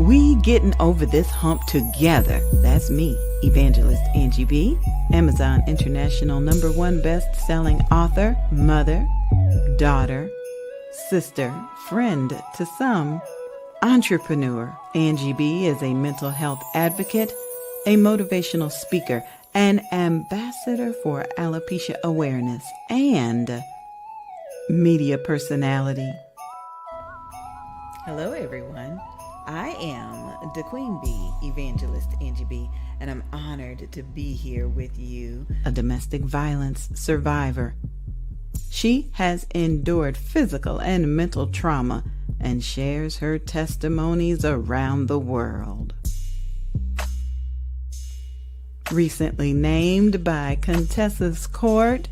We getting over this hump together. That's me, Evangelist Angie B, Amazon International #1 best-selling author, mother, daughter, sister, friend to some, entrepreneur. Angie B is a mental health advocate, a motivational speaker, an ambassador for alopecia awareness, and media personality. Hello, everyone. I am the Queen Bee, Evangelist Angie B, and I'm honored to be here with you, a domestic violence survivor. She has endured physical and mental trauma and shares her testimonies around the world. Recently named by Contessa's Court,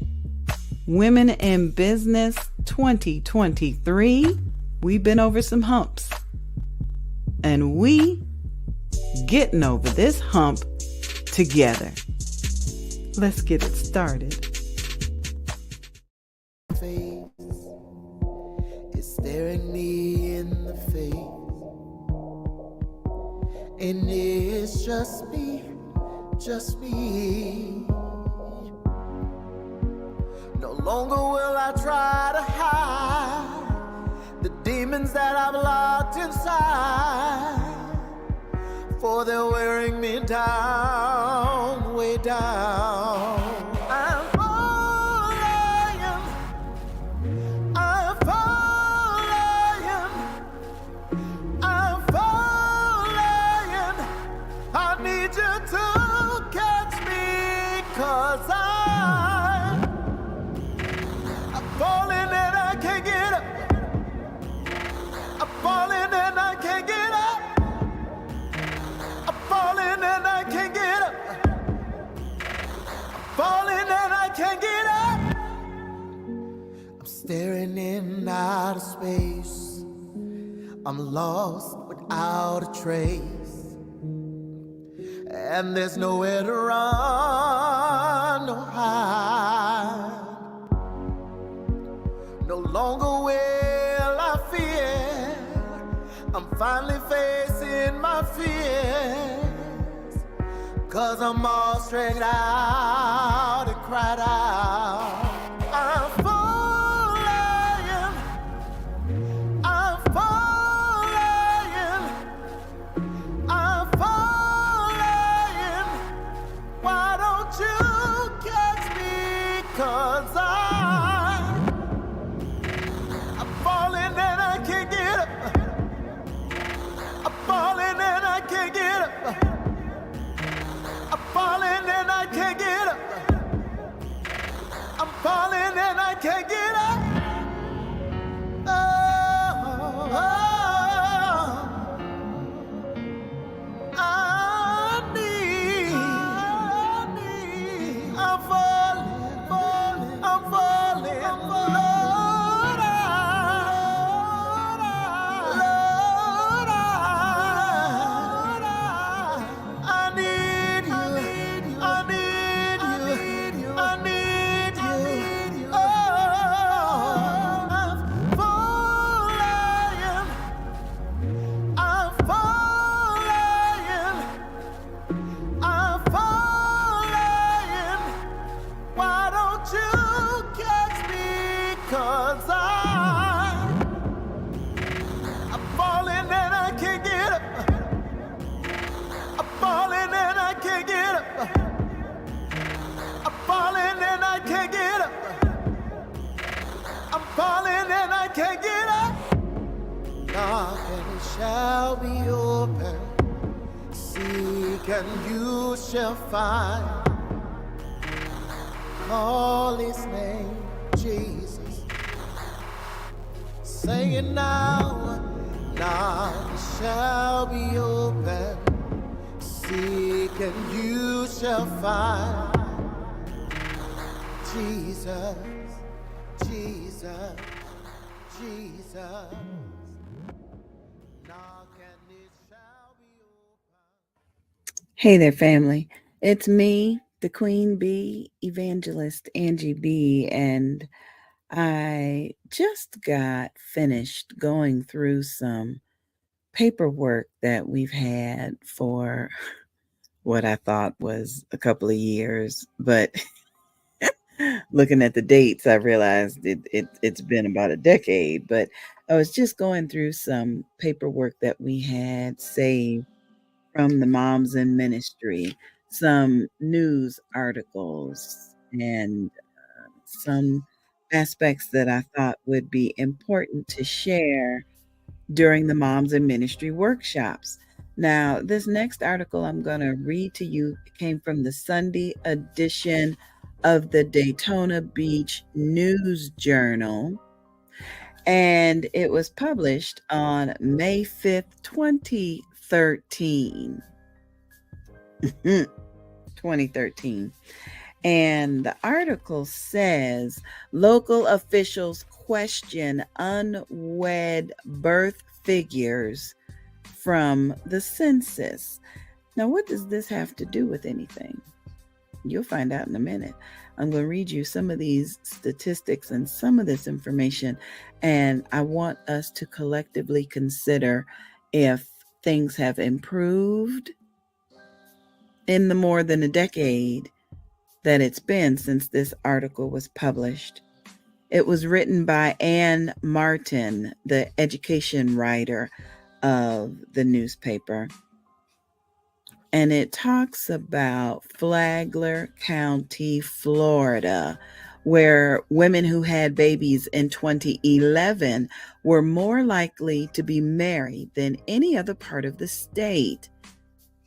Women in Business 2023, we've been over some humps. And we getting over this hump together. Let's get it started. Face is staring me in the face, and it's just me. No longer will I try to hide the demons that I've locked inside, for they're wearing me down, way down. I'm falling. I need you to catch me, 'cause I'm falling and I can't get up. I'm falling and I can't get up. I'm falling and I can't get up. I'm falling and I can't get up. I'm staring in outer space. I'm lost without a trace, and there's nowhere to run or hide. No longer will I fear. I'm finally facing my fears, 'cause I'm all straight out and cried out. I'm falling. I'm falling. I'm falling. Why don't you catch me? 'Cause I'm falling and I can't get up. I'm falling and I can't get up. I'm falling and I can't get up. I'm falling and I can't get up. Oh, I'm falling. Can't get up. Knock and it shall be open. Seek and you shall find. Call his name, Jesus. Say it now. Knock and it shall be open. Seek and you shall find. Jesus, Jesus. Hey there, family. It's me, the Queen Bee, Evangelist Angie B, and I just got finished going through some paperwork that we've had for what I thought was a couple of years, but looking at the dates, I realized it's been about a decade. But I was just going through some paperwork that we had saved from the Moms in Ministry, some news articles, and some aspects that I thought would be important to share during the Moms in Ministry workshops. Now, this next article I'm going to read to you came from the Sunday edition of the Daytona Beach News Journal, and it was published on May 5th, 2013. 2013. And the article says local officials question unwed birth figures from the census. Now, what does this have to do with anything? You'll find out in a minute. I'm going to read you some of these statistics and some of this information, and I want us to collectively consider if things have improved in the more than a decade that it's been since this article was published. It was written by Ann Martin, the education writer of the newspaper. And it talks about Flagler County, Florida, where women who had babies in 2011 were more likely to be married than any other part of the state,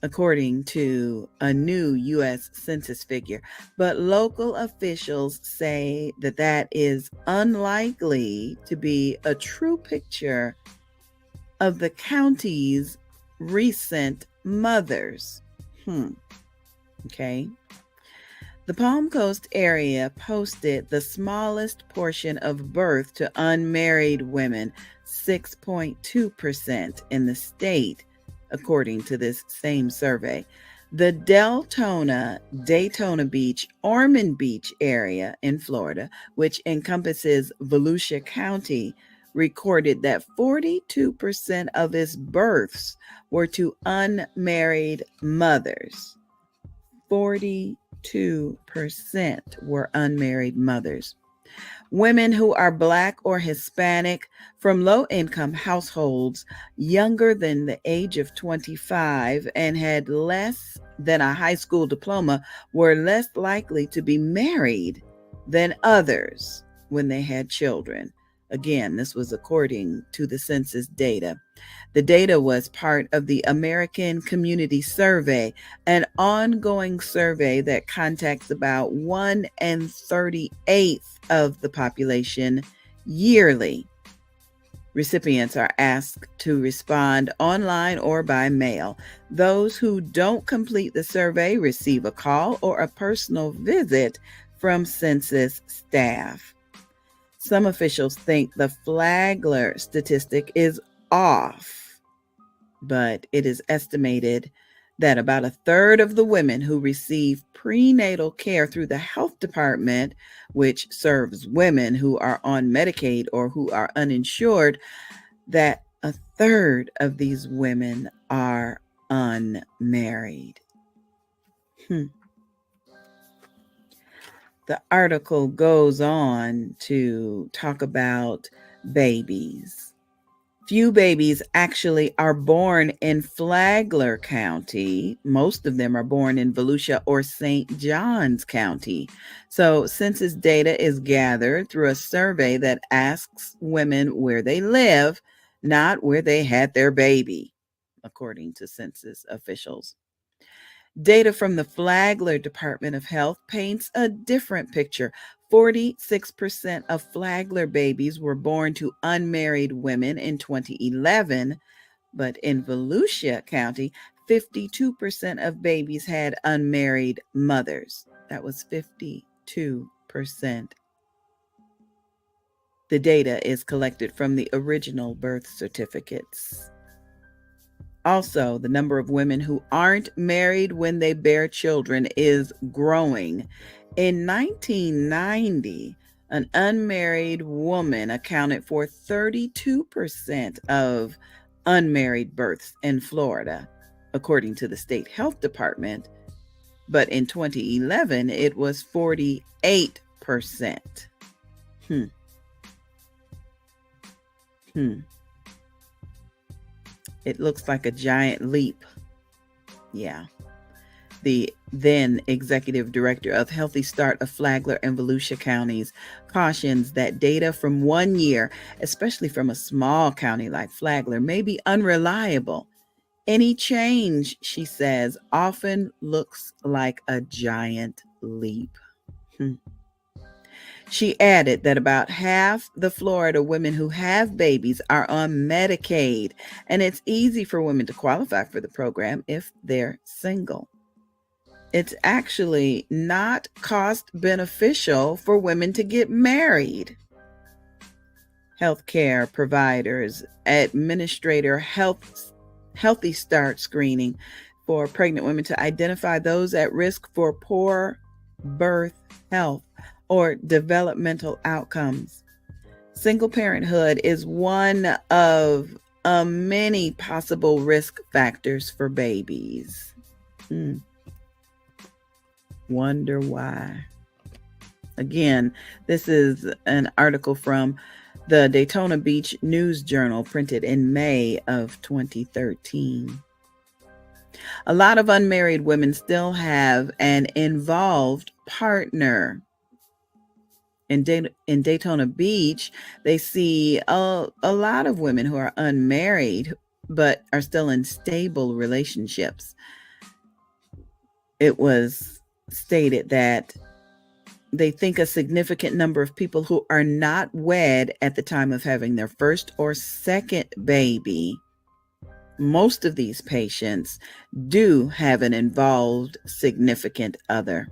according to a new U.S. Census figure. But local officials say that that is unlikely to be a true picture of the county's recent mothers. Okay. The Palm Coast area posted the smallest portion of birth to unmarried women, 6.2% in the state, according to this same survey. The Deltona, Daytona Beach, Ormond Beach area in Florida, which encompasses Volusia County, recorded that 42% of its births were to unmarried mothers. 42% were unmarried mothers. Women who are Black or Hispanic from low-income households younger than the age of 25 and had less than a high school diploma were less likely to be married than others when they had children. Again, this was according to the census data. The data was part of the American Community Survey, an ongoing survey that contacts about 1/38 of the population yearly. Recipients are asked to respond online or by mail. Those who don't complete the survey receive a call or a personal visit from census staff. Some officials think the Flagler statistic is off, but it is estimated that about a third of the women who receive prenatal care through the health department, which serves women who are on Medicaid or who are uninsured, that a third of these women are unmarried. The article goes on to talk about babies. Few babies actually are born in Flagler County. Most of them are born in Volusia or St. Johns County. So census data is gathered through a survey that asks women where they live, not where they had their baby, according to census officials. Data from the Flagler Department of Health paints a different picture. 46% of Flagler babies were born to unmarried women in 2011, but in Volusia County, 52% of babies had unmarried mothers. That was 52%. The data is collected from the original birth certificates. Also, the number of women who aren't married when they bear children is growing. In 1990, an unmarried woman accounted for 32% of unmarried births in Florida, according to the state health department. But in 2011, it was 48%. It looks like a giant leap. Yeah. The then executive director of Healthy Start of Flagler and Volusia counties cautions that data from 1 year, especially from a small county like Flagler, may be unreliable. Any change, she says, often looks like a giant leap. She added that about half the Florida women who have babies are on Medicaid, and it's easy for women to qualify for the program if they're single. It's actually not cost beneficial for women to get married. Healthcare providers administer Healthy Start screening for pregnant women to identify those at risk for poor birth health or developmental outcomes. Single parenthood is one of many possible risk factors for babies. Wonder why. Again, this is an article from the Daytona Beach News Journal, printed in May of 2013. A lot of unmarried women still have an involved partner. In Daytona Beach, they see a lot of women who are unmarried but are still in stable relationships. It was stated that they think a significant number of people who are not wed at the time of having their first or second baby, most of these patients do have an involved significant other.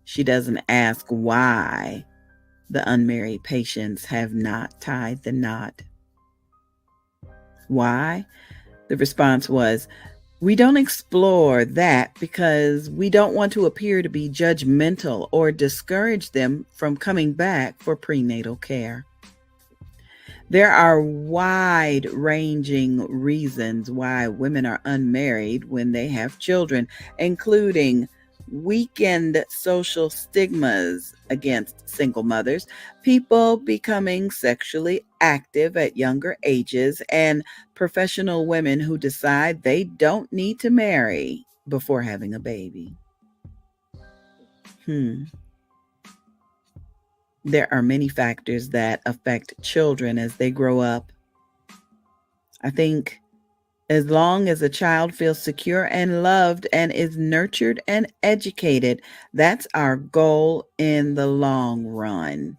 She doesn't ask why the unmarried patients have not tied the knot. Why? The response was, we don't explore that because we don't want to appear to be judgmental or discourage them from coming back for prenatal care. There are wide-ranging reasons why women are unmarried when they have children, including weakened social stigmas against single mothers, people becoming sexually active at younger ages, and professional women who decide they don't need to marry before having a baby. There are many factors that affect children as they grow up. I think as long as a child feels secure and loved and is nurtured and educated, that's our goal in the long run.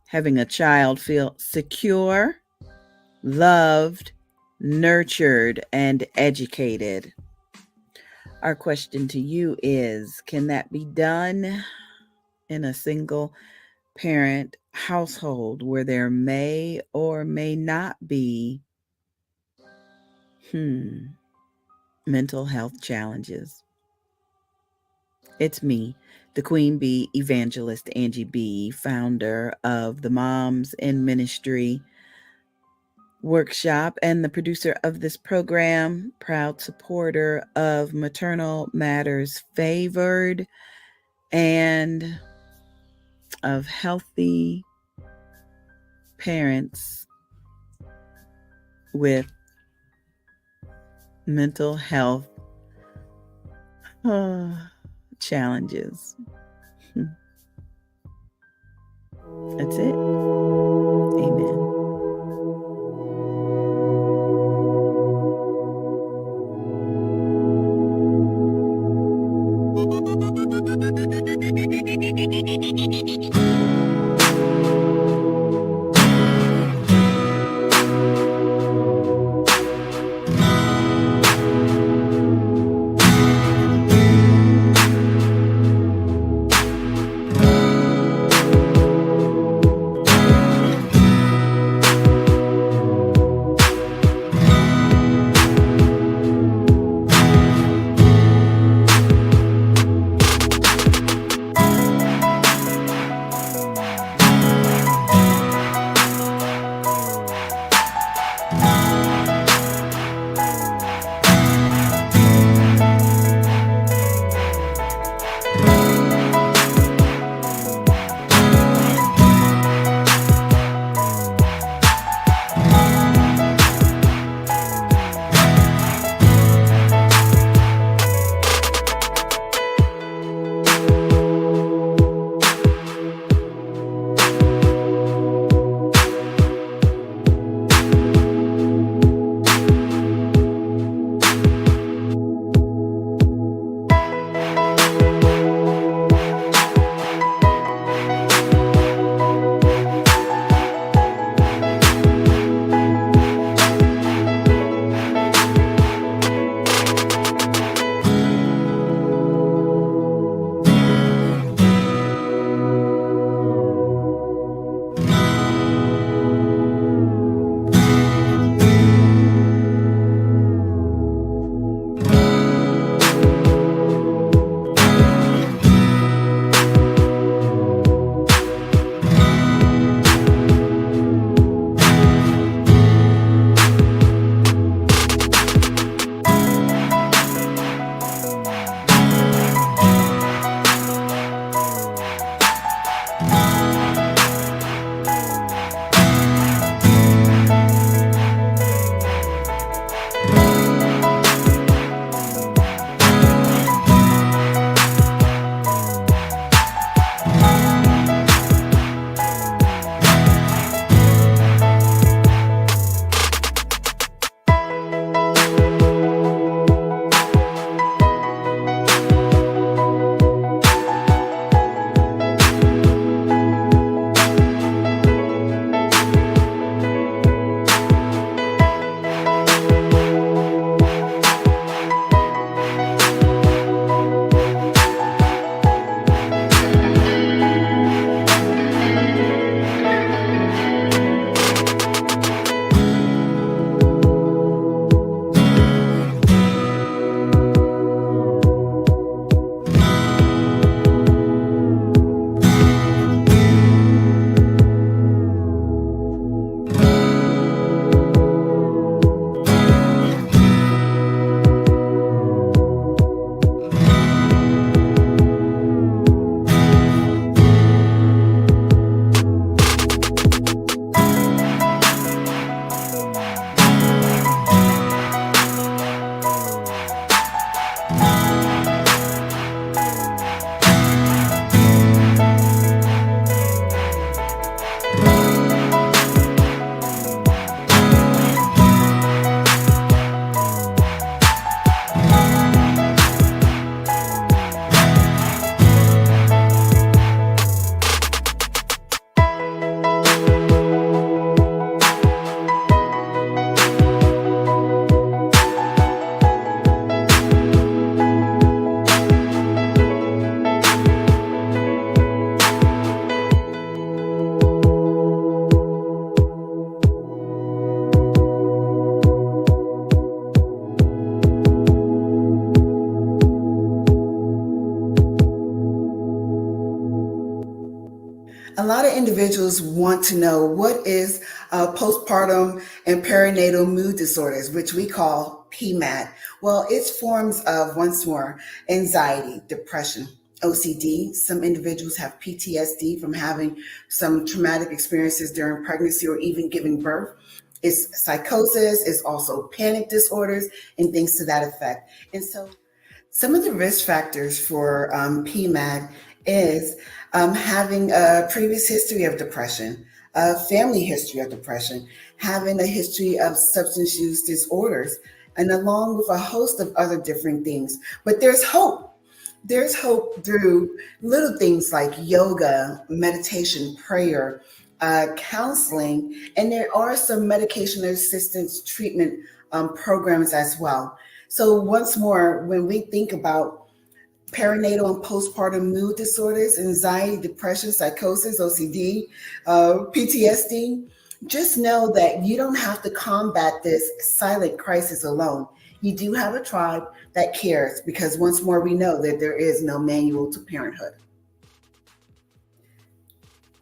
Having a child feel secure, loved, nurtured, and educated. Our question to you is, can that be done in a single parent household where there may or may not be mental health challenges? It's me, the Queen Bee Evangelist Angie B., founder of the Moms in Ministry workshop and the producer of this program, proud supporter of Maternal Matters Favored and of healthy parents with mental health challenges. That's it. Amen. A lot of individuals want to know what is postpartum and perinatal mood disorders, which we call PMAD. Well, it's forms of, once more, anxiety, depression, OCD. Some individuals have PTSD from having some traumatic experiences during pregnancy or even giving birth. It's psychosis, it's also panic disorders and things to that effect. And so some of the risk factors for PMAD is having a previous history of depression, a family history of depression, having a history of substance use disorders, and along with a host of other different things. But there's hope. There's hope through little things like yoga, meditation, prayer, counseling, and there are some medication assistance treatment programs as well. So once more, when we think about perinatal and postpartum mood disorders, anxiety, depression, psychosis, OCD, PTSD, just know that you don't have to combat this silent crisis alone. You do have a tribe that cares, because once more, we know that there is no manual to parenthood.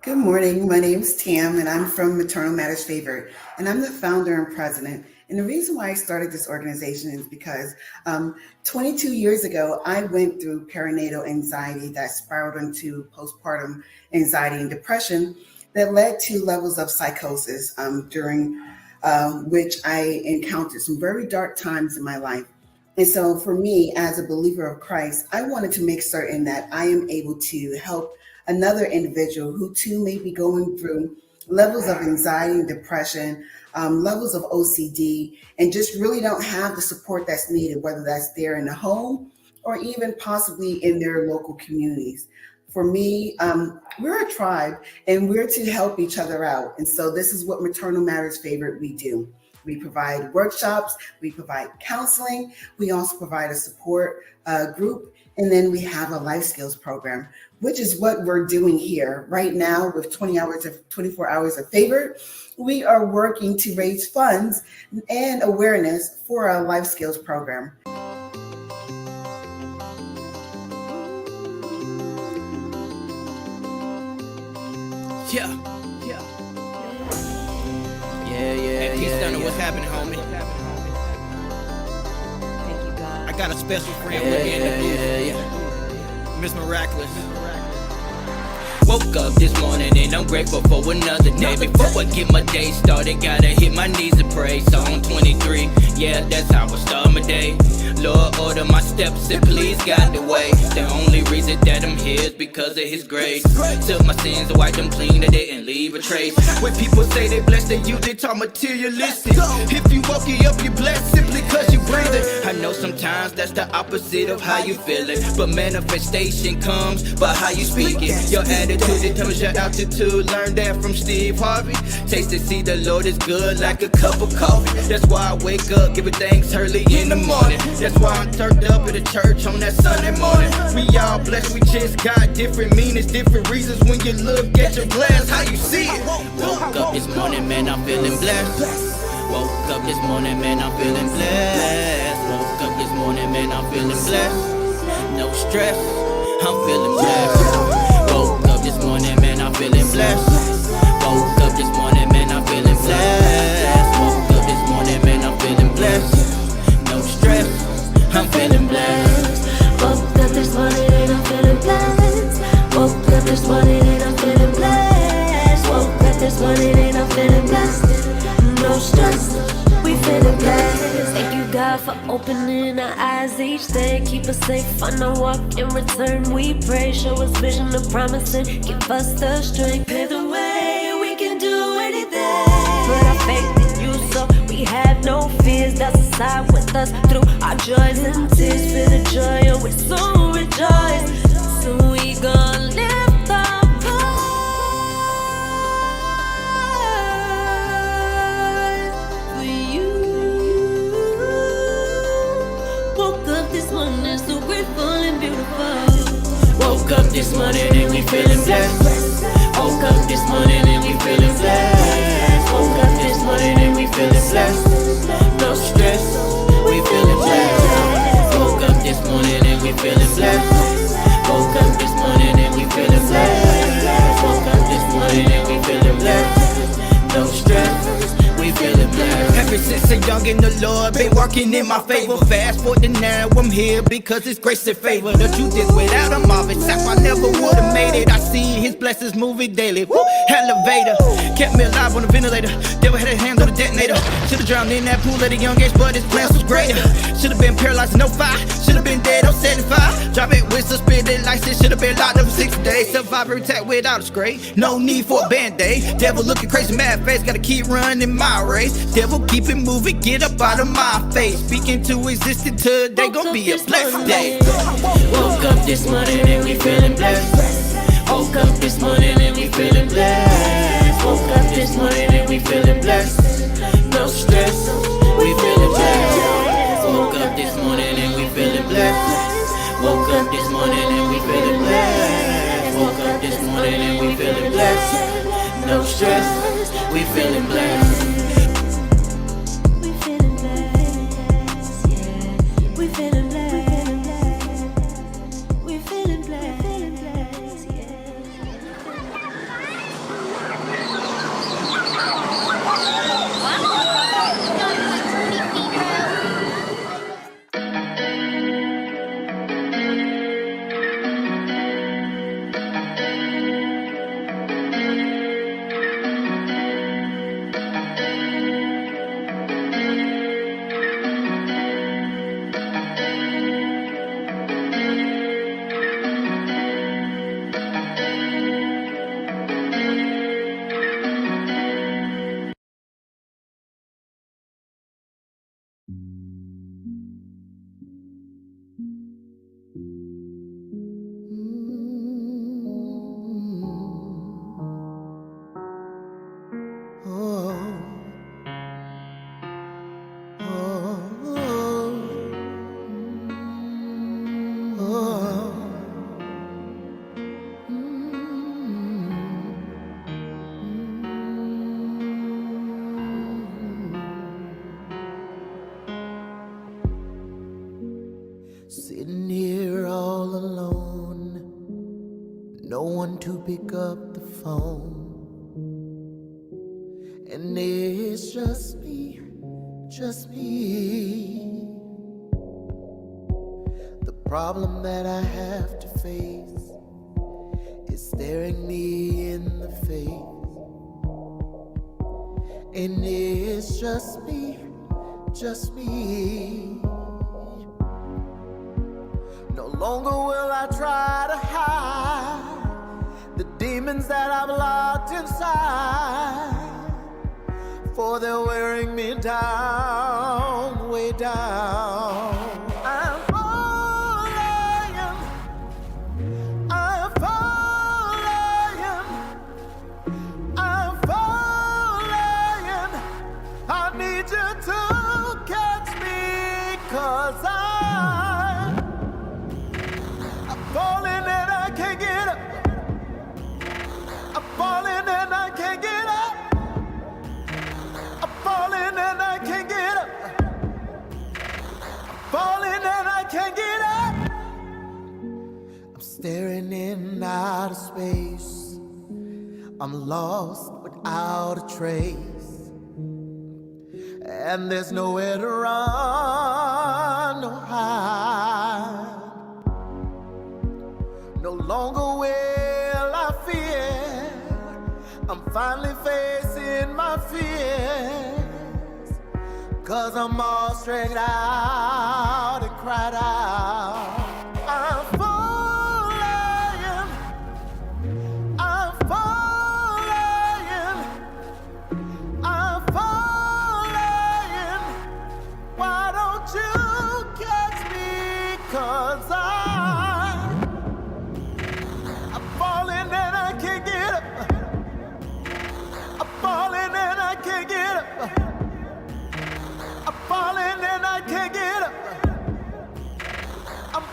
Good morning. My name is Tam, and I'm from Maternal Matters Favored, and I'm the founder and president. And the reason why I started this organization is because 22 years ago, I went through perinatal anxiety that spiraled into postpartum anxiety and depression that led to levels of psychosis, during which I encountered some very dark times in my life. And so for me, as a believer of Christ, I wanted to make certain that I am able to help another individual who too may be going through levels of anxiety and depression, levels of OCD, and just really don't have the support that's needed, whether that's there in the home or even possibly in their local communities. For me, we're a tribe and we're to help each other out. And so this is what Maternal Matters Favored we do. We provide workshops, we provide counseling, we also provide a support group, and then we have a life skills program, which is what we're doing here right now with 24 hours of Favored. We are working to raise funds and awareness for our life skills program. Hey, peace down to what's happening, homie. Thank you, God. I got a special friend with me in the booth. Miss Miraculous. Woke up this morning and I'm grateful for another day. Before I get my day started, gotta hit my knees and pray. Psalm 23, yeah, that's how I start my day. Lord, order my steps and please guide the way. The only reason that I'm here is because of His grace. Took my sins and wiped them clean, I didn't leave a trace. When people say they blessed, they usually talk materialistic. If you woke you up, you blessed simply cause you breathing. I know sometimes that's the opposite of how you feeling, but manifestation comes by how you speak it. Your attitude determines your altitude. Learn that from Steve Harvey. Taste and see the Lord is good like a cup of coffee. That's why I wake up giving thanks early in the morning. That's why I'm turned up at the church on that Sunday morning. We all blessed, we just got different meanings, different reasons. When you look at your glass, how you see it. Woke up this morning, man, I'm feeling blessed. Woke up this morning, man, I'm feeling blessed. Woke up this morning, man, I'm feeling blessed. No stress, I'm feeling blessed. Woke up this morning, man, I'm feeling blessed. Woke up this morning, man, I'm feeling blessed. Woke up this morning, man, I'm feeling blessed. No stress, I'm feeling blessed. Woke up this morning and I'm feeling blessed. Woke up this morning and I'm feeling blessed. Woke up this morning and I'm feeling blessed. No stress, we feeling blessed. Thank you, God, for opening our eyes each day. Keep us safe on our walk. In return, we pray. Show us vision of promise and give us the strength. Pave the way, we can do anything. Put our faith in you, so we have no fears. That's aside with us through our joys and tears. Feel the joy, and we so rejoice. So we gon' lift our for you. Woke up this morning so grateful and beautiful. Woke up this morning and we feeling blessed. Woke up this morning and we feeling blessed. Woke up this morning and we feeling blessed. No stress, we feeling blessed. Woke up this morning and we feeling blessed. Woke up this morning and we feeling blessed. Woke up this since a young in the Lord, been working in my favor. Fast forward to now, I'm here because it's grace and favor. The truth is without a marvelous sack, I never would've made it. I see his blessings moving daily. Woo, elevator, kept me alive on the ventilator. Devil had his hands on the detonator. Should've drowned in that pool at a young age, but his plans was greater. Should've been paralyzed in 05, should've been dead on 75. Drop it with suspended license, should've been locked up for 6 days. Survivor attack without a scrape, no need for a band-aid. Devil looking crazy, mad face, gotta keep running my race. Devil keep it moving, get up out of my face. Speaking to existence today, gon' be a blessed day. Woke up this morning and we feeling blessed. Woke up this morning and we feeling blessed. Woke up this morning and we feeling blessed. No stress, we feeling blessed. Woke up this morning and we feeling blessed. Woke up this morning and we feeling blessed. Woke up this morning and we feeling blessed. No stress, we feeling blessed. We feeling blessed, yeah. We feeling blessed. We feeling blessed, yeah. Sitting here all alone, no one to pick up the phone, and it's just me, just me. The problem that I have to face is staring me in the face, and it's just me, just me. No longer will I try to hide the demons that I've locked inside, for they're wearing me down, way down. I'm falling, I'm falling, I'm falling. I need you to catch me, 'cause I'm falling and I can't get up. I'm falling and I can't get up. I'm falling and I can't get up. I'm falling and I can't get up. I'm staring in outer space. I'm lost without a trace, and there's nowhere to run or hide. No longer will I fear. I'm finally facing my fears, 'cause I'm all straight out and cried out. I'm falling, I'm falling, I'm falling. Why don't you catch me? 'Cause I'm falling and I can't get up. I'm falling and I can't get up. I'm falling and I can't get up. I'm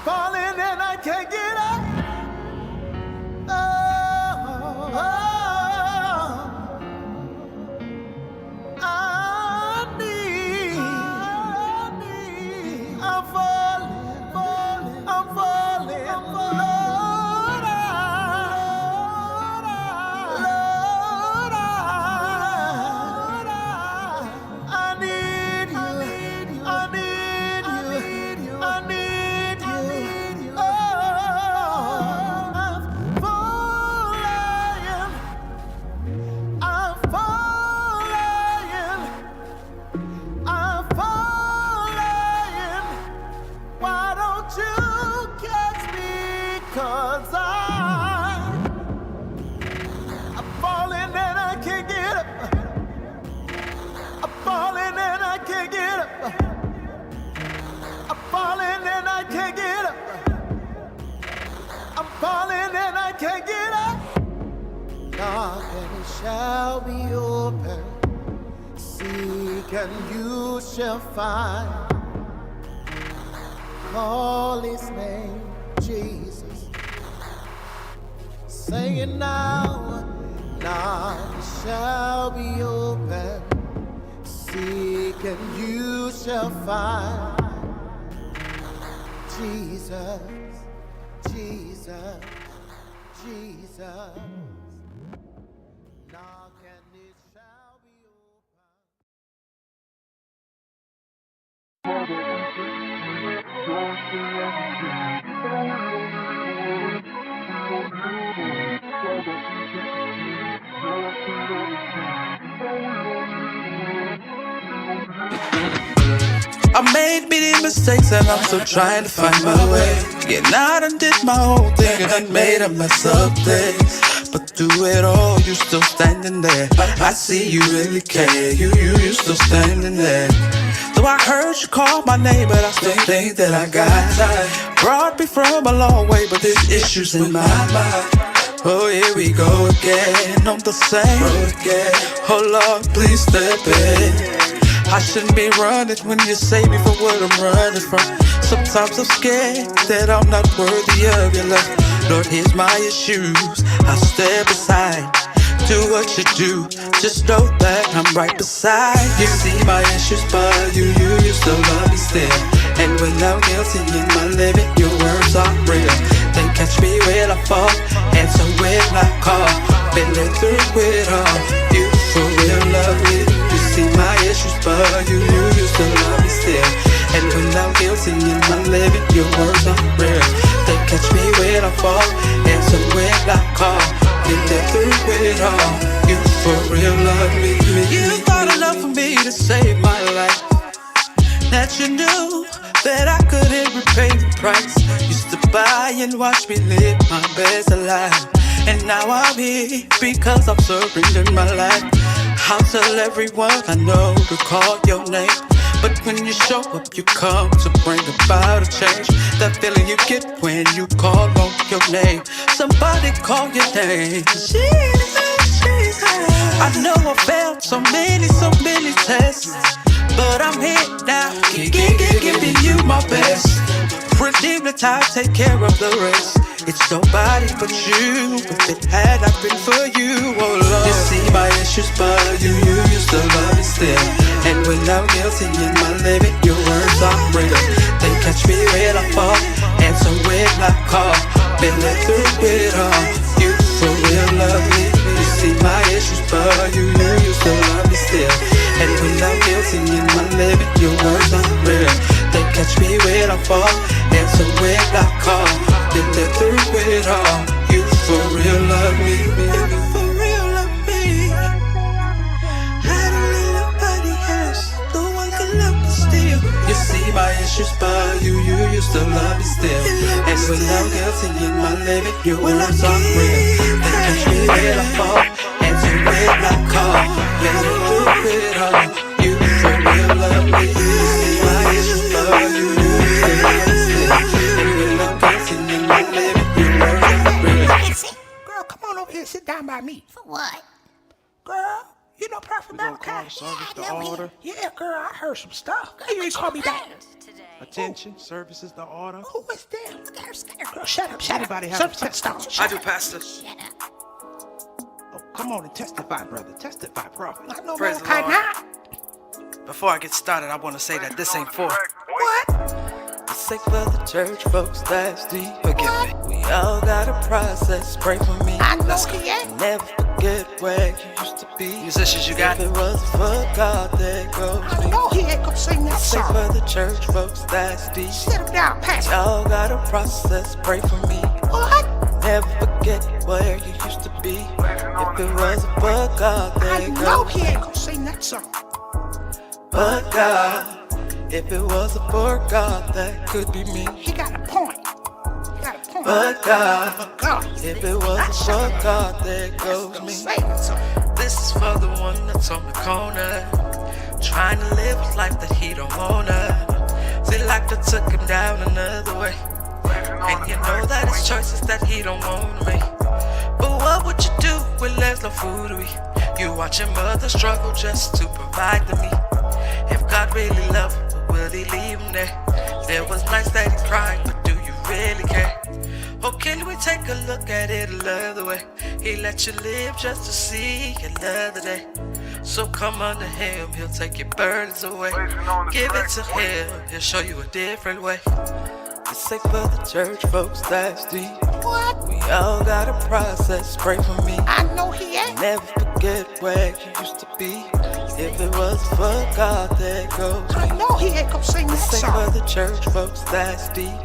'cause I'm falling and I can't get up. I'm falling and I can't get up. I'm falling and I can't get up. I'm falling and I can't get up. Knock and it shall be open. Seek and you shall find. Call his name, Jesus. Say it now. Knock and it shall be open. Seek and you shall find. Jesus, Jesus, Jesus. Knock and it shall be I made many mistakes and I'm still trying to find my way. Yeah, now I done did my whole thing and I made a mess of things. But through it all, you still standing there. I see you really care. You still standing there. Though I heard you call my name, but I still think that I got time. Brought me from a long way, but there's issues in my mind. Oh, here we go again on the same road again. Oh Lord, please step in. I shouldn't be running when you save me from what I'm running from. Sometimes I'm scared that I'm not worthy of your love. Lord, here's my issues. I'll step aside. Do what you do. Just know that I'm right beside you. See my issues, but you still love me still. And when I'm guilty in my living, your words are real. They catch me when I fall, answer when I call. Been there through it all. You for real love me. You see my issues, but you still love me still. And when I'm guilty in my living, your words are real. They catch me when I fall, answer when I call. Been there through it all. You for real love me. You thought enough of me to save my life. That you knew that I couldn't repay the price. Used to buy and watch me live my best life. And now I'm here because I'm surrendering my life. I'll tell everyone I know to call your name. But when you show up, you come to bring about a change. That feeling you get when you call on your name. Somebody call your name. Jesus. I know I failed so many tests. But I'm here now, giving you my best. Redeem the time, take care of the rest. It's nobody but you. If it had not been for you, oh Lord. You see my issues, but you still love me still. And when I'm guilty in my living, your words are real. They catch me when I fall, answer when I call. Been there through it all. You for real love me. You see my issues, but you still love me still. And when I'm guilty in my living, your words are real. They catch me when I fall, answer when I call. Been there through it all. You for real love me. You for real love me. I don't need nobody else. No one can love me still. You see my issues, but you still love me still. And when I'm guilty in my living, your words are real. They catch me when I fall, answer when I call. Been there through it all. You for real love me. You see my issues, but you still love me still. And when I'm guilty in my living, your words are real. Girl, come on over here, sit down by me. For what? Girl, you know Prophet Malachi? Yeah, girl, I heard some stuff. Girl, you ain't call me back. Attention, services the order. Who is them? Scare. Girl, shut up. Anybody have Service a to the stone. I do, Pastor. Shut up. Oh, come on and testify, brother. Testify, prophet. I know Praise the Malachi Lord. now. Before I get started, I want to say that this ain't for. What? It's ain't for the church folks that's deep. Forgive me. We all got a process. Pray for me. I know he ain't. Never forget where you used to be. Musicians, you got it. If it wasn't for God, there goes I me. know he ain't gonna sing that It's ain't song. for the church folks that's deep. Sit him down, Pastor. Y'all got a process. Pray for me. What? Never forget where you used to be. If it wasn't for God, I there know goes he me. ain't gonna sing that song. But God, if it wasn't for God, that could be me. He got a point. He got a point. But God, if it wasn't for God, there goes me. This is for the one that's on the corner, trying to live a life that he don't wanna. See, life that took him down another way, and you know that it's choices that he don't wanna make. But what would you do when there's no food to eat? You watch your mother struggle just to provide to me. If God really loved him, will he leave him there? There was nights that he cried, but do you really care? Or can we take a look at it another way? He let you live just to see another day. So come unto him, he'll take your burdens away. Give it to him, he'll show you a different way. This ain't for the church folks that's deep. What? We all got a process, pray for me. I know he ain't. Never forget where you used to be. If it was for God, there goes me. I know he ain't gonna sing that This ain't song. for the church folks that's deep.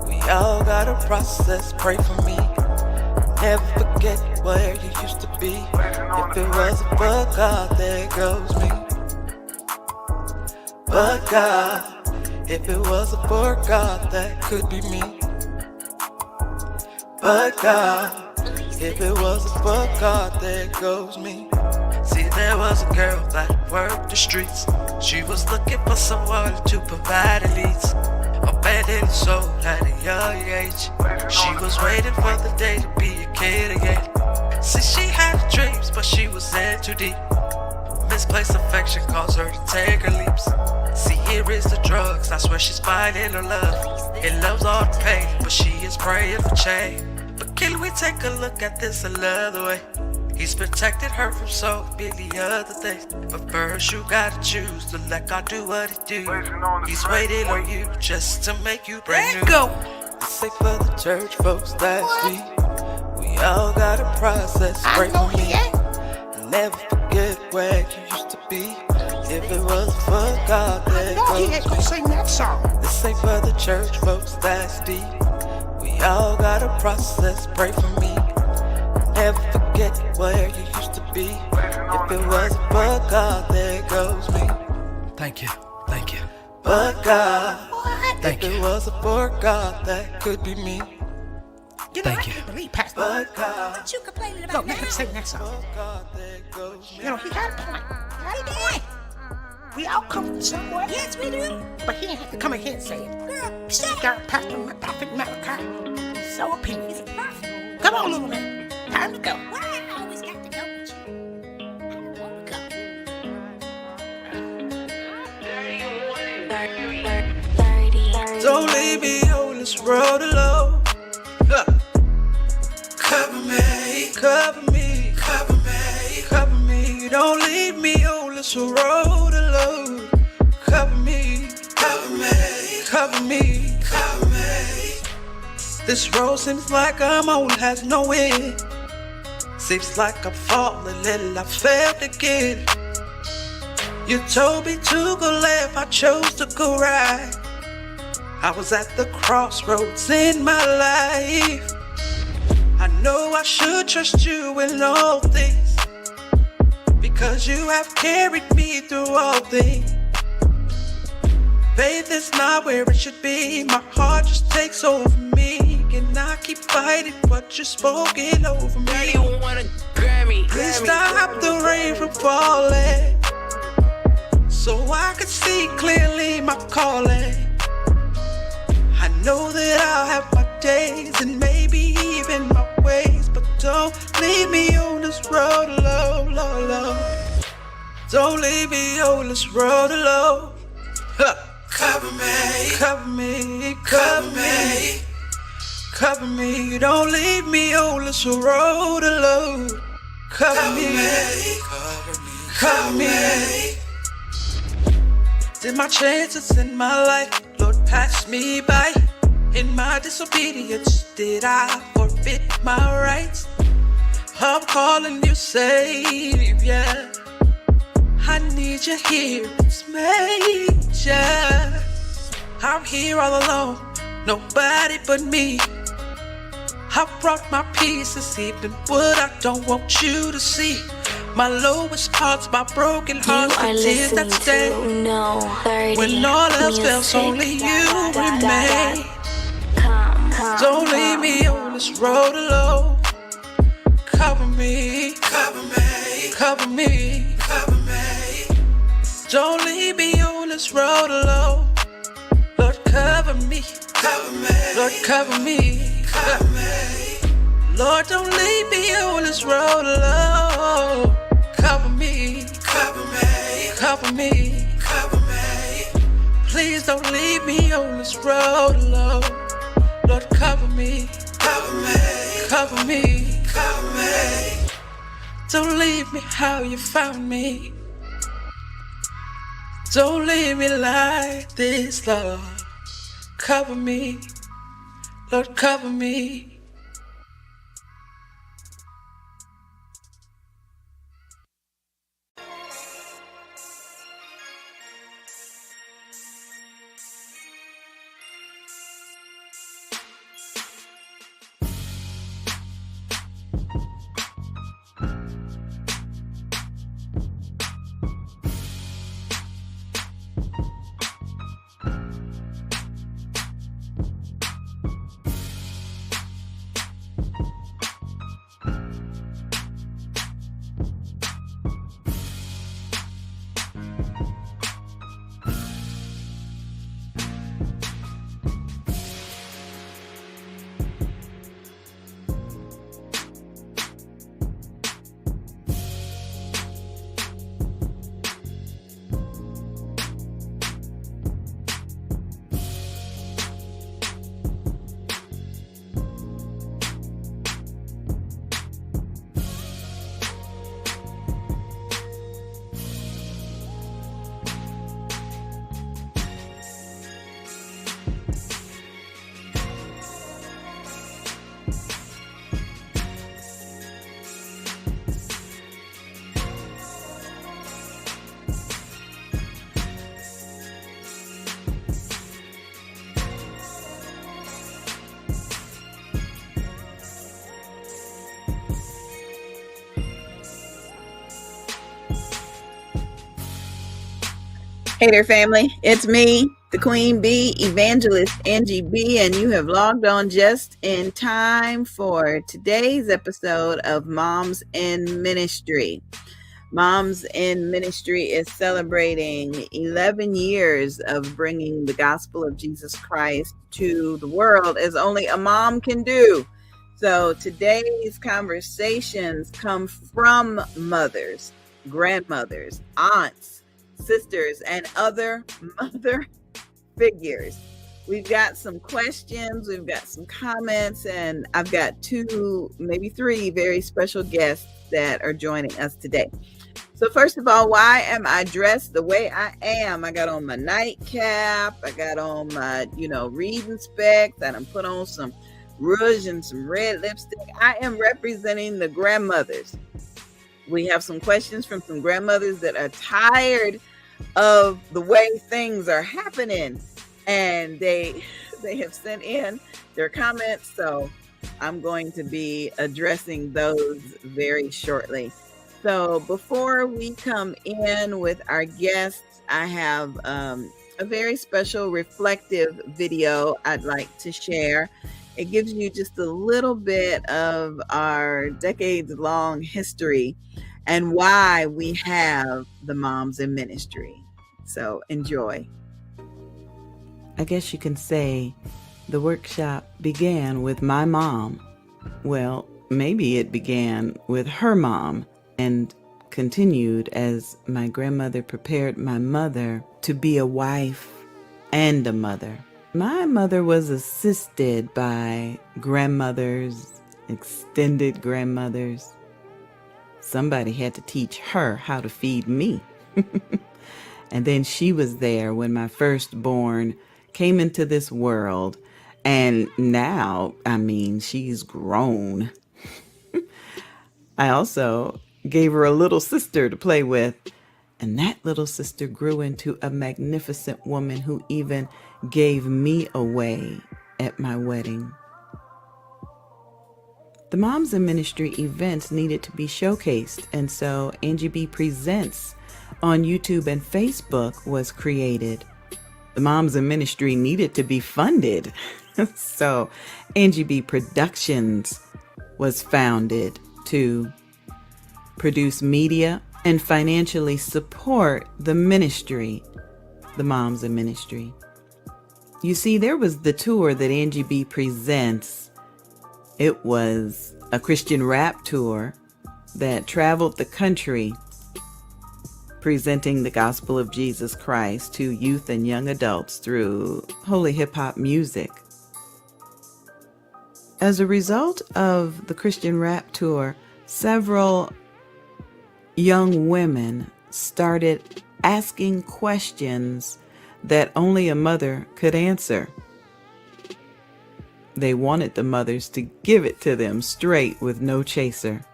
We all got a process, pray for me. Never forget where you used to be. If it wasn't for God, there goes me. But God, if it wasn't for God, that could be me. But God, if it wasn't for God, there goes me. See, there was a girl that worked the streets. She was looking for someone to provide her needs. Abandoned soul at a young age. She was waiting for the day to be a kid again. See, she had dreams, but she was in too deep. Misplaced affection caused her to take her leaps. See, here is the drugs, I swear she's finding her love. It loves all the pain, but she is praying for change. But can we take a look at this another way? He's protected her from so many other things. But first you gotta choose to let God do what he do. He's waiting on you just to make you brand new. Go. This ain't for the church folks that's deep. We all got a process, pray for me. Never forget where you used to be. If it wasn't for God, there No, he goes ain't gonna sing that song. This ain't for the church folks that's deep. We all got a process, pray for me. Never forget where you used to be. If it wasn't for God, there goes me. Thank you. Thank you. But God, Thank if you. it wasn't for God, that could be me. You know, Thank I you. can't believe Pastor. But God, What you complaining Go, about let him now? sing that song. for God, there goes me. You know, he got a point. Got a point. We all come from somewhere. Yes, we do. But he ain't have to come in here and say it. Girl, shut up. God, Pastor Prophet Malachi. So opinion. Come on, little man. Time to go. Why I always got to go with you? I don't want to go. Don't leave me on this road alone. Cover me, cover me, cover me, cover me. Don't leave me on this road alone. Cover me, cover me, cover me, cover me. This road seems like I'm on, has no end. Seems like I'm falling and I failed again. You told me to go left, I chose to go right. I was at the crossroads in my life. I know I should trust you in all things, because you have carried me through all things. Faith is not where it should be. My heart just takes over me, and I keep fighting what you're spoken over me. Please stop the rain from falling, so I can see clearly my calling. I know that I'll have my days and maybe even my ways, but don't leave me on this road alone, alone, alone. Don't leave me on this road alone. Huh. Cover me, cover me, cover me, cover me. Don't leave me on this road alone. Cover me, cover me, cover me. Did my chances in my life, Lord, pass me by? In my disobedience, did I forfeit my rights? I'm calling you Savior. I need you here, it's major. I'm here all alone, nobody but me. I brought my pieces, even what I don't want you to see. My lowest parts, my broken heart, You are the tears that listening stay. to No 30 When all else fails, Music. only you remain. Come Don't leave me on this road alone. Cover me, cover me, cover me, cover me. Don't leave me on this road alone. Lord, cover me, cover me, Lord, cover me, cover me. Lord, don't leave me on this road alone. Cover me, cover me, cover me, cover me. Please don't leave me on this road alone. Lord, cover me, cover me, cover me, cover me. Don't leave me how you found me. Don't leave me like this, Lord. Cover me, Lord, cover me. Hey there, family. It's me, the Queen Bee, Evangelist Angie B, and you have logged on just in time for today's episode of Moms in Ministry. Moms in Ministry is celebrating 11 years of bringing the gospel of Jesus Christ to the world as only a mom can do. So today's conversations come from mothers, grandmothers, aunts, sisters, and other mother figures. We've got some questions, we've got some comments, and I've got 2, maybe 3 very special guests that are joining us today. So first of all, why am I dressed the way I am? I got on my nightcap, I got on my, reading specs, and I put on some rouge and some red lipstick. I am representing the grandmothers. We have some questions from some grandmothers that are tired of the way things are happening, and they have sent in their comments, so I'm going to be addressing those very shortly. So before we come in with our guests, I have a very special reflective video I'd like to share. It gives you just a little bit of our decades-long history and why we have the Moms in Ministry. So enjoy. I guess you can say the workshop began with my mom. Well, maybe it began with her mom and continued as my grandmother prepared my mother to be a wife and a mother. My mother was assisted by grandmothers, extended grandmothers. Somebody had to teach her how to feed me. And then she was there when my firstborn came into this world. And now, she's grown. I also gave her a little sister to play with. And that little sister grew into a magnificent woman who even gave me away at my wedding. The Moms in Ministry events needed to be showcased, and so Angie B Presents on YouTube and Facebook was created. The Moms in Ministry needed to be funded. So Angie B Productions was founded to produce media and financially support the ministry, the Moms in Ministry. You see, there was the tour that Angie B Presents. It was a Christian rap tour that traveled the country presenting the gospel of Jesus Christ to youth and young adults through holy hip-hop music. As a result of the Christian rap tour, several young women started asking questions that only a mother could answer. They wanted the mothers to give it to them straight with no chaser.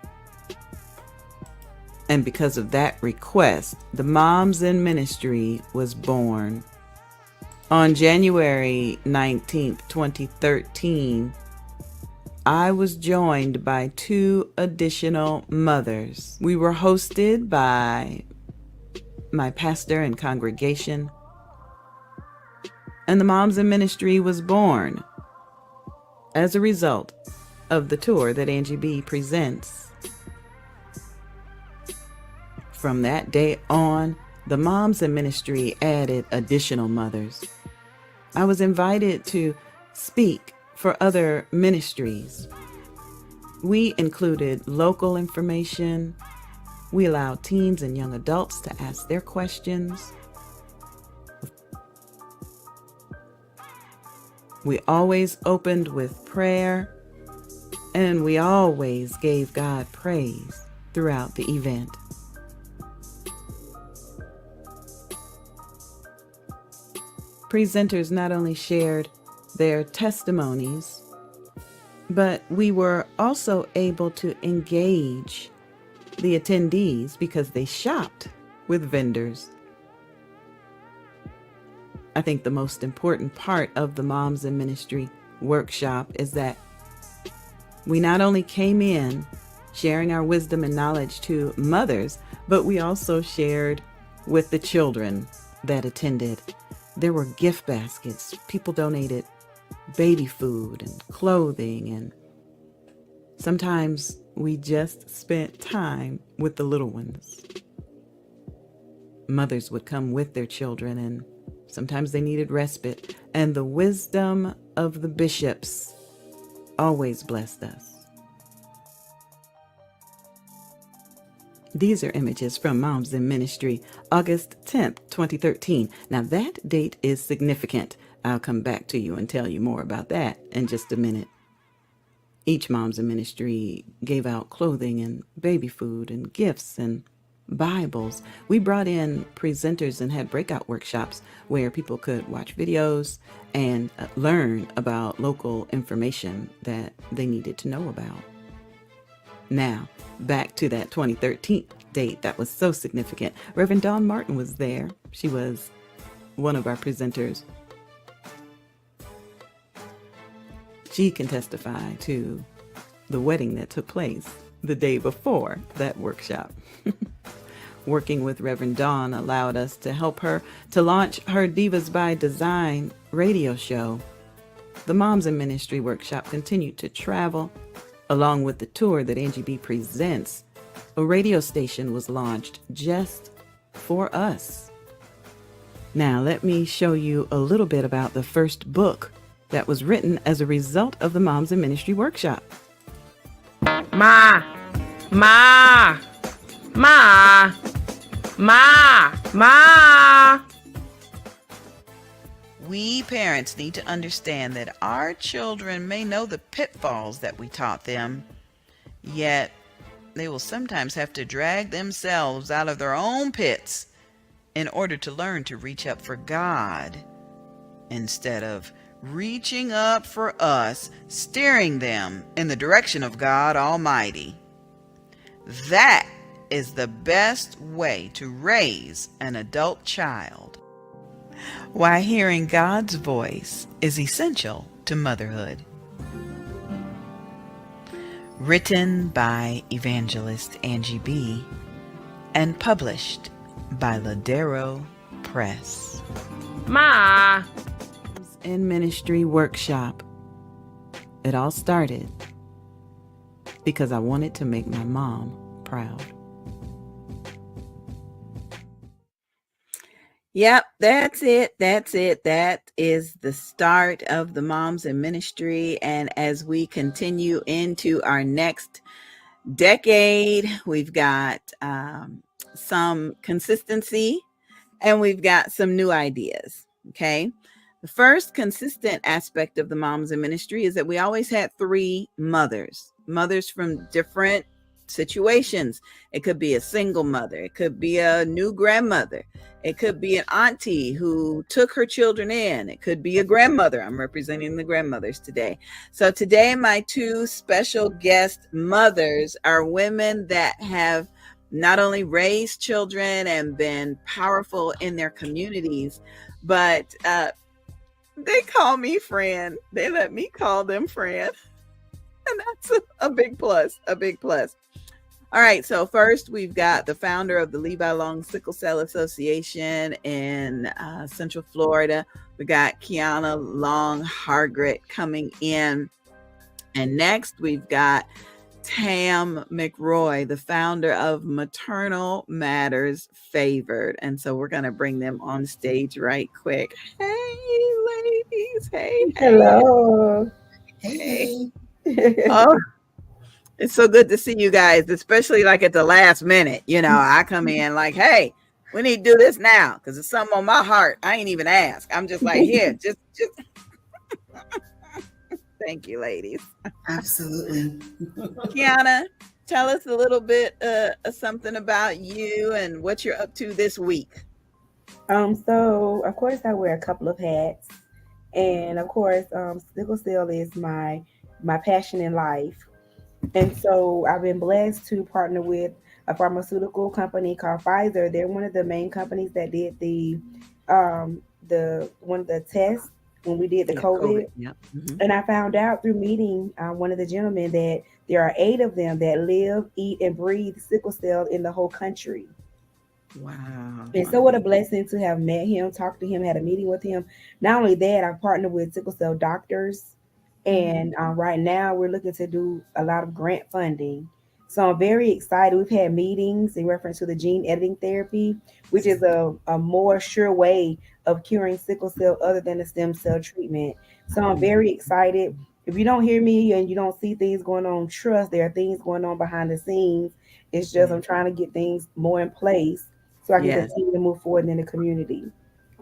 And because of that request, the Moms in Ministry was born. On January 19th, 2013, I was joined by 2 additional mothers. We were hosted by my pastor and congregation, and the Moms in Ministry was born as a result of the tour that Angie B Presents. From that day on, the Moms in Ministry added additional mothers. I was invited to speak for other ministries. We included local information. We allowed teens and young adults to ask their questions. We always opened with prayer, and we always gave God praise throughout the event. Presenters not only shared their testimonies, but we were also able to engage the attendees because they shopped with vendors. I think the most important part of the Moms in Ministry workshop is that we not only came in sharing our wisdom and knowledge to mothers, but we also shared with the children that attended. There were gift baskets. People donated baby food and clothing, and sometimes we just spent time with the little ones. Mothers would come with their children, and sometimes they needed respite, and the wisdom of the bishops always blessed us. These are images from Moms in Ministry, August 10th, 2013. Now that date is significant. I'll come back to you and tell you more about that in just a minute. Each Moms in Ministry gave out clothing and baby food and gifts and Bibles. We brought in presenters and had breakout workshops where people could watch videos and learn about local information that they needed to know about. Now, back to that 2013 date that was so significant. Reverend Dawn Martin was there. She was one of our presenters. She can testify to the wedding that took place the day before that workshop. Working with Reverend Dawn allowed us to help her to launch her Divas by Design radio show. The Moms in Ministry workshop continued to travel. Along with the tour that Angie B Presents, a radio station was launched just for us. Now, let me show you a little bit about the first book that was written as a result of the Moms in Ministry workshop. Ma. We parents need to understand that our children may know the pitfalls that we taught them, yet they will sometimes have to drag themselves out of their own pits in order to learn to reach up for God instead of reaching up for us, steering them in the direction of God Almighty. That is the best way to raise an adult child. Why hearing God's voice is essential to motherhood. Written by evangelist Angie B. and published by Ladero Press. Ma. In Ministry workshop It all started because I wanted to make my mom proud. Yep, that's it. That's it. That is the start of the Moms in Ministry. And as we continue into our next decade, we've got some consistency and we've got some new ideas. Okay. The first consistent aspect of the Moms in Ministry is that we always had three mothers from different situations. It could be a single mother, it could be a new grandmother, it could be an auntie who took her children in, it could be a grandmother. I'm representing the grandmothers today. So today, my two special guest mothers are women that have not only raised children and been powerful in their communities, but they call me friend. They let me call them friend. And that's a big plus, a big plus. All right, so first we've got the founder of the Levi Long Sickle Cell Association in Central Florida. We got Kiana Long Hargret coming in. And next we've got Tam McRoy, the founder of Maternal Matters Favored. And so we're going to bring them on stage right quick. Hey, ladies. Hey. Hello. Hey. Oh, it's so good to see you guys, especially like at the last minute. You know, I come in like, hey, we need to do this now because it's something on my heart. I ain't even ask. I'm just like, here, just. Thank you, ladies. Absolutely. Kiana, tell us a little bit something about you and what you're up to this week. So of course I wear a couple of hats, and of course, sickle cell is my passion in life, and so I've been blessed to partner with a pharmaceutical company called Pfizer. They're one of the main companies that did the one of the tests when we did the COVID. Yep. Mm-hmm. And I found out through meeting one of the gentlemen that there are 8 of them that live, eat, and breathe sickle cell in the whole country. Wow. And so what a blessing to have met him, talked to him, had a meeting with him. Not only that, I've partnered with sickle cell doctors. And right now we're looking to do a lot of grant funding. So I'm very excited. We've had meetings in reference to the gene editing therapy, which is a more sure way of curing sickle cell other than the stem cell treatment. So I'm very excited. If you don't hear me and you don't see things going on, trust there are things going on behind the scenes. It's just I'm trying to get things more in place so I can continue to move forward in the community.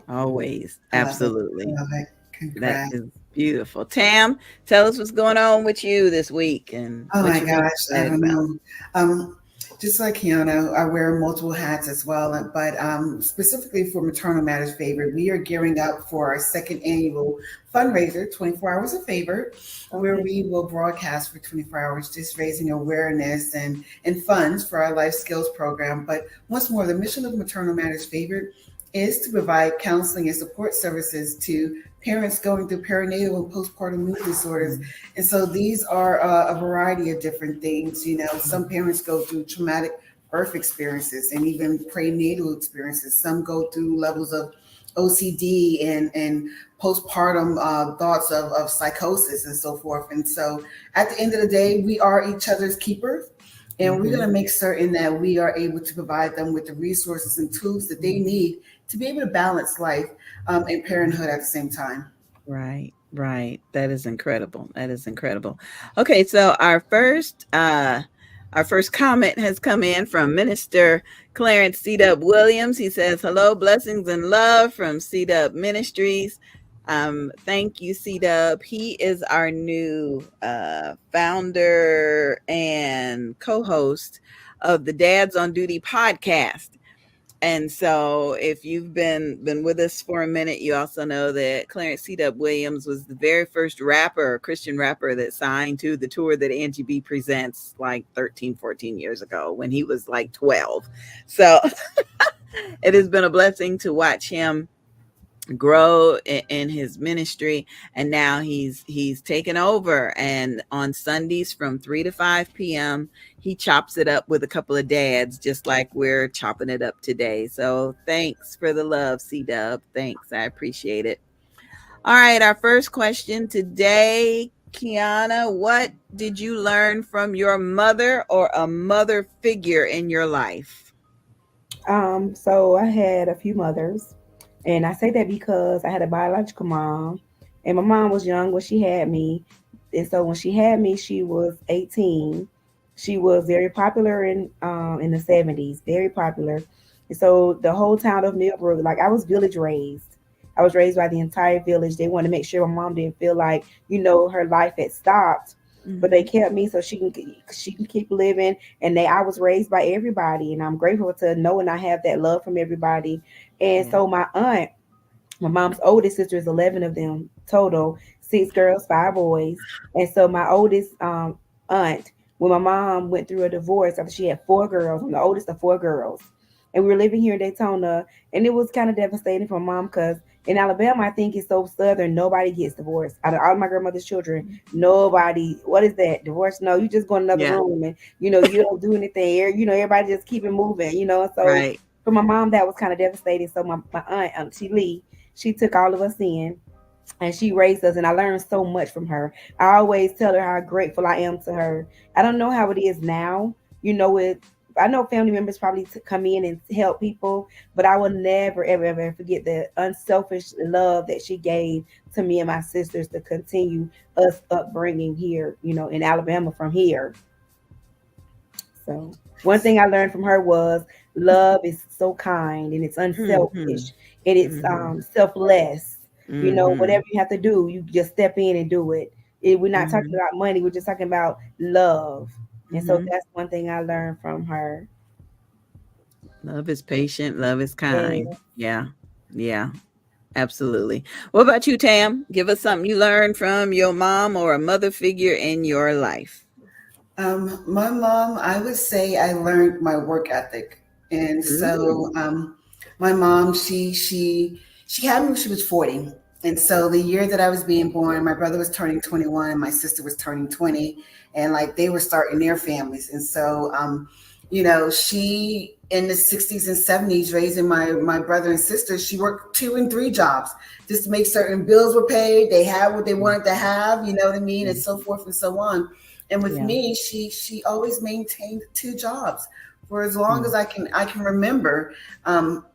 Always. Absolutely. Love it. Congrats. That is beautiful. Tam, tell us what's going on with you this week. And oh my gosh, I don't know. Just like Kiana, I wear multiple hats as well, but specifically for Maternal Matters Favored, we are gearing up for our second annual fundraiser, 24 Hours of Favor, where we will broadcast for 24 hours, just raising awareness and funds for our life skills program. But once more, the mission of Maternal Matters Favored is to provide counseling and support services to parents going through perinatal and postpartum mood disorders. And so these are a variety of different things. You know, some parents go through traumatic birth experiences and even prenatal experiences. Some go through levels of OCD and postpartum thoughts of psychosis and so forth. And so at the end of the day, we are each other's keepers. And we're going to make certain that we are able to provide them with the resources and tools that they need to be able to balance life and parenthood at the same time. Right. That is incredible. Okay, so our first comment has come in from Minister Clarence C-Dub Williams. He says, hello, blessings and love from C-Dub Ministries. Thank you, C-Dub. He is our new founder and co-host of the Dads on Duty podcast. And so if you've been with us for a minute, you also know that Clarence C-Dub Williams was the very first Christian rapper that signed to the tour that Angie B presents like 13, 14 years ago when he was like 12. So it has been a blessing to watch him grow in his ministry, and now he's taken over, and on Sundays from 3 to 5 p.m. he chops it up with a couple of dads, just like we're chopping it up today. So thanks for the love, C-Dub. Thanks, I appreciate it. All right, our first question today, Kiana, what did you learn from your mother or a mother figure in your life? So I had a few mothers, and I say that because I had a biological mom, and my mom was young when she had me, and so when she had me, she was 18. She was very popular in the 70s, very popular, and so the whole town of Millbrook, like I was village raised. I was raised by the entire village. They wanted to make sure my mom didn't feel like her life had stopped, but they Mm-hmm. kept me so she can keep living, and I was raised by everybody, and I'm grateful to know and I have that love from everybody. And Yeah. so my mom's oldest sister is 11 of them total, six girls, five boys. And so my oldest aunt, when my mom went through a divorce after she had four girls, I'm the oldest of four girls, and we were living here in Daytona, and it was kind of devastating for mom because in Alabama, I think it's so southern, nobody gets divorced. Out of all my grandmother's children, nobody, what is that? Divorce? No, you just go in another Yeah. room and, you don't do anything. Everybody just keep it moving, And so Right. for my mom, that was kind of devastating. So my aunt, Auntie Lee, she took all of us in and she raised us, and I learned so much from her. I always tell her how grateful I am to her. I don't know how it is now, with I know family members probably come in and help people, but I will never ever ever forget the unselfish love that she gave to me and my sisters to continue us upbringing here, in Alabama from here. So one thing I learned from her was love is so kind and it's Mm-hmm. unselfish and it's Mm-hmm. selfless. Mm-hmm. Whatever you have to do, you just step in and do it. We're not talking Mm-hmm. about money, we're just talking about love. And so Mm-hmm. that's one thing I learned from her. Love is patient, love is kind. Yeah. Yeah. Yeah. Absolutely. What about you, Tam? Give us something you learned from your mom or a mother figure in your life. My mom, I would say I learned my work ethic. And so Mm. my mom, she had me when she was 40. And so the year that I was being born, my brother was turning 21 and my sister was turning 20. And like they were starting their families. And so she in the 60s and 70s raising my brother and sister, she worked two and three jobs just to make certain bills were paid. They had what they wanted to have, you know what I mean, and so forth and so on. And with Yeah. me, she always maintained two jobs for as long Mm. as I can remember. Um,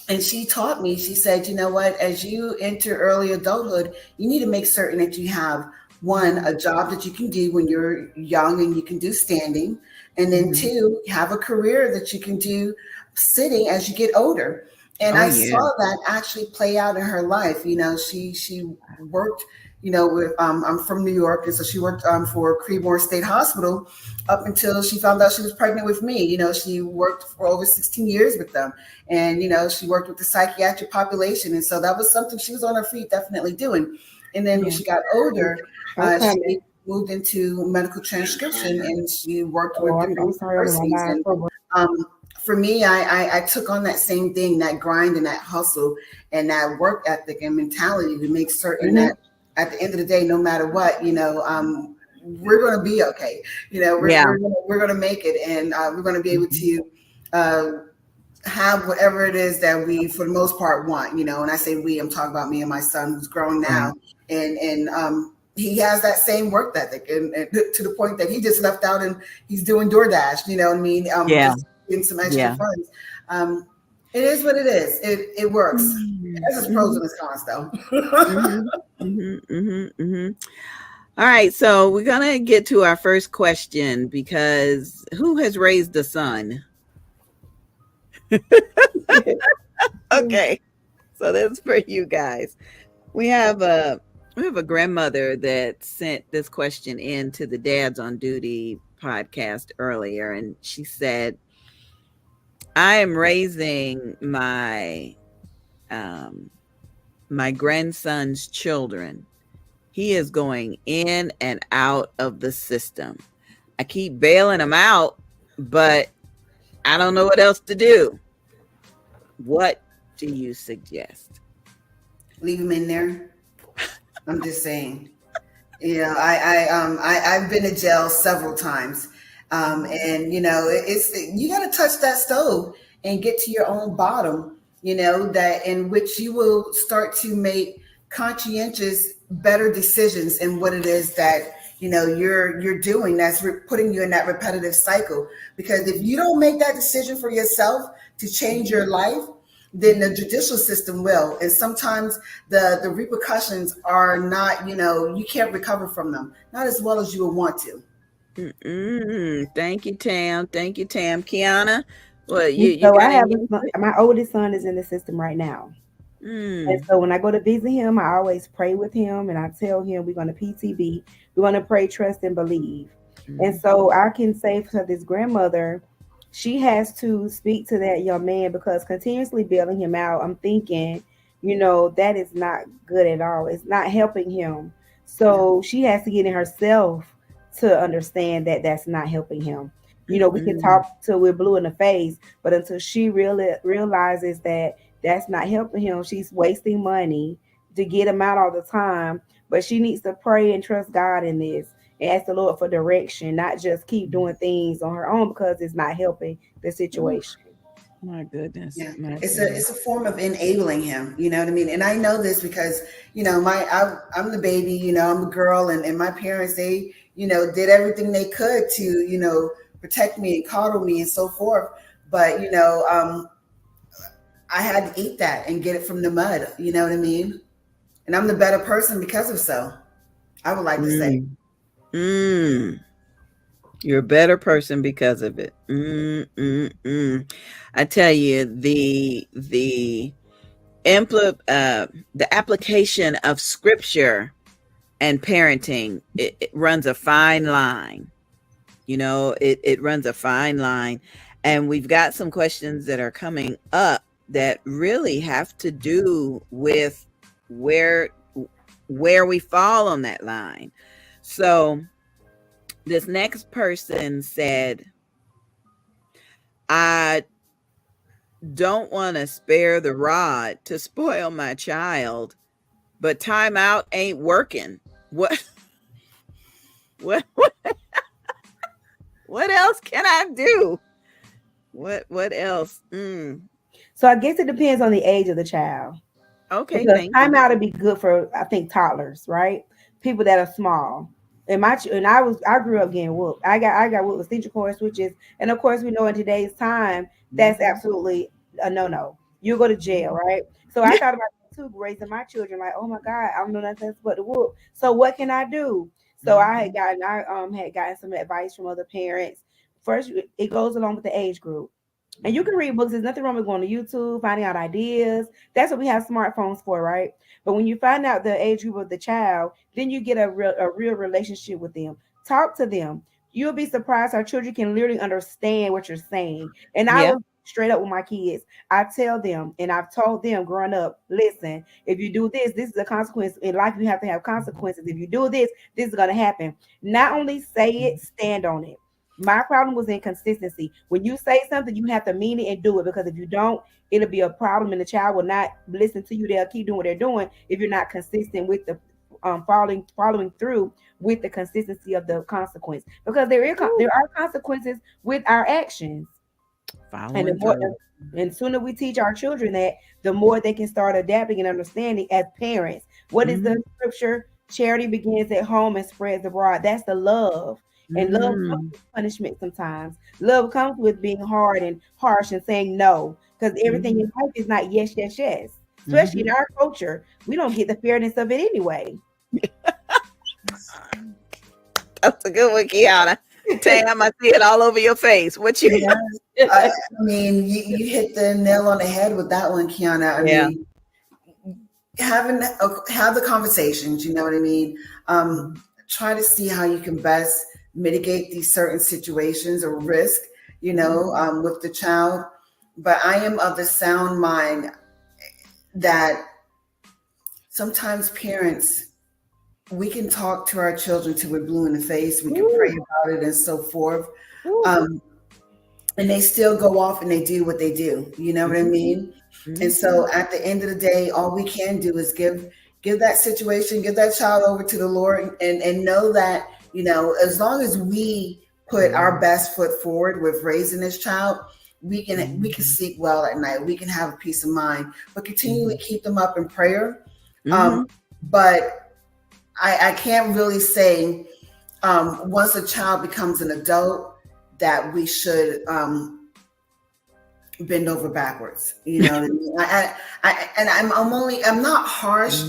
and she taught me, she said, you know what, as you enter early adulthood, you need to make certain that you have one, a job that you can do when you're young and you can do standing. And then Mhm. two, have a career that you can do sitting as you get older. And Oh, I yeah. saw that actually play out in her life. She worked, with I'm from New York, and so she worked for Creedmoor State Hospital up until she found out she was pregnant with me. She worked for over 16 years with them, and she worked with the psychiatric population, and so that was something she was on her feet definitely doing. And then when Yeah. she got older, I'm she coming. moved into medical transcription, and she worked Oh, with I'm different sorry, I'm in my universities. live And program. um, for me, I took on that same thing, that grind and that hustle and that work ethic and mentality to make certain Hmm. that at the end of the day, no matter what, we're going to be okay. Yeah. We're gonna make it, and we're going to be able Mhm. to uh, have whatever it is that we, for the most part, want. And I say we, I'm talking about me and my son, who's grown Right. now, and he has that same work ethic, and to the point that he just left out and he's doing DoorDash. You know what I mean? Yeah. Just getting some extra Yeah. funds. Um, it is what it is. It works. Mhm. It has its pros and its cons, though. Mhm. Mhm. Mhm. Mhm. All right, so we're gonna get to our first question because who has raised the son? Okay, so that's for you guys. We have a we have a grandmother that sent this question in to the Dads on Duty podcast earlier, and she said, "I am raising um, my grandson's children. He is going in and out of the system. I keep bailing him out, but I don't know what else to do. What do you suggest?" Leave him in there. I'm just saying. I've been to jail several times, and it's you got to touch that stove and get to your own bottom. That in which you will start to make conscientious, better decisions in what it is that you're doing that's putting you in that repetitive cycle. Because if you don't make that decision for yourself to change your life, then the judicial system will. And sometimes the repercussions are not, you can't recover from them, not as well as you would want to. Thank you, Tam. Thank you, Tam. Kiana, what And you so I got have any? my oldest son is in the system right now. And Mm, so when I go to visit him, I always pray with him and I tell him we're going to PTB. We're going to pray, trust, and believe. And mm, so I can say for this grandmother, she has to speak to that young man because continuously bailing him out, I'm thinking, that is not good at all. It's not helping him. Yeah. So she has to get in herself to understand that that's not helping him. We can mm, talk till we're blue in the face, but until she really realizes that that's not helping him. She's wasting money to get him out all the time. But she needs to pray and trust God in this and ask the Lord for direction, not just keep doing things on her own because it's not helping the ooh, situation. my goodness, Yeah, my it's a goodness. it's a form of enabling him. You know what I mean? And I know this because I'm the baby. I'm the girl, and my parents, they did everything they could to protect me and coddle me and so forth. But I had to eat that and get it from the mud. You know what I mean? And I'm the better person because of so. I would like to say. Mm, mm. You're a better person because of it. I tell you, the application of scripture and parenting, it runs a fine line. It runs a fine line. And we've got some questions that are coming up that really have to do with where where we fall on that line. So this next person said, I don't want to spare the rod to spoil my child, but timeout ain't working. What what what else can I do? What else? So I guess it depends on the age of the child. Okay, Because thank you. timeout would be good for I think toddlers, right? People that are small. And I grew up getting whooped. I got whooped with stitcher cord switches, and of course we know in today's time that's Mhm. absolutely a no. You go to jail, right? So I thought about that too, raising my children. Like, oh my God, I don't know nothing else but the whoop. So what can I do? So Mhm. I had gotten some advice from other parents. First, it goes along with the age group. And you can read books. There's nothing wrong with going to YouTube, finding out ideas. That's what we have smartphones for, right? But when you find out the age group of the child, then you get a real relationship with them. Talk to them. You'll be surprised our children can literally understand what you're saying. And I Yeah. was straight up with my kids. I tell them, and I've told them growing up, listen, if you do this, this is a consequence. In life, you have to have consequences. If you do this, this is going to happen. Not only say it, stand on it. My problem was inconsistency. When you say something, you have to mean it and do it because if you don't, it'll be a problem and the child will not listen to you. They'll keep doing what they're doing if you're not consistent with the following through with the consistency of the consequence because Ooh, there are consequences with our actions. And the following more through. and sooner we teach our children that, the more they can start adapting and understanding as parents. What is the Mhm. scripture? Charity begins at home and spreads abroad. That's the love. And love comes Mm. with punishment sometimes. Love comes with being hard and harsh and saying no. Because everything Mhm. in life is not yes, yes, yes. Especially in Mhm. our culture. We don't get the fairness of it anyway. That's a good one, Kiana. Tam, I see it all over your face. What you? Yeah. I, I mean, you hit the nail on the head with that one, Kiana. I Yeah. mean, have the conversations. You know what I mean. Try to see how you can best mitigate these certain situations or risk. With the child. But I am of the sound mind that sometimes parents, we can talk to our children till we're blue in the face. We can pray Ooh, about it and so forth. ooh. Um, and they still go off and they do what they do. You know what I Mhm. mean? And Mhm. so at the end of the day, all we can do is give that situation, give that child over to the Lord and know that, as long as we put our best foot forward with raising this child, we can Mhm. sleep well at night. We can have a peace of mind, but continually Mhm. keep them up in prayer. Mhm. but I can't really say once a child becomes an adult that we should bend over backwards. You know what I mean? And I'm not harsh,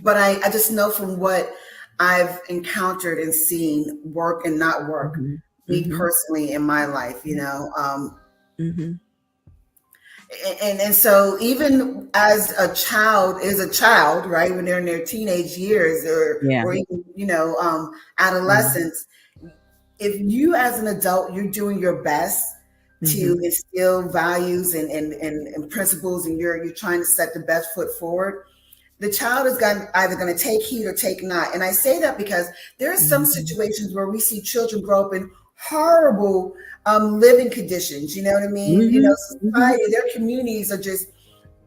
but I just know from what I've encountered and seen work and not work, me personally in my life, you know. And so even as a child is a child, right, when they're in their teenage years or even, you know, adolescence, if you as an adult, you're doing your best to instill values and principles, and you're trying to set the best foot forward, the child is either going to take heed or take not. And I say that because there are some situations where we see children grow up in horrible living conditions. You know what I mean? You know, society, their communities are just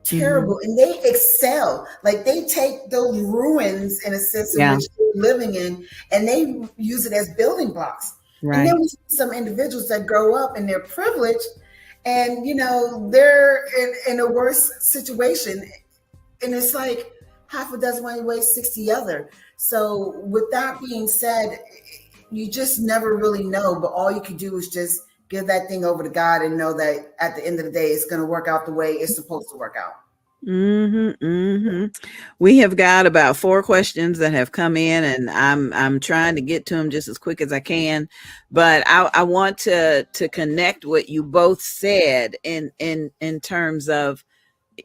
terrible, and they excel. Like they take those ruins in a sense in which they're living in, and they use it as building blocks. Right. And then we see some individuals that grow up and they're privileged, and you know they're in a worse situation, and it's like half a dozen one way, 60 other. So with that being said, you just never really know, but all you can do is just give that thing over to God and know that at the end of the day, it's going to work out the way it's supposed to work out. We have got about 4 questions that have come in, and I'm trying to get to them just as quick as I can. But I want to connect what you both said in terms of,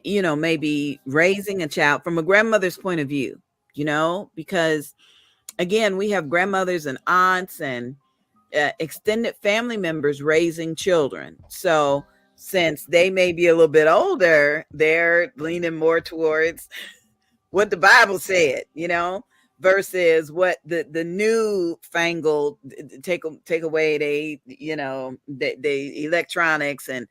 you know, maybe raising a child from a grandmother's point of view, you know, because again, we have grandmothers and aunts and extended family members raising children. So since they may be a little bit older, they're leaning more towards what the Bible said, you know, versus what the new fangled take away the electronics and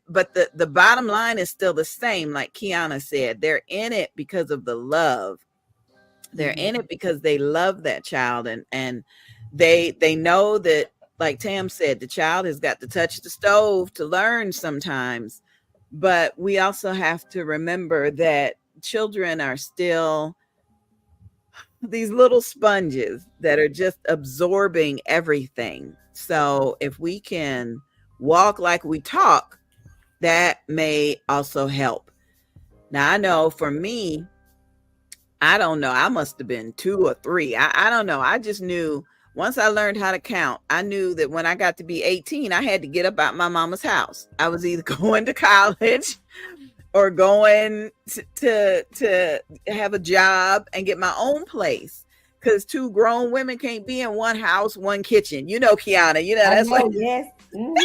but the bottom line is still the same. Like Kiana said, they're in it because of the love. They're in it because they love that child, and they know that, like Tam said, the child has got to touch the stove to learn sometimes. But we also have to remember that children are still these little sponges that are just absorbing everything. So if we can walk like we talk, that may also help. Now, I know for me, I don't know, I must have been 2 or 3. I don't know. I just knew once I learned how to count, I knew that when I got to be 18, I had to get up out my mama's house. I was either going to college or going to have a job and get my own place. Because 2 grown women can't be in one house, one kitchen. You know, Kiana, you know, that's what. Yes. They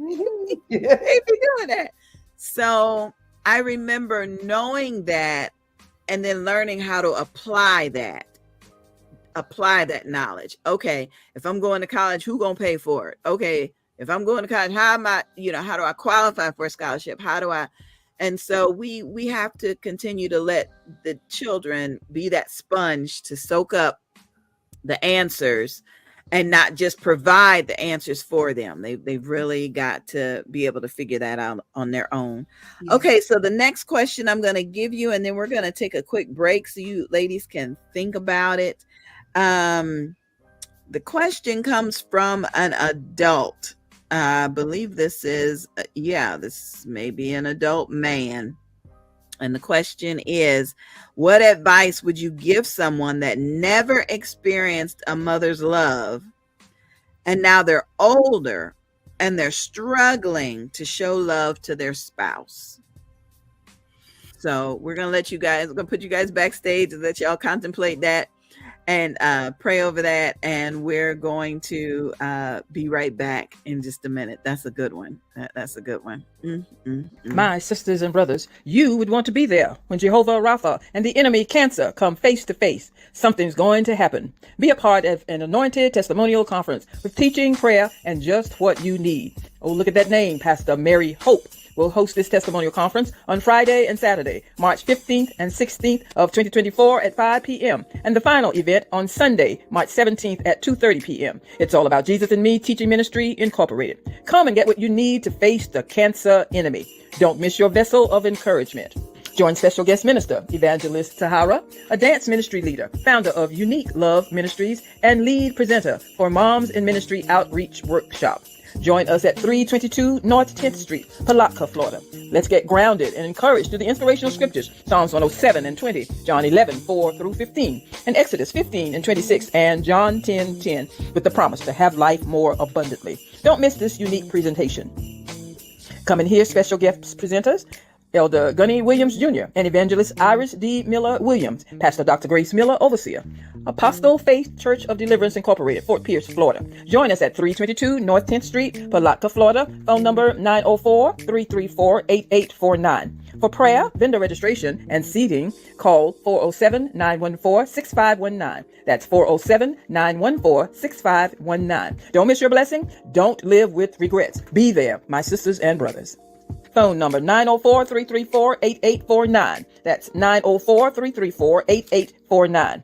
be doing that. So I remember knowing that and then learning how to apply that knowledge. Okay, if I'm going to college, who gonna pay for it? Okay, if I'm going to college, how do I qualify for a scholarship? And so we have to continue to let the children be that sponge to soak up the answers and not just provide the answers for them. They've really got to be able to figure that out on their own. Yeah. Okay, so the next question I'm going to give you, and then we're going to take a quick break so you ladies can think about it. The question comes from an adult. I believe this may be an adult man. And the question is, what advice would you give someone that never experienced a mother's love, and now they're older and they're struggling to show love to their spouse? So we're going to put you guys backstage and let y'all contemplate that and pray over that. And we're going to be right back in just a minute. That's a good one. That's a good one. My sisters and brothers, you would want to be there when Jehovah Rapha and the enemy cancer come face to face. Something's going to happen. Be a part of an anointed testimonial conference with teaching, prayer, and just what you need. Oh, look at that name, Pastor Mary Hope. We'll host this testimonial conference on Friday and Saturday, March 15th and 16th of 2024 at 5 p.m. And the final event on Sunday, March 17th at 2:30 p.m. It's all about Jesus and Me Teaching Ministry Incorporated. Come and get what you need to face the cancer enemy. Don't miss your vessel of encouragement. Join special guest minister, Evangelist Tahara, a dance ministry leader, founder of Unique Love Ministries, and lead presenter for Moms in Ministry Outreach Workshop. Join us at 322 North 10th Street, Palatka, Florida. Let's get grounded and encouraged through the inspirational scriptures, Psalms 107 and 20, John 11, 4 through 15, and Exodus 15 and 26, and John 10, 10, with the promise to have life more abundantly. Don't miss this unique presentation. Come and hear special guest presenters, Elder Gunny Williams Jr. and Evangelist Iris D. Miller Williams, Pastor Dr. Grace Miller, Overseer, Apostle Faith Church of Deliverance Incorporated, Fort Pierce, Florida. Join us at 322 North 10th Street, Palatka, Florida. Phone number 904-334-8849. For prayer, vendor registration, and seating, call 407-914-6519. That's 407-914-6519. Don't miss your blessing. Don't live with regrets. Be there, my sisters and brothers. Phone number 904-334-8849. That's 904-334-8849.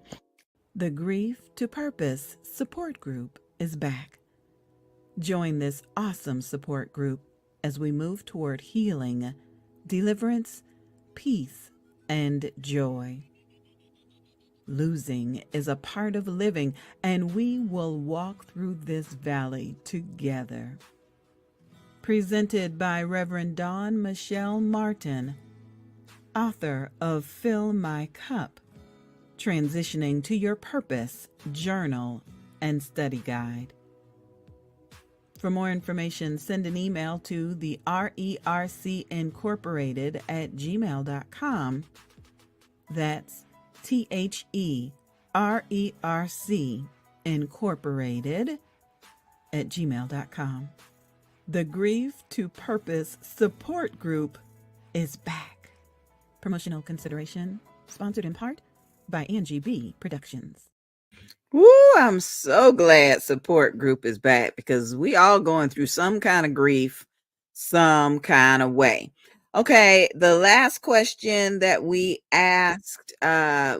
The Grief to Purpose support group is back. Join this awesome support group as we move toward healing, deliverance, peace, and joy. Losing is a part of living, and we will walk through this valley together. Presented by Reverend Dawn Michelle Martin, author of Fill My Cup, Transitioning to Your Purpose Journal and Study Guide. For more information, send an email to the RERC@gmail.com. That's THERERC Incorporated@gmail.com. The Grief to Purpose support group is back. Promotional consideration sponsored in part by Angie B. Productions. Woo, I'm so glad support group is back because we all going through some kind of grief, some kind of way. Okay, the last question that we asked,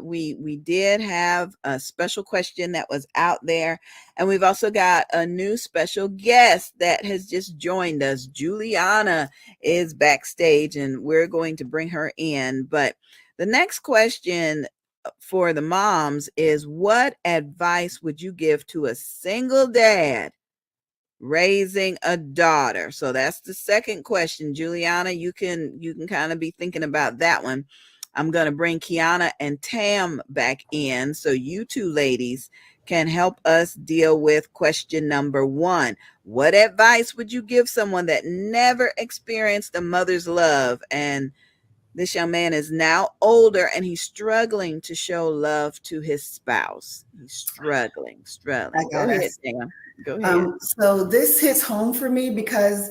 we did have a special question that was out there, and we've also got a new special guest that has just joined us. Juliana is backstage, and we're going to bring her in. But the next question for the moms is, what advice would you give to a single dad raising a daughter? So that's the second question. Juliana, you can kind of be thinking about that one. I'm going to bring Kiana and Tam back in so you two ladies can help us deal with question number one. What advice would you give someone that never experienced a mother's love? And this young man is now older and he's struggling to show love to his spouse. He's struggling. Go ahead, Tam. Go ahead. So this hits home for me because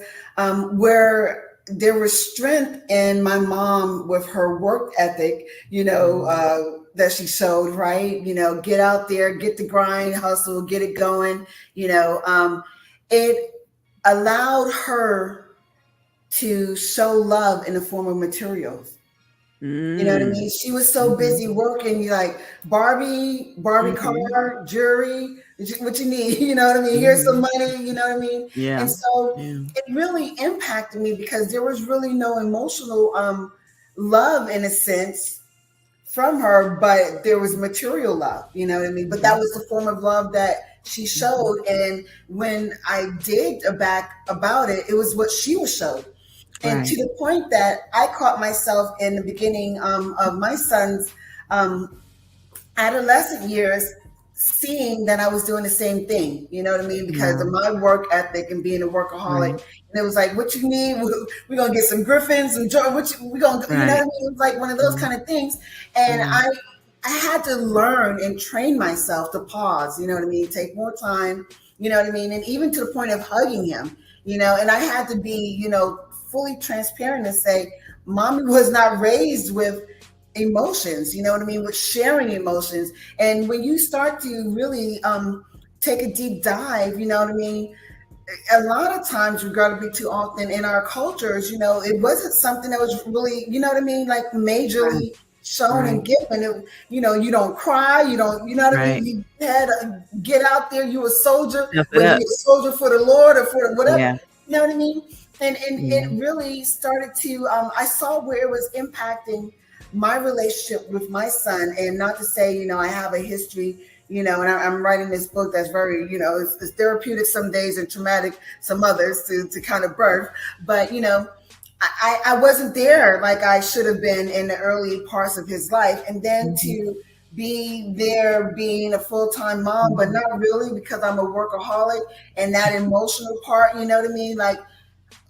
where there was strength in my mom with her work ethic, that she showed, right? Get out there, get the grind, hustle, get it going. It allowed her to show love in the form of materials. You know what I mean? She was so busy working, like Barbie car, jewelry, what you need, you know what I mean? Here's some money, you know what I mean? Yeah. And so it really impacted me because there was really no emotional love in a sense from her, but there was material love, you know what I mean? But that was the form of love that she showed. And when I digged back about it, it was what she was showed. And to the point that I caught myself in the beginning of my son's adolescent years, seeing that I was doing the same thing, you know what I mean? Because of my work ethic and being a workaholic. And it was like, what you need? We're going to get some Griffins, some Joy. We're going to, you know what I mean? It was like one of those kind of things. And I had to learn and train myself to pause, you know what I mean? Take more time, you know what I mean? And even to the point of hugging him, and I had to be, fully transparent and say, mommy was not raised with emotions, you know what I mean, with sharing emotions. And when you start to really take a deep dive, you know what I mean, a lot of times, regardless too often in our cultures, it wasn't something that was really, you know what I mean, like majorly shown and given. It, you don't cry, you know what I mean, you had to get out there, you a soldier, whether you're a soldier for the Lord or for whatever, you know what I mean. And it really started to, I saw where it was impacting my relationship with my son, and not to say, you know, I have a history, you know, and I'm writing this book that's very, you know, it's therapeutic some days and traumatic some others to kind of birth. But, you know, I wasn't there like I should have been in the early parts of his life. And then to be there being a full-time mom, but not really, because I'm a workaholic, and that emotional part, you know what I mean? Like,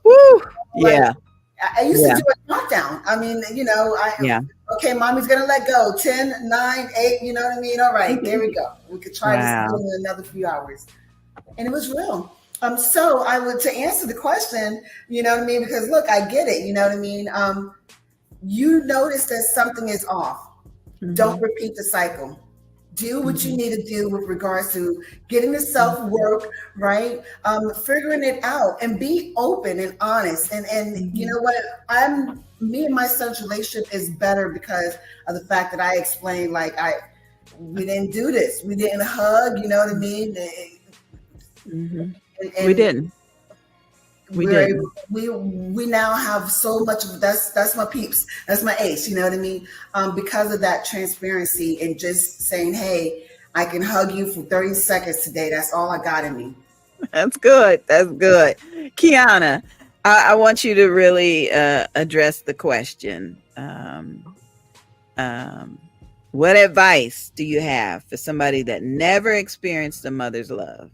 Woo. like Yeah. I used to do a countdown. I mean, you know, okay, mommy's gonna let go. 10, 9, 8, you know what I mean? All right, there we go. We could try this again in another few hours. And it was real. So I would, to answer the question, you know what I mean? Because look, I get it, you know what I mean? You notice that something is off. Don't repeat the cycle. Do what you need to do with regards to getting the self-work, right? Figuring it out, and be open and honest. And you know what? Me and my son's relationship is better because of the fact that I explained, like, we didn't do this. We didn't hug, you know what I mean? And we didn't. We didn't. We now have so much of that's my peeps, that's my ace, you know what I mean? Because of that transparency and just saying, hey, I can hug you for 30 seconds today. That's all I got in me. That's good. That's good. Kiana, I want you to really address the question. What advice do you have for somebody that never experienced a mother's love?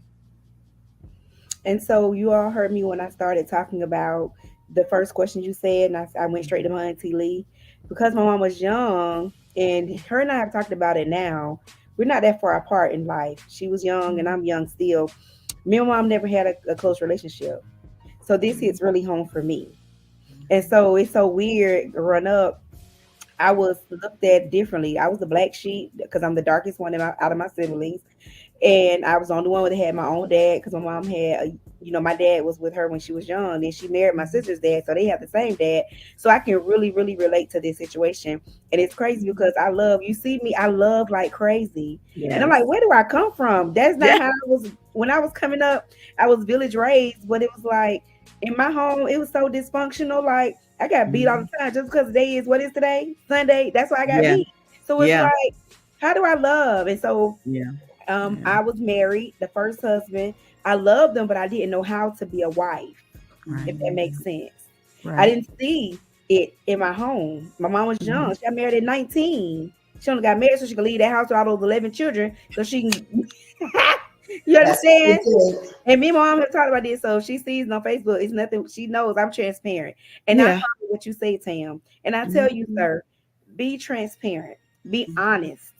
And so you all heard me when I started talking about the first question you said, and I went straight to my Auntie Lee. Because my mom was young, and her and I have talked about it now, we're not that far apart in life. She was young and I'm young still. Me and mom never had a close relationship. So this hits really home for me. And so it's so weird growing up. I was looked at differently. I was the black sheep because I'm the darkest one out of my siblings. And I was the only one that had my own dad because my mom had, my dad was with her when she was young. Then she married my sister's dad, so they have the same dad. So I can really, really relate to this situation. And it's crazy because you see me, I love like crazy. Yes. And I'm like, where do I come from? That's not how I was. When I was coming up, I was village raised, but it was like, in my home, it was so dysfunctional. Like, I got beat all the time just because today is, what is today? Sunday. That's why I got beat. So it's like, how do I love? And so I was married, the first husband. I loved them, but I didn't know how to be a wife, if that makes sense. Right. I didn't see it in my home. My mom was young. She got married at 19. She only got married so she could leave that house with all those 11 children so she can... You understand? And me and mom have talked about this, so she sees on Facebook. It's nothing. She knows I'm transparent, and I follow what you say, Tam. And I tell you, sir, be transparent, be honest,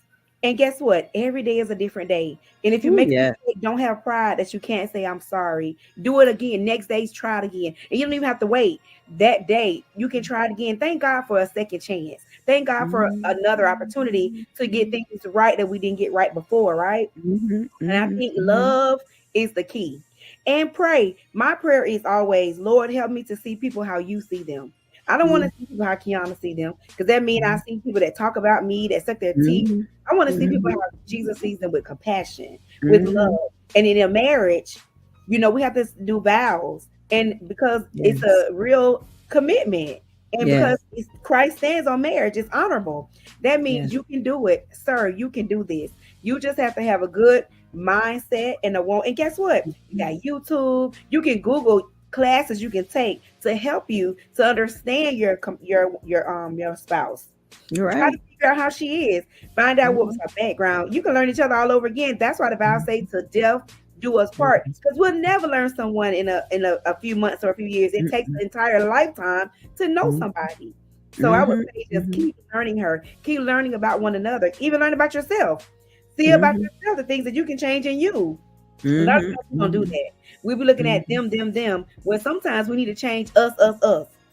and guess what? Every day is a different day. And if you make a mistake, don't have pride that you can't say I'm sorry. Do it again. Next day's try it again, and you don't even have to wait. That day you can try it again. Thank God for a second chance. Thank God for another opportunity to get things right that we didn't get right before, right? And I think love is the key. And pray. My prayer is always, Lord, help me to see people how you see them. I don't want to see people how Kiana see them, because that means I see people that talk about me, that suck their teeth. I want to see people how Jesus sees them, with compassion, with love. And in a marriage, we have to do vows. And because it's a real commitment. And because Christ stands on marriage, it's honorable. That means you can do it, sir. You can do this. You just have to have a good mindset and and guess what? You got YouTube. You can Google classes you can take to help you to understand your spouse. You're right. Try to figure out how she is. Find out what was her background. You can learn each other all over again. That's why the vows say to death do us part, because we'll never learn someone in a few months or a few years. It takes an entire lifetime to know somebody. So I would say just keep learning her, keep learning about one another, even learn about yourself. See about yourself, the things that you can change in you. A lot of times we don't do that. We be looking at them, when sometimes we need to change us.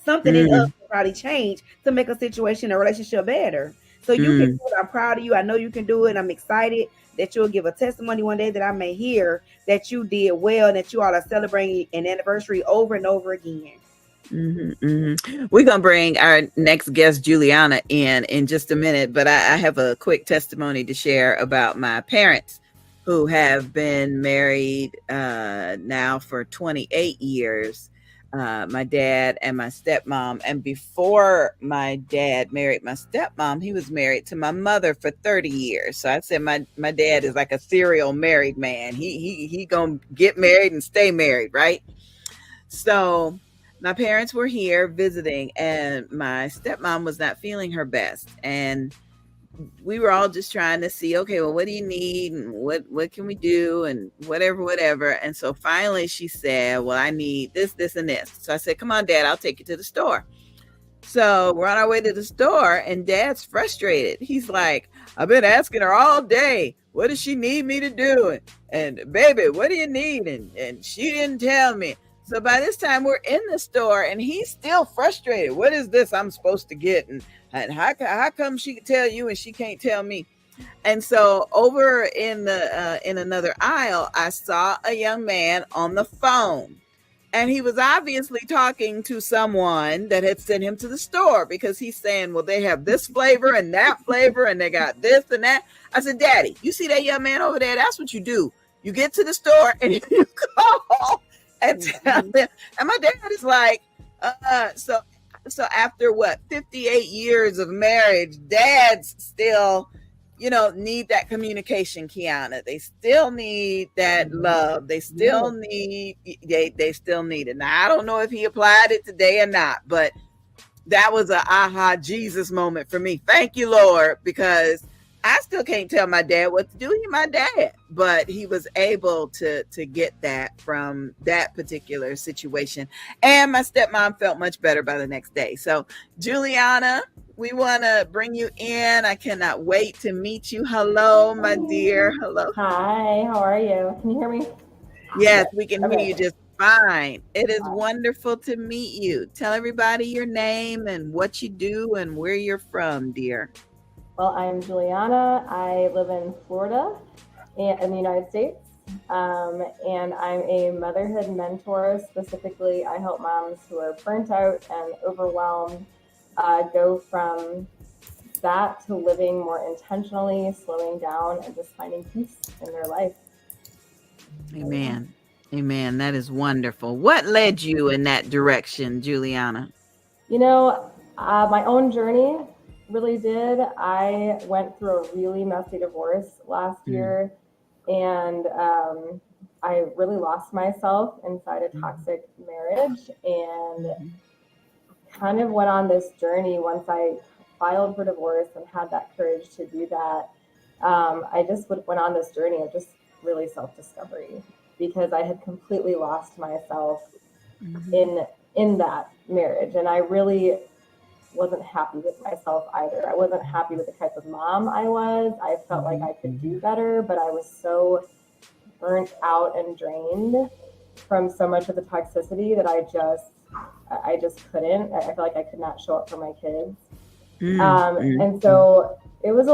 Something in us will probably change to make a situation, a relationship better. So you can do it. I'm proud of you. I know you can do it. I'm excited that you'll give a testimony one day that I may hear that you did well and that you all are celebrating an anniversary over and over again. We're going to bring our next guest, Juliana, in just a minute, but I have a quick testimony to share about my parents, who have been married now for 28 years. my dad and my stepmom. And before my dad married my stepmom, he was married to my mother for 30 years. So I said my dad is like a serial married man. He gonna get married and stay married, right? So my parents were here visiting, and my stepmom was not feeling her best. And we were all just trying to see, okay, well, what do you need and what can we do and whatever. And so finally she said, well, I need this and this. So I said, come on, Dad, I'll take you to the store. So we're on our way to the store, and Dad's frustrated. He's like, I've been asking her all day, what does she need me to do? And baby, what do you need? And she didn't tell me. So by this time we're in the store, and he's still frustrated. What is this I'm supposed to get? And how come she can tell you and she can't tell me? And so over in another aisle, I saw a young man on the phone. And he was obviously talking to someone that had sent him to the store, because he's saying, well, they have this flavor and that flavor, and they got this and that. I said, Daddy, you see that young man over there? That's what you do. You get to the store and you call and tell them. And my dad is like, so after 58 years of marriage, dads still, need that communication, Kiana. They still need that love. They still need it. Now, I don't know if he applied it today or not, but that was a aha Jesus moment for me. Thank you, Lord, because I still can't tell my dad what to do. He's my dad, but he was able to get that from that particular situation. And my stepmom felt much better by the next day. So, Juliana, we want to bring you in. I cannot wait to meet you. Hello, my dear. Hello. Hi, how are you? Can you hear me? Yes, we can hear you just fine. It is wonderful to meet you. Tell everybody your name and what you do and where you're from, dear. Well, I'm Juliana. I live in Florida in the United States, and I'm a motherhood mentor. Specifically, I help moms who are burnt out and overwhelmed go from that to living more intentionally, slowing down, and just finding peace in their life. Amen. Amen. That is wonderful. What led you in that direction, Juliana? My own journey really did. I went through a really messy divorce last year, and I really lost myself inside a toxic marriage, and kind of went on this journey once I filed for divorce and had that courage to do that. I just went on this journey of just really self-discovery, because I had completely lost myself in that marriage, and I really wasn't happy with myself either. I wasn't happy with the type of mom I was. I felt like I could do better, but I was so burnt out and drained from so much of the toxicity that I just couldn't. I felt like I could not show up for my kids. And so it was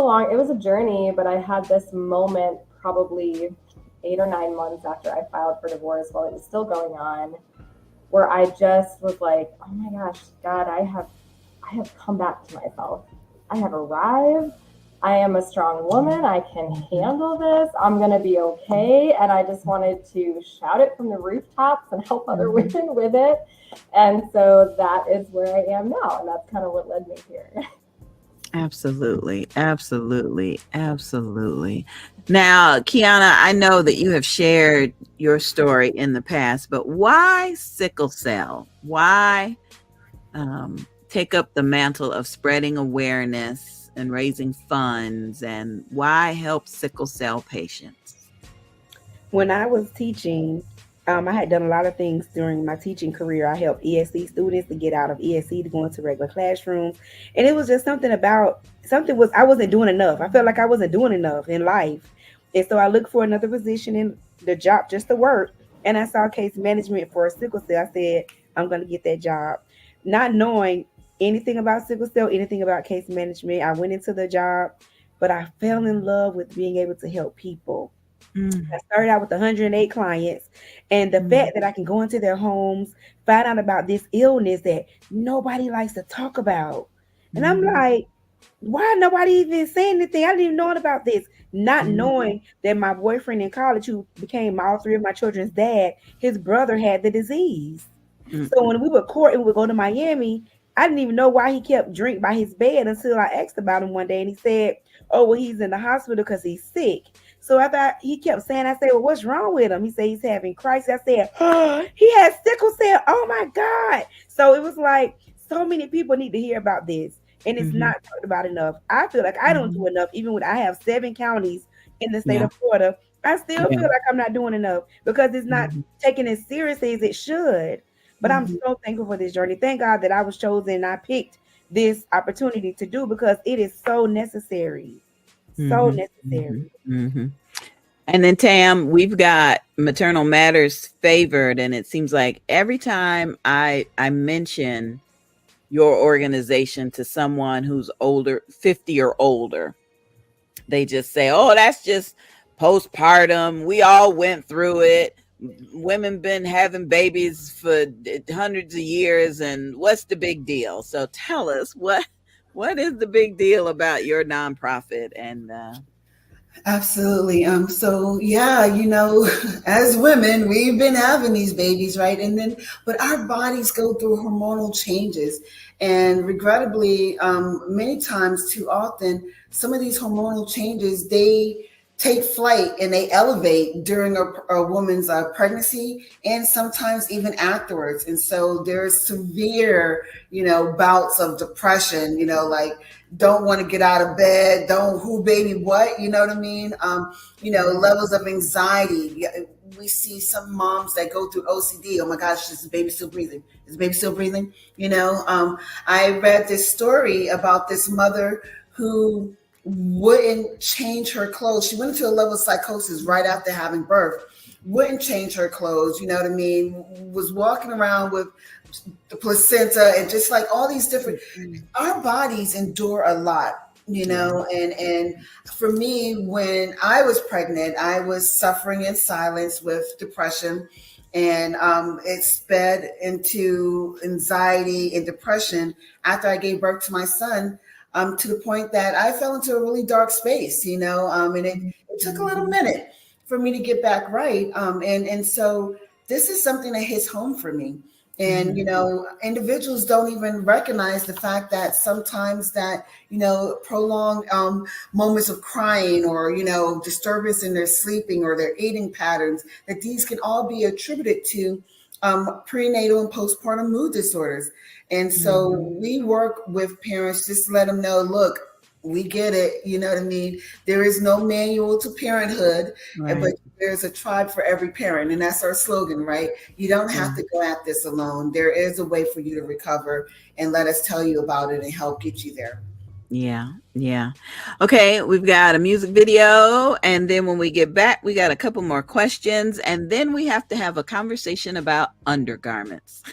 a journey, but I had this moment probably 8 or 9 months after I filed for divorce, while it was still going on, where I just was like, oh my gosh, God, I have come back to myself. I have arrived. I am a strong woman. I can handle this. I'm going to be okay. And I just wanted to shout it from the rooftops and help other women with it. And so that is where I am now. And that's kind of what led me here. Absolutely. Absolutely. Absolutely. Now, Kiana, I know that you have shared your story in the past, but why sickle cell? Why take up the mantle of spreading awareness and raising funds, and why help sickle cell patients? When I was teaching, I had done a lot of things during my teaching career. I helped ESC students to get out of ESC to go into regular classrooms. And it was just I wasn't doing enough. I felt like I wasn't doing enough in life. And so I looked for another position in the job just to work. And I saw case management for sickle cell. I said, I'm going to get that job. Not knowing anything about sickle cell, anything about case management. I went into the job, but I fell in love with being able to help people. I started out with 108 clients, and the fact that I can go into their homes, find out about this illness that nobody likes to talk about. And I'm like, why nobody even saying anything? I didn't even know about this. Not knowing that my boyfriend in college, who became all 3 of my children's dad, his brother had the disease. So when we would court and we would go to Miami, I didn't even know why he kept drink by his bed until I asked about him one day, and he said, "Oh, well, he's in the hospital because he's sick." So I thought he kept saying, I said, "Well, what's wrong with him?" He said he's having crisis. I said, "Oh, he has sickle cell. Oh my God!" So it was like so many people need to hear about this, and it's not talked about enough. I feel like I don't do enough, even when I have 7 counties in the state of Florida. I still feel like I'm not doing enough because it's not taken as seriously as it should. But I'm so thankful for this journey. Thank God that I was chosen and I picked this opportunity to do because it is so necessary. So necessary. And then Tam, we've got Maternal Matters Favored, and it seems like every time I mention your organization to someone who's older, 50 or older, they just say, "Oh, that's just postpartum. We all went through it. Women been having babies for hundreds of years, and what's the big deal?" So tell us what is the big deal about your nonprofit? And Absolutely. So yeah, as women, we've been having these babies, right? But our bodies go through hormonal changes. And regrettably, many times too often, some of these hormonal changes, they take flight and they elevate during a woman's pregnancy and sometimes even afterwards. And so there's severe, bouts of depression, like don't want to get out of bed, don't who baby what, you know what I mean? Levels of anxiety. We see some moms that go through OCD. Oh my gosh, is the baby still breathing? Is the baby still breathing? I read this story about this mother who wouldn't change her clothes. She went into a level of psychosis right after having birth, wouldn't change her clothes, you know what I mean? Was walking around with the placenta and just like all these different, our bodies endure a lot, and for me, when I was pregnant, I was suffering in silence with depression, and it sped into anxiety and depression after I gave birth to my son. To the point that I fell into a really dark space, and it took a little minute for me to get back right. And so this is something that hits home for me. And, individuals don't even recognize the fact that sometimes that, prolonged moments of crying or, disturbance in their sleeping or their eating patterns, that these can all be attributed to prenatal and postpartum mood disorders. And so we work with parents just to let them know, look, we get it. You know what I mean? There is no manual to parenthood, but there's a tribe for every parent. And that's our slogan, right? You don't have to go at this alone. There is a way for you to recover, and let us tell you about it and help get you there. Yeah. Okay, we've got a music video, and then when we get back, we got a couple more questions, and then we have to have a conversation about undergarments.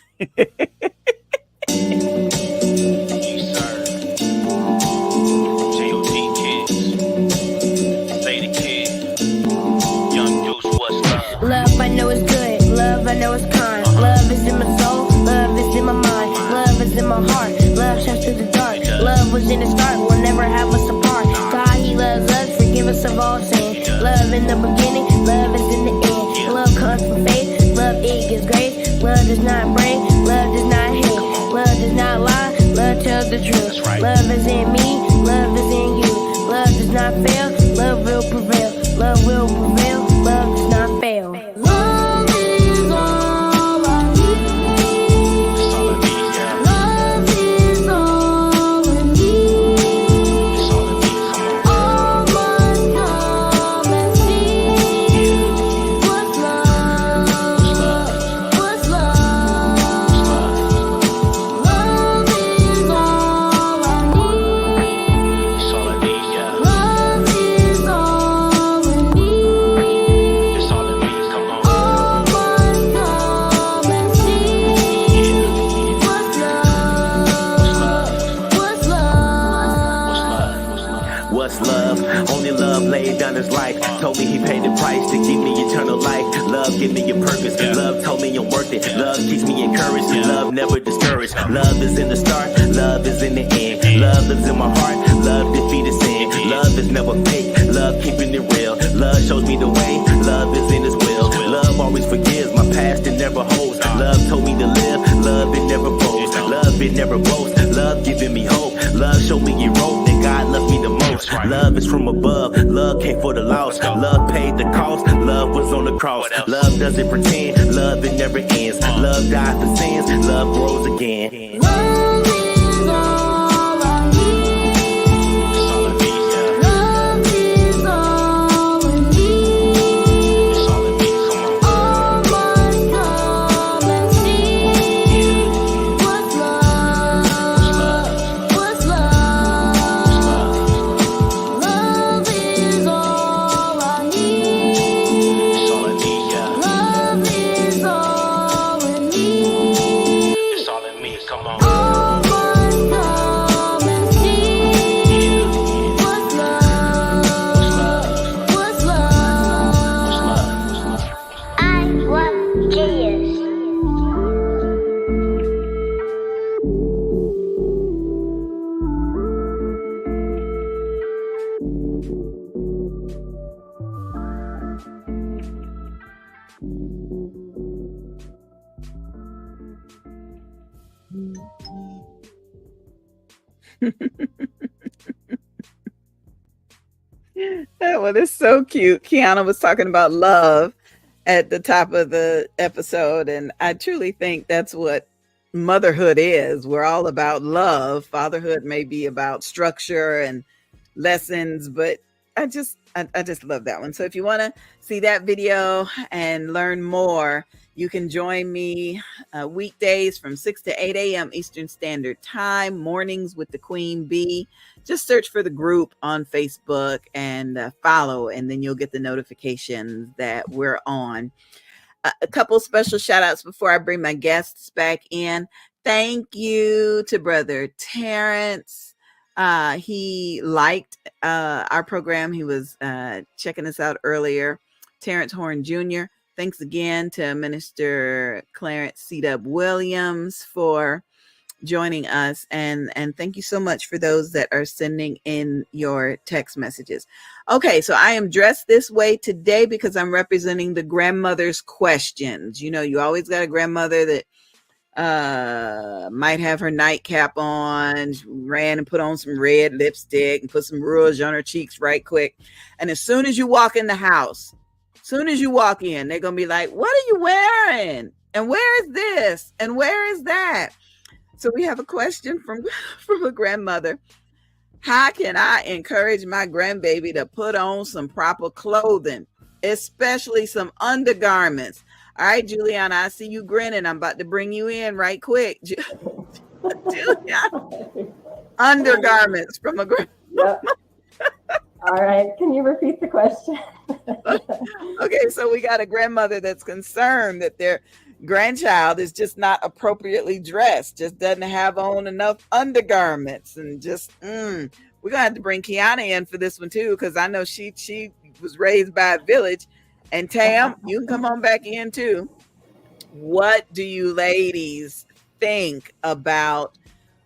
Love, I know it's good. Love, I know it's kind. Love is in my soul. Love is in my mind. Love is in my heart. Love shines through the dark. Love was in the start. Will never have us apart. God, He loves us. Forgive us of all sin. Love in the beginning. Love is in the end. Love comes from faith. Love, it gives grace. Love does not break. Love does not hate. Love does not lie. Love tells the truth. Love is in me. Love is in you. Love does not fail. Love will prevail. Love will prevail. Love does not fail. Love is all I need. Love is all I need. All must come and see. What's love? What's love? Love is all I need. Love is all I need. What's love? Only love laid down his life. Told me he paid the price to give me eternal life. Love give me a purpose. Love told me I'm worth it. Love keeps me encouraged. Love never discouraged. Love is in the start. Love is in the end. Love is in my heart. Love defeated sin. Love is never fake. Love keeping it real. Love shows me the way. Love is in His will. Love always forgives. My past it never holds. Love Love told me to live. Love, it never boast. Love, it never boast. Love giving me hope. Love showed me you wrote that God loved me the most. Love is from above. Love came for the lost. Love paid the cost. Love was on the cross. Love doesn't pretend. Love, it never ends. Love died for sins. Love rose again. Love is all I need. Love is all we need. All must come and see what's love, what's love. Love is all I need. Love is all we need. All must come and see what's love, what's love. I want genius. Well, it's so cute. Kiana was talking about love at the top of the episode, and I truly think that's what motherhood is. We're all about love. Fatherhood may be about structure and lessons, but I just love that one. So if you want to see that video and learn more, you can join me weekdays from 6 to 8 a.m. Eastern Standard Time, mornings with the Queen Bee. Just search for the group on Facebook and follow, and then you'll get the notifications that we're on. A couple special shout outs before I bring my guests back in. Thank you to Brother Terrence. He liked our program. He was checking us out earlier. Terrence Horn Jr. Thanks again to Minister Clarence C.W. Williams for joining us, and thank you so much for those that are sending in your text messages. Okay, so I am dressed this way today because I'm representing the grandmother's questions. You know, you always got a grandmother that might have her nightcap on, ran and put on some red lipstick and put some rouge on her cheeks right quick, and as soon as you walk in the house, they're gonna be like, what are you wearing, and where is this, and where is that? So we have a question from a grandmother. How can I encourage my grandbaby to put on some proper clothing, especially some undergarments? All right, Juliana, I see you grinning. I'm about to bring you in right quick. Juliana, undergarments from a grandmother. Yep. All right. Can you repeat the question? Okay, so we got a grandmother that's concerned that their grandchild is just not appropriately dressed, just doesn't have on enough undergarments, and just we're gonna have to bring Kiana in for this one too, because I know she was raised by a village. And Tam, you can come on back in too. What do you ladies think about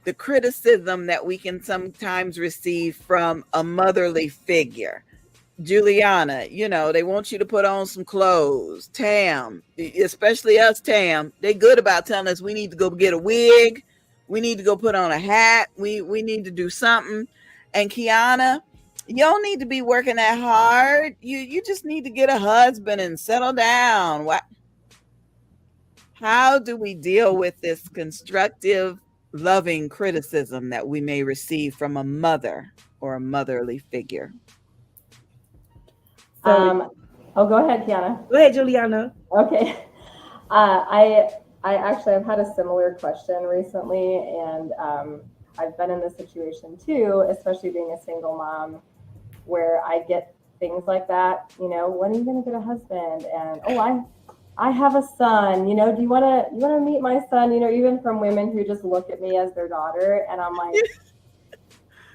the criticism that we can sometimes receive from a motherly figure? Juliana, you know, they want you to put on some clothes. Tam, especially us, Tam, they good about telling us we need to go get a wig. We need to go put on a hat. We need to do something. And Kiana, you don't need to be working that hard. You just need to get a husband and settle down. What? How do we deal with this constructive, loving criticism that we may receive from a mother or a motherly figure? Go ahead, Kiana. Go ahead, Juliana. Okay. I actually, I've had a similar question recently, and I've been in this situation too, especially being a single mom, where I get things like that. You know, when are you going to get a husband? And I have a son. You know, do you want to meet my son? You know, even from women who just look at me as their daughter, and I'm like,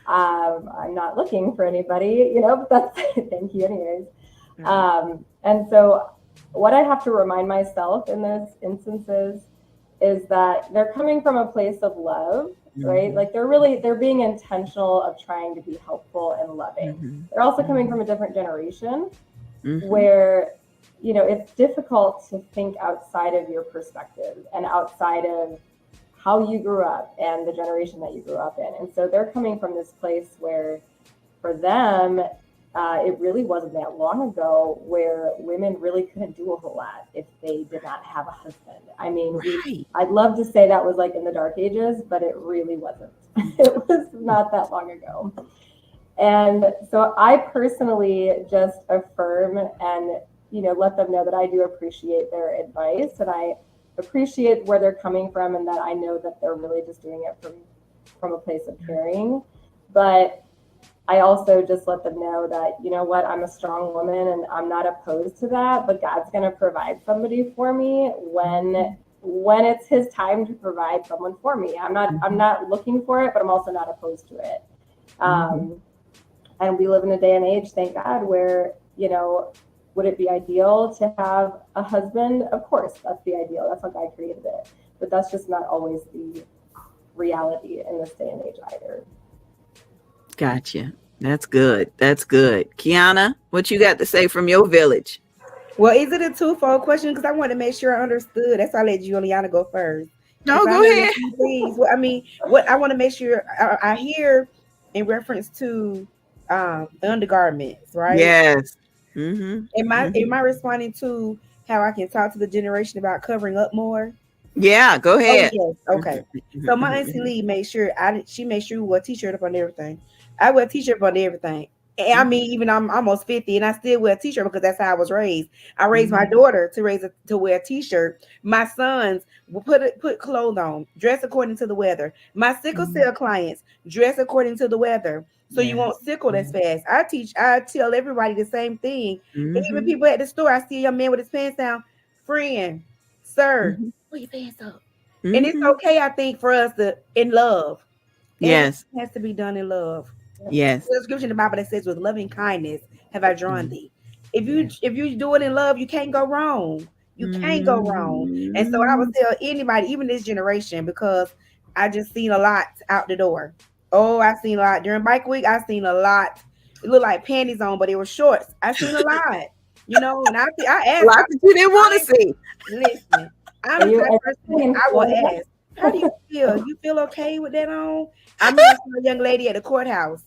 I'm not looking for anybody. You know, but that's thank you anyways. And so what I have to remind myself in those instances is that they're coming from a place of love, right? Like they're being intentional of trying to be helpful and loving. They're also coming from a different generation where it's difficult to think outside of your perspective and outside of how you grew up and the generation that you grew up in. And so they're coming from this place where for them, it really wasn't that long ago where women really couldn't do a whole lot if they did not have a husband. I mean, I'd love to say that was like in the dark ages, but it really wasn't. It was not that long ago. And so I personally just affirm and, let them know that I do appreciate their advice, and I appreciate where they're coming from, and that I know that they're really just doing it from a place of caring. But I also just let them know that, I'm a strong woman and I'm not opposed to that, but God's going to provide somebody for me when it's his time to provide someone for me. I'm not looking for it, but I'm also not opposed to it. And we live in a day and age, thank God, where, would it be ideal to have a husband? Of course, that's the ideal. That's how God created it. But that's just not always the reality in this day and age either. Gotcha. That's good. That's good. Kiana, what you got to say from your village? Well, is it a twofold question? Because I want to make sure I understood. That's why I let Juliana go first. No, go ahead. Please. Well, I mean, what I want to make sure I hear in reference to undergarments, right? Yes. Am I responding to how I can talk to the generation about covering up more? Yeah, go ahead. Oh, yes. Okay. So my auntie Lee made sure she made sure we wear a t-shirt up on everything. I wear a t-shirt up on everything. And I mean, even I'm almost 50 and I still wear a t-shirt because that's how I was raised. I raised my daughter to wear a t-shirt. My sons will put clothes on, dress according to the weather. My sickle cell clients dress according to the weather. So you won't sickle as fast. I tell everybody the same thing. Even people at the store, I see a young man with his pants down. Friend, sir, put your pants up. And it's okay, I think, for us to in love. Yes. It has to be done in love. Yes. There's a scripture in the Bible that says, with loving kindness have I drawn thee. If you do it in love, you can't go wrong. You can't go wrong. And so I would tell anybody, even this generation, because I just seen a lot out the door. Oh, I've seen a lot. During bike week, I've seen a lot. It looked like panties on, but it was shorts. I've seen a lot. And I asked. A lot that you didn't want to see. Listen, I'm the type of person I will ask, how do you feel? You feel okay with that on? I met a young lady at the courthouse.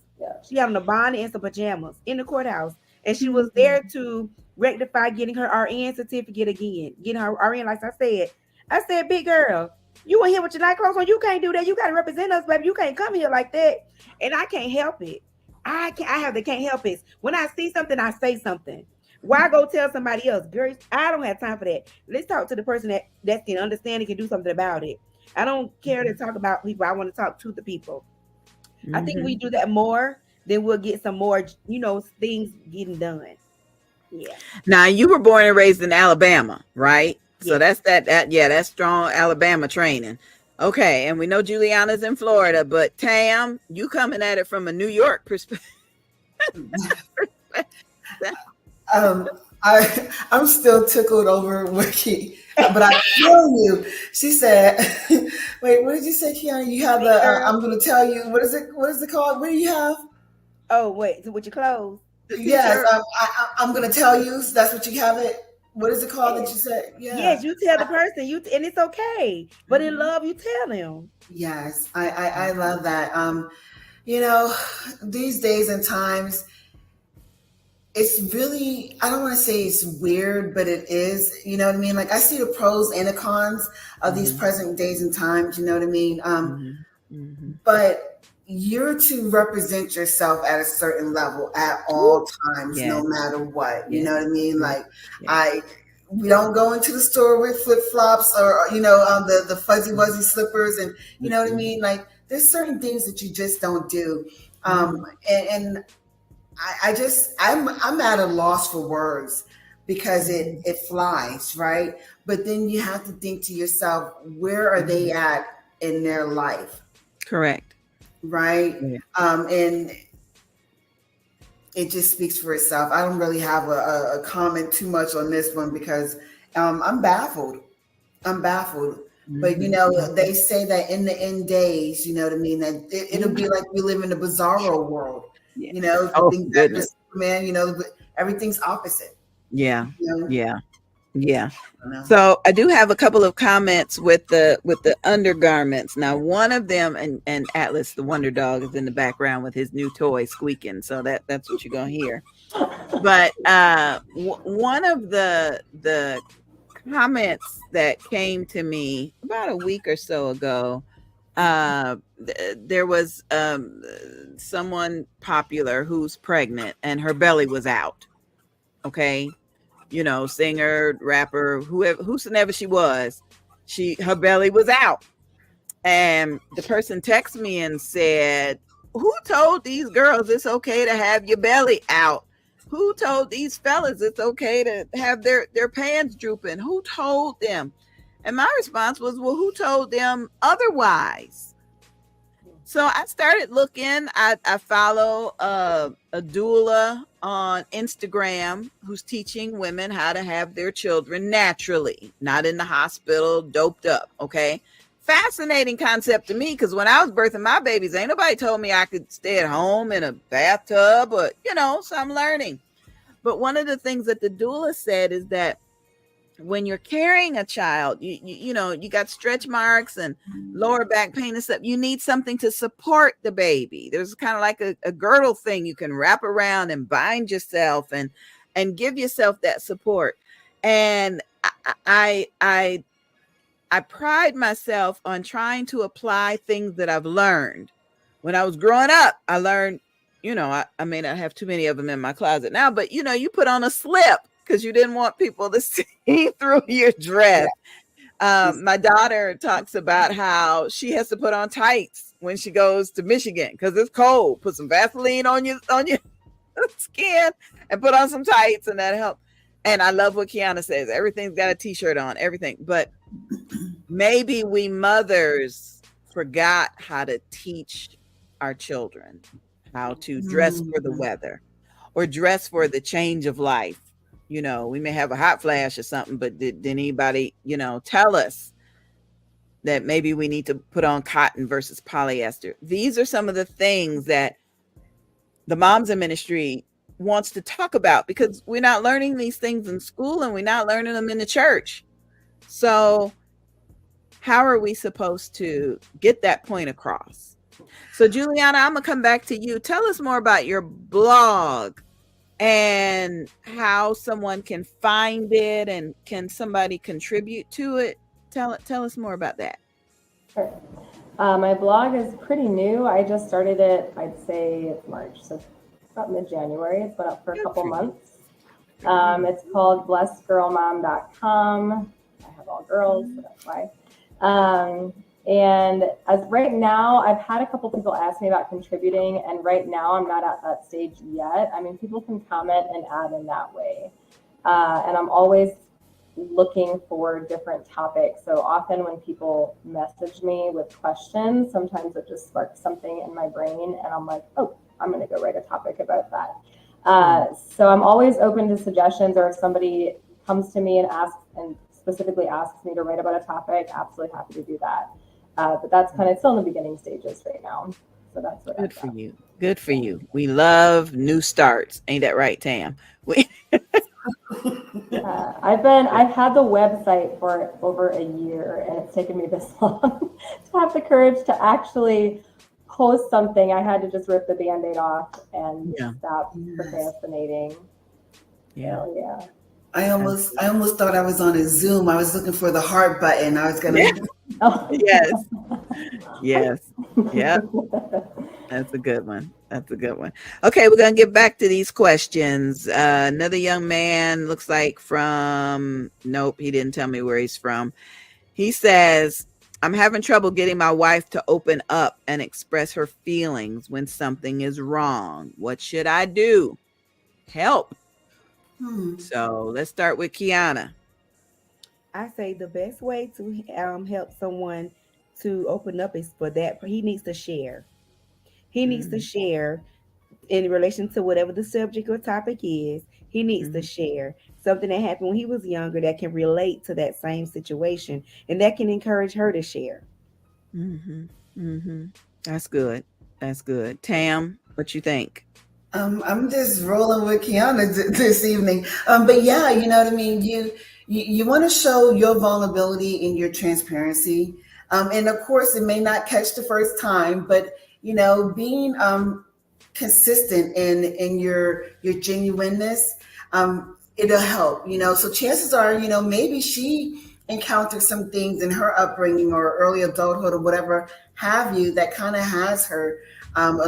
She had on a bonnet and some pajamas in the courthouse. And she was there to rectify getting her RN certificate again, getting her RN license. I said, big girl, you in here with your night clothes on? You can't do that. You got to represent us, baby. You can't come here like that. And I can't help it. Can't help it. When I see something, I say something. Why go tell somebody else? Girl, I don't have time for that. Let's talk to the person that can understand and can do something about it. I don't care to talk about people. I want to talk to the people. I think we do that more, then we'll get some more, things getting done. Yeah. Now, you were born and raised in Alabama, right? Yes. So that's that's strong Alabama training. Okay, and we know Juliana's in Florida, but Tam, you coming at it from a New York perspective. I'm still tickled over Wiki, but I feel you. She said, "Wait, what did you say, Kiana? You have the? I'm going to tell you. What is it? What is it called? What do you have? Oh, wait, with your clothes? Yes, I'm going to tell you. So that's what you have it. What is it called that you said? Yeah. Yes, you tell the person. And it's okay. But in love, you tell them. Yes, I love that. These days and times, it's really, I don't want to say it's weird, but it is, you know what I mean? Like, I see the pros and the cons of these present days and times, you know what I mean? But you're to represent yourself at a certain level at all times, no matter what, you know what I mean? Like, we don't go into the store with flip-flops or, the fuzzy wuzzy slippers, and you know what I mean? Like, there's certain things that you just don't do. And I'm at a loss for words because it flies, right? But then you have to think to yourself, where are they at in their life? Correct. Right. Yeah. And it just speaks for itself. I don't really have a comment too much on this one because I'm baffled. But, they say that in the end days, you know what I mean, that it'll be like we live in a bizarro world. Goodness. Man, everything's opposite. Yeah. You know? Yeah. Yeah. No. So I do have a couple of comments with the undergarments. Now, one of them, and Atlas, the Wonder Dog, is in the background with his new toy squeaking. So that's what you're gonna hear. But one of the comments that came to me about a week or so ago, there was someone popular who's pregnant and her belly was out. Okay, singer, rapper, whosoever she was, her belly was out. And the person texted me and said, "Who told these girls it's okay to have your belly out? Who told these fellas it's okay to have their pants drooping? Who told them?" And my response was, "Well, who told them otherwise?" So I started looking. I follow a doula on Instagram who's teaching women how to have their children naturally, not in the hospital, doped up. Okay. Fascinating concept to me, because when I was birthing my babies, ain't nobody told me I could stay at home in a bathtub, or, so I'm learning. But one of the things that the doula said is that when you're carrying a child, you got stretch marks and lower back pain and stuff, you need something to support the baby. There's kind of like a girdle thing you can wrap around and bind yourself and give yourself that support. And I pride myself on trying to apply things that I've learned. When I was growing up, I learned, I may not have too many of them in my closet now, but you put on a slip because you didn't want people to see through your dress. My daughter talks about how she has to put on tights when she goes to Michigan because it's cold. Put some Vaseline on your skin and put on some tights, and that helps. And I love what Kiana says. Everything's got a t-shirt on, everything. But maybe we mothers forgot how to teach our children how to dress for the weather or dress for the change of life. We may have a hot flash or something, but did anybody, tell us that maybe we need to put on cotton versus polyester? These are some of the things that the Moms in Ministry wants to talk about, because we're not learning these things in school and we're not learning them in the church. So how are we supposed to get that point across? So Juliana, I'm gonna come back to you. Tell us more about your blog and how someone can find it, and can somebody contribute to it? Tell us more about that. Sure. My blog is pretty new. I just started it, I'd say it's March, so about mid-January. It's been up for a couple months. It's called blessedgirlmom.com. I have all girls, so that's why. And as right now, I've had a couple people ask me about contributing, and right now I'm not at that stage yet. I mean, people can comment and add in that way. And I'm always looking for different topics. So often when people message me with questions, sometimes it just sparks something in my brain, and I'm like, oh, I'm going to go write a topic about that. So I'm always open to suggestions, or if somebody comes to me and specifically asks me to write about a topic, absolutely happy to do that. But that's kind of still in the beginning stages right now. So that's what. Good for you. Good for you. We love new starts. Ain't that right, Tam? I've had the website for over a year, and it's taken me this long to have the courage to actually post something. I had to just rip the Band-Aid off and stop procrastinating. Yeah. So, yeah. I almost thought I was on a Zoom. I was looking for the heart button. I was gonna. Oh. Yes. Yeah. That's a good one. Okay, we're gonna get back to these questions. Another young man, looks like nope, he didn't tell me where he's from. He says, I'm having trouble getting my wife to open up and express her feelings when something is wrong. What should I do? Help. So let's start with Kiana. I say the best way to help someone to open up is for that he needs to share. He needs to share in relation to whatever the subject or topic is. He needs to share something that happened when he was younger that can relate to that same situation, and that can encourage her to share. That's good. Tam, what you think? I'm just rolling with Kiana this evening. But yeah, you know what I mean. You want to show your vulnerability and your transparency, and of course, it may not catch the first time, but being consistent in your genuineness, it'll help. So chances are, maybe she encountered some things in her upbringing or early adulthood or whatever have you that kind of has her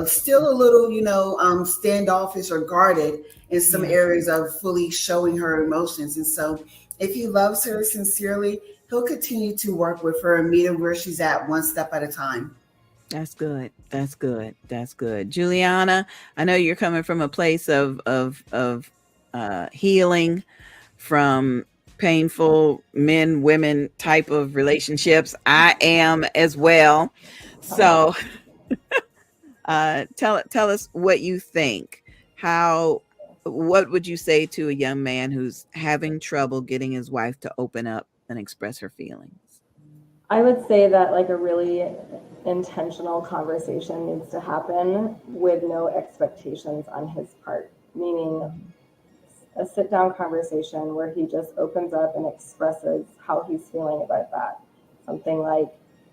still a little, standoffish or guarded in some areas of fully showing her emotions. And so, if he loves her sincerely, he'll continue to work with her and meet her where she's at, one step at a time. That's good. That's good. That's good. Juliana, I know you're coming from a place of healing from painful men women type of relationships. I am as well. So tell us what you think. What would you say to a young man who's having trouble getting his wife to open up and express her feelings? I would say that like a really intentional conversation needs to happen with no expectations on his part, meaning a sit down conversation where he just opens up and expresses how he's feeling about that. Something like,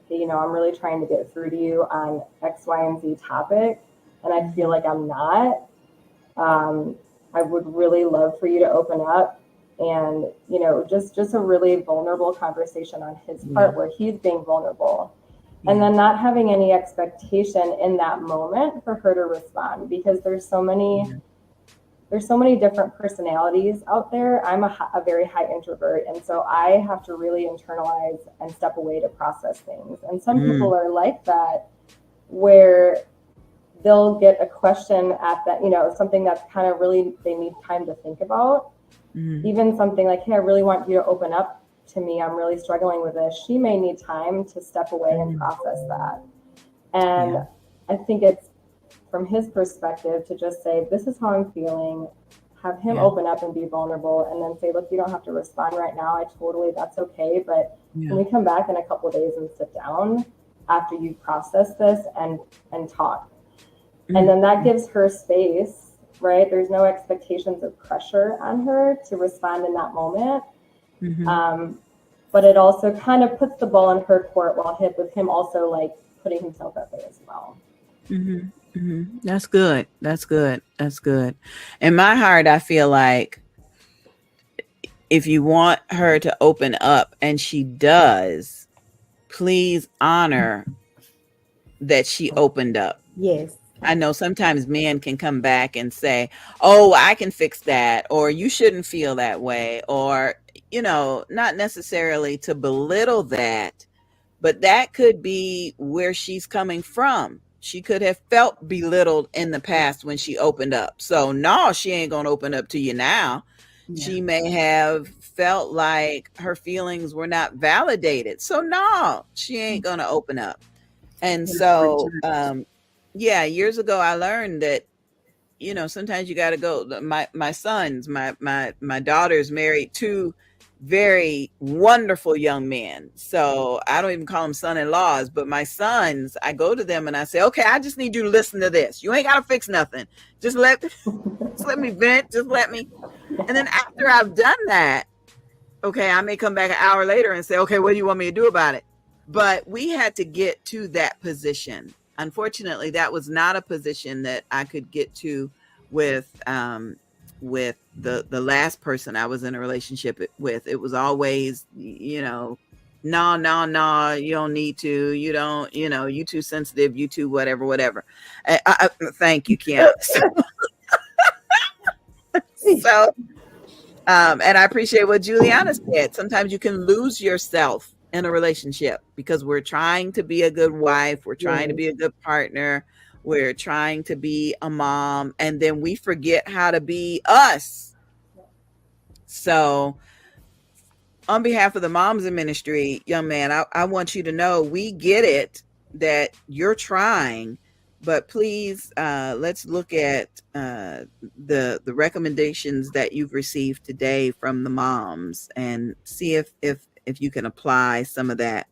hey, I'm really trying to get through to you on X, Y, and Z topic, and I feel like I'm not. I would really love for you to open up and, just a really vulnerable conversation on his part where he's being vulnerable. And then not having any expectation in that moment for her to respond, because there's so many different personalities out there. I'm a very high introvert, and so I have to really internalize and step away to process things. And some people are like that, where they'll get a question at that, something that's kind of really, they need time to think about. Even something like, hey, I really want you to open up to me. I'm really struggling with this. She may need time to step away and process that. And I think it's from his perspective to just say, this is how I'm feeling, have him open up and be vulnerable, and then say, look, you don't have to respond right now. That's okay. But can we come back in a couple of days and sit down after you process this and talk? And then that gives her space, right? There's no expectations of pressure on her to respond in that moment. But it also kind of puts the ball in her court while with him also like putting himself out there as well. That's good. That's good. That's good. In my heart, I feel like if you want her to open up and she does, please honor that she opened up. Yes. I know sometimes men can come back and say, oh, I can fix that, or you shouldn't feel that way, or, not necessarily to belittle that, but that could be where she's coming from. She could have felt belittled in the past when she opened up. So no, she ain't going to open up to you now. Yeah. She may have felt like her feelings were not validated. So no, she ain't going to open up. And so, years ago, I learned that, sometimes you got to go. My sons, my daughters married two very wonderful young men. So I don't even call them son-in-laws, but my sons, I go to them and I say, okay, I just need you to listen to this. You ain't got to fix nothing. Just let me vent. Just let me. And then after I've done that, okay, I may come back an hour later and say, okay, what do you want me to do about it? But we had to get to that position. Unfortunately, that was not a position that I could get to with the last person I was in a relationship with. It was always, no, you don't need to, you don't, you too sensitive, you too, whatever. Thank you, Kim. So, and I appreciate what Juliana said. Sometimes you can lose yourself in a relationship because we're trying to be a good wife. We're trying to be a good partner. We're trying to be a mom, and then we forget how to be us. So on behalf of the moms in ministry, young man, I want you to know we get it that you're trying, but please let's look at the recommendations that you've received today from the moms and see if you can apply some of that.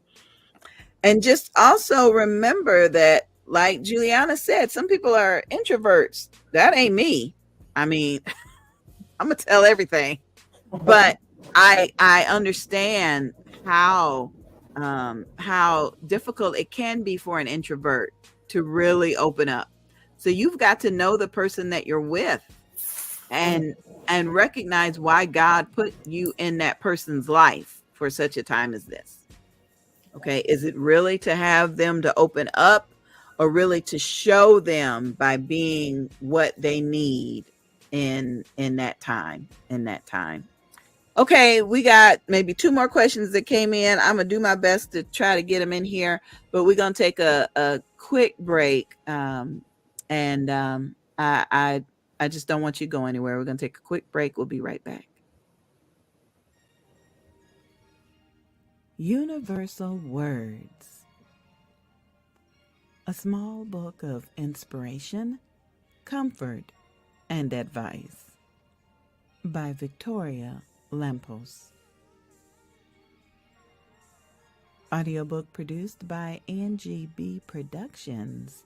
And just also remember that like Juliana said, some people are introverts. That ain't me. I mean, I'm gonna tell everything, but I understand how difficult it can be for an introvert to really open up. So you've got to know the person that you're with and recognize why God put you in that person's life for such a time as this. Okay, is it really to have them to open up, or really to show them by being what they need in that time, Okay, we got maybe 2 more questions that came in. I'm gonna do my best to try to get them in here, but we're gonna take a quick break. I just don't want you to go anywhere. We're gonna take a quick break. We'll be right back. Universal Words, a small book of inspiration, comfort, and advice, by Victoria Lampos. Audiobook produced by Angie B. Productions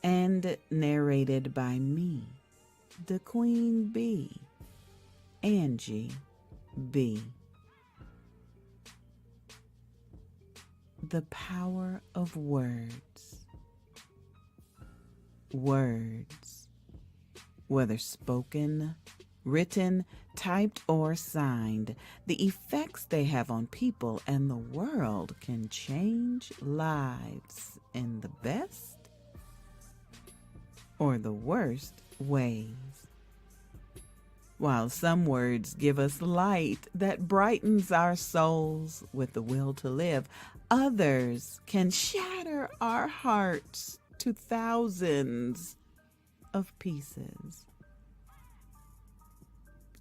and narrated by me, the Queen Bee, Angie B. The power of words. Words, whether spoken, written, typed, or signed, the effects they have on people and the world can change lives in the best or the worst ways. While some words give us light that brightens our souls with the will to live, others can shatter our hearts to thousands of pieces.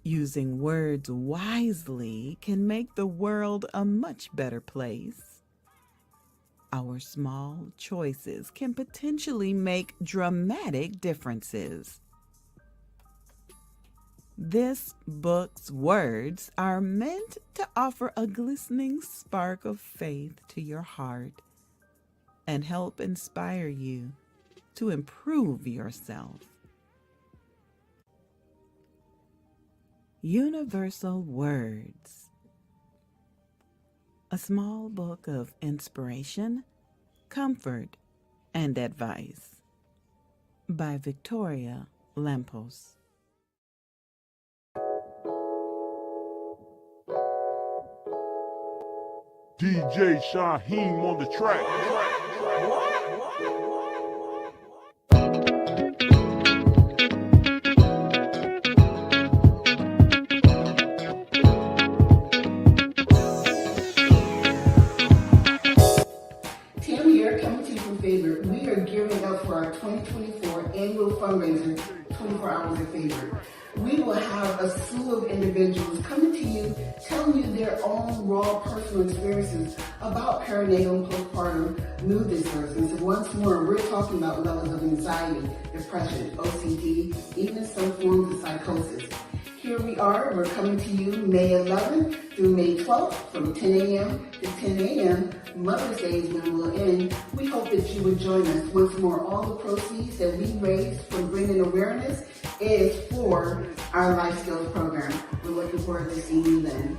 Using words wisely can make the world a much better place. Our small choices can potentially make dramatic differences. This book's words are meant to offer a glistening spark of faith to your heart and help inspire you to improve yourself. Universal Words, a small book of inspiration, comfort, and advice, by Victoria Lampos. DJ Shaheem on the track. Tim here, coming to you from Favorite. We are gearing up for our 2024 annual fundraiser, 24 Hours of Favorite. We will have a slew of individuals coming to you, telling you their own raw personal experiences about perinatal and postpartum mood disorders. And so once more, we're talking about levels of anxiety, depression, OCD, even some forms of psychosis. Here we are, we're coming to you May 11th through May 12th from 10 a.m. to 10 a.m. Mother's Day is when we'll end. We hope that you would join us. Once more, all the proceeds that we raise from bringing awareness is for our Life Skills program. We're looking forward to seeing you then.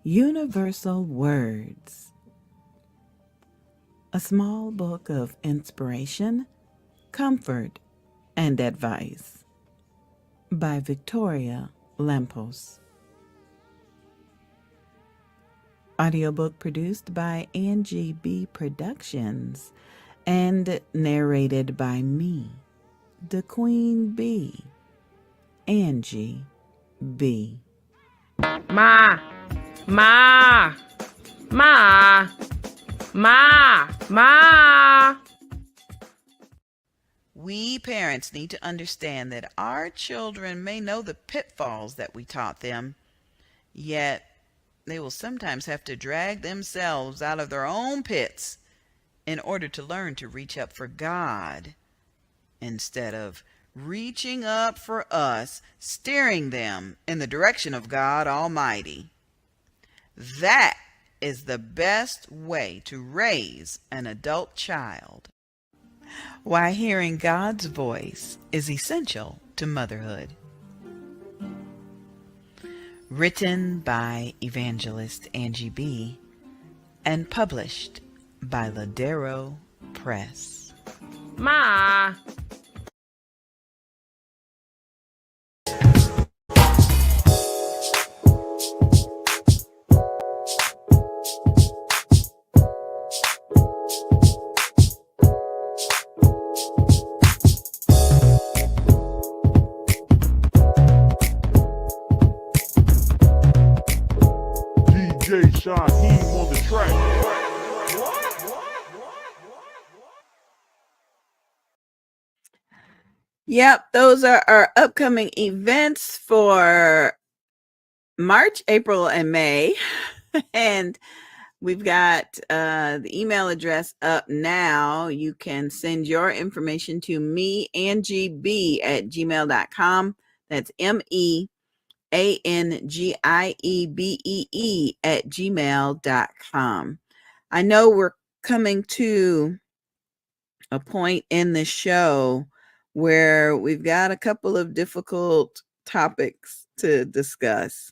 Universal Words, a small book of inspiration, comfort, and advice, by Victoria Lampos. Audiobook produced by Angie B. Productions and narrated by me, the Queen Bee, Angie B. Ma, ma, ma, ma, ma. We parents need to understand that our children may know the pitfalls that we taught them, yet they will sometimes have to drag themselves out of their own pits in order to learn to reach up for God instead of reaching up for us, steering them in the direction of God Almighty. That is the best way to raise an adult child. Why hearing God's voice is essential to motherhood. Written by Evangelist Angie B. and published by Ladero Press. Ma. DJ Shaheem on the track. Yep, those are our upcoming events for March, April, and May. And we've got the email address up now. You can send your information to me, AngieB, at gmail.com. That's MEANGIEBEE at gmail.com. I know we're coming to a point in the show where we've got a couple of difficult topics to discuss.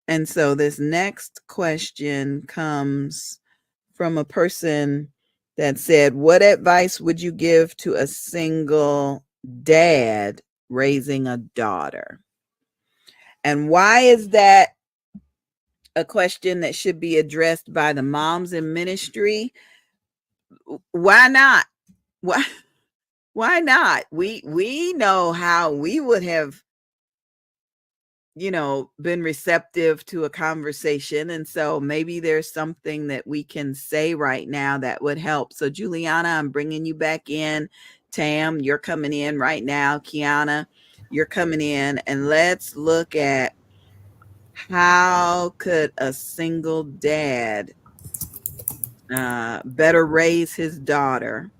And so this next question comes from a person that said, what advice would you give to a single dad raising a daughter? And why is that a question that should be addressed by the moms in ministry? Why not? Why not? We know how we would have, been receptive to a conversation. And so maybe there's something that we can say right now that would help. So Juliana, I'm bringing you back in. Tam, you're coming in right now. Kiana, you're coming in. And let's look at how could a single dad better raise his daughter?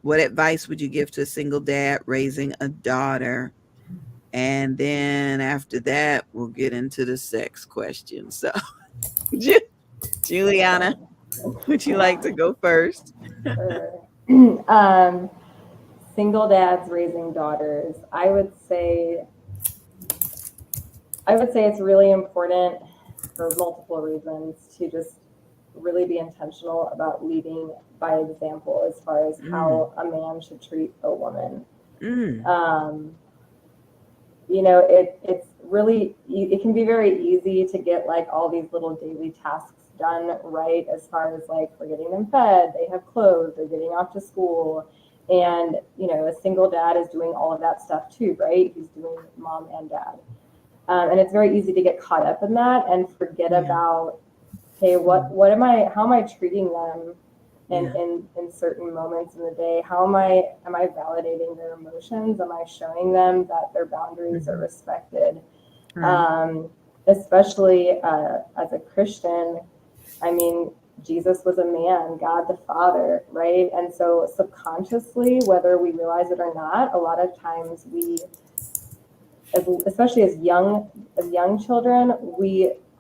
What advice would you give to a single dad raising a daughter? And then after that, we'll get into the sex question. So, Juliana, would you like to go first? Sure. Single dads raising daughters. I would say it's really important for multiple reasons to just really be intentional about leading by example as far as how a man should treat a woman. It's really, it can be very easy to get like all these little daily tasks done right, as far as like we're getting them fed, they have clothes, they're getting off to school. And, a single dad is doing all of that stuff too, right? He's doing mom and dad. And it's very easy to get caught up in that and forget about, hey, how am I treating them in certain moments in the day? How am I validating their emotions? Am I showing them that their boundaries are respected? Especially as a Christian, I mean, Jesus was a man, God the Father, right? And so subconsciously, whether we realize it or not, a lot of times especially as young children,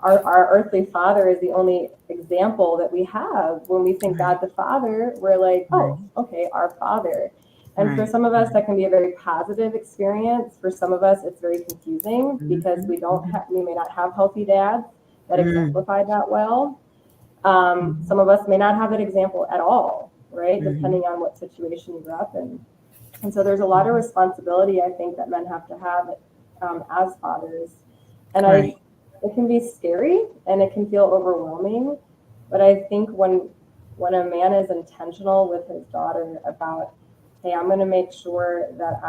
our earthly father is the only example that we have. When we think God the Father, we're like, oh, okay, our Father. And for some of us, that can be a very positive experience. For some of us, it's very confusing because we may not have healthy dads that exemplify that well. Some of us may not have that example at all, right? Depending on what situation you grew up in. And so there's a lot of responsibility, I think, that men have to have as fathers. And it can be scary and it can feel overwhelming. But I think when a man is intentional with his daughter about, hey, I'm going to make sure that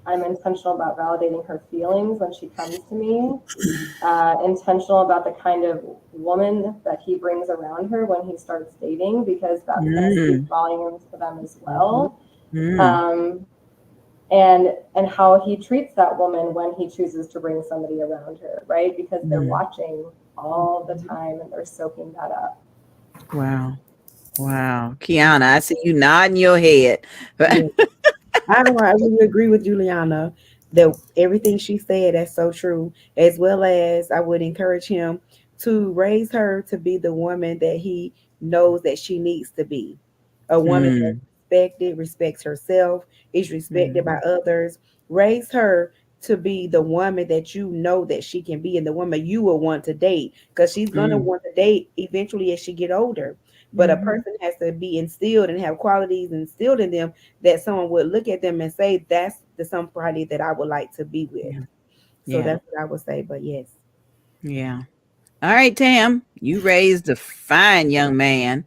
I'm intentional about validating her feelings when she comes to me, intentional about the kind of woman that he brings around her when he starts dating, because that's going to speak volumes to them as well. And how he treats that woman when he chooses to bring somebody around her, right? Because they're watching all the time and they're soaking that up. Wow. Wow. Kiana, I see you nodding your head. Yeah. I really agree with Juliana that everything she said, that's so true. As well as I would encourage him to raise her to be the woman that he knows that she needs to be. A woman that's Mm, respected, respects herself, is respected by mhm, others. Raise her to be the woman that you know that she can be and the woman you will want to date because she's going to mm, want to date eventually as she get older. But a mhm. person has to be instilled and have qualities instilled in them that someone would look at them and say, that's the somebody that I would like to be with. Yeah. So Yeah. that's what I would say. But yes. Yeah. All right, Tam, you raised a fine young man.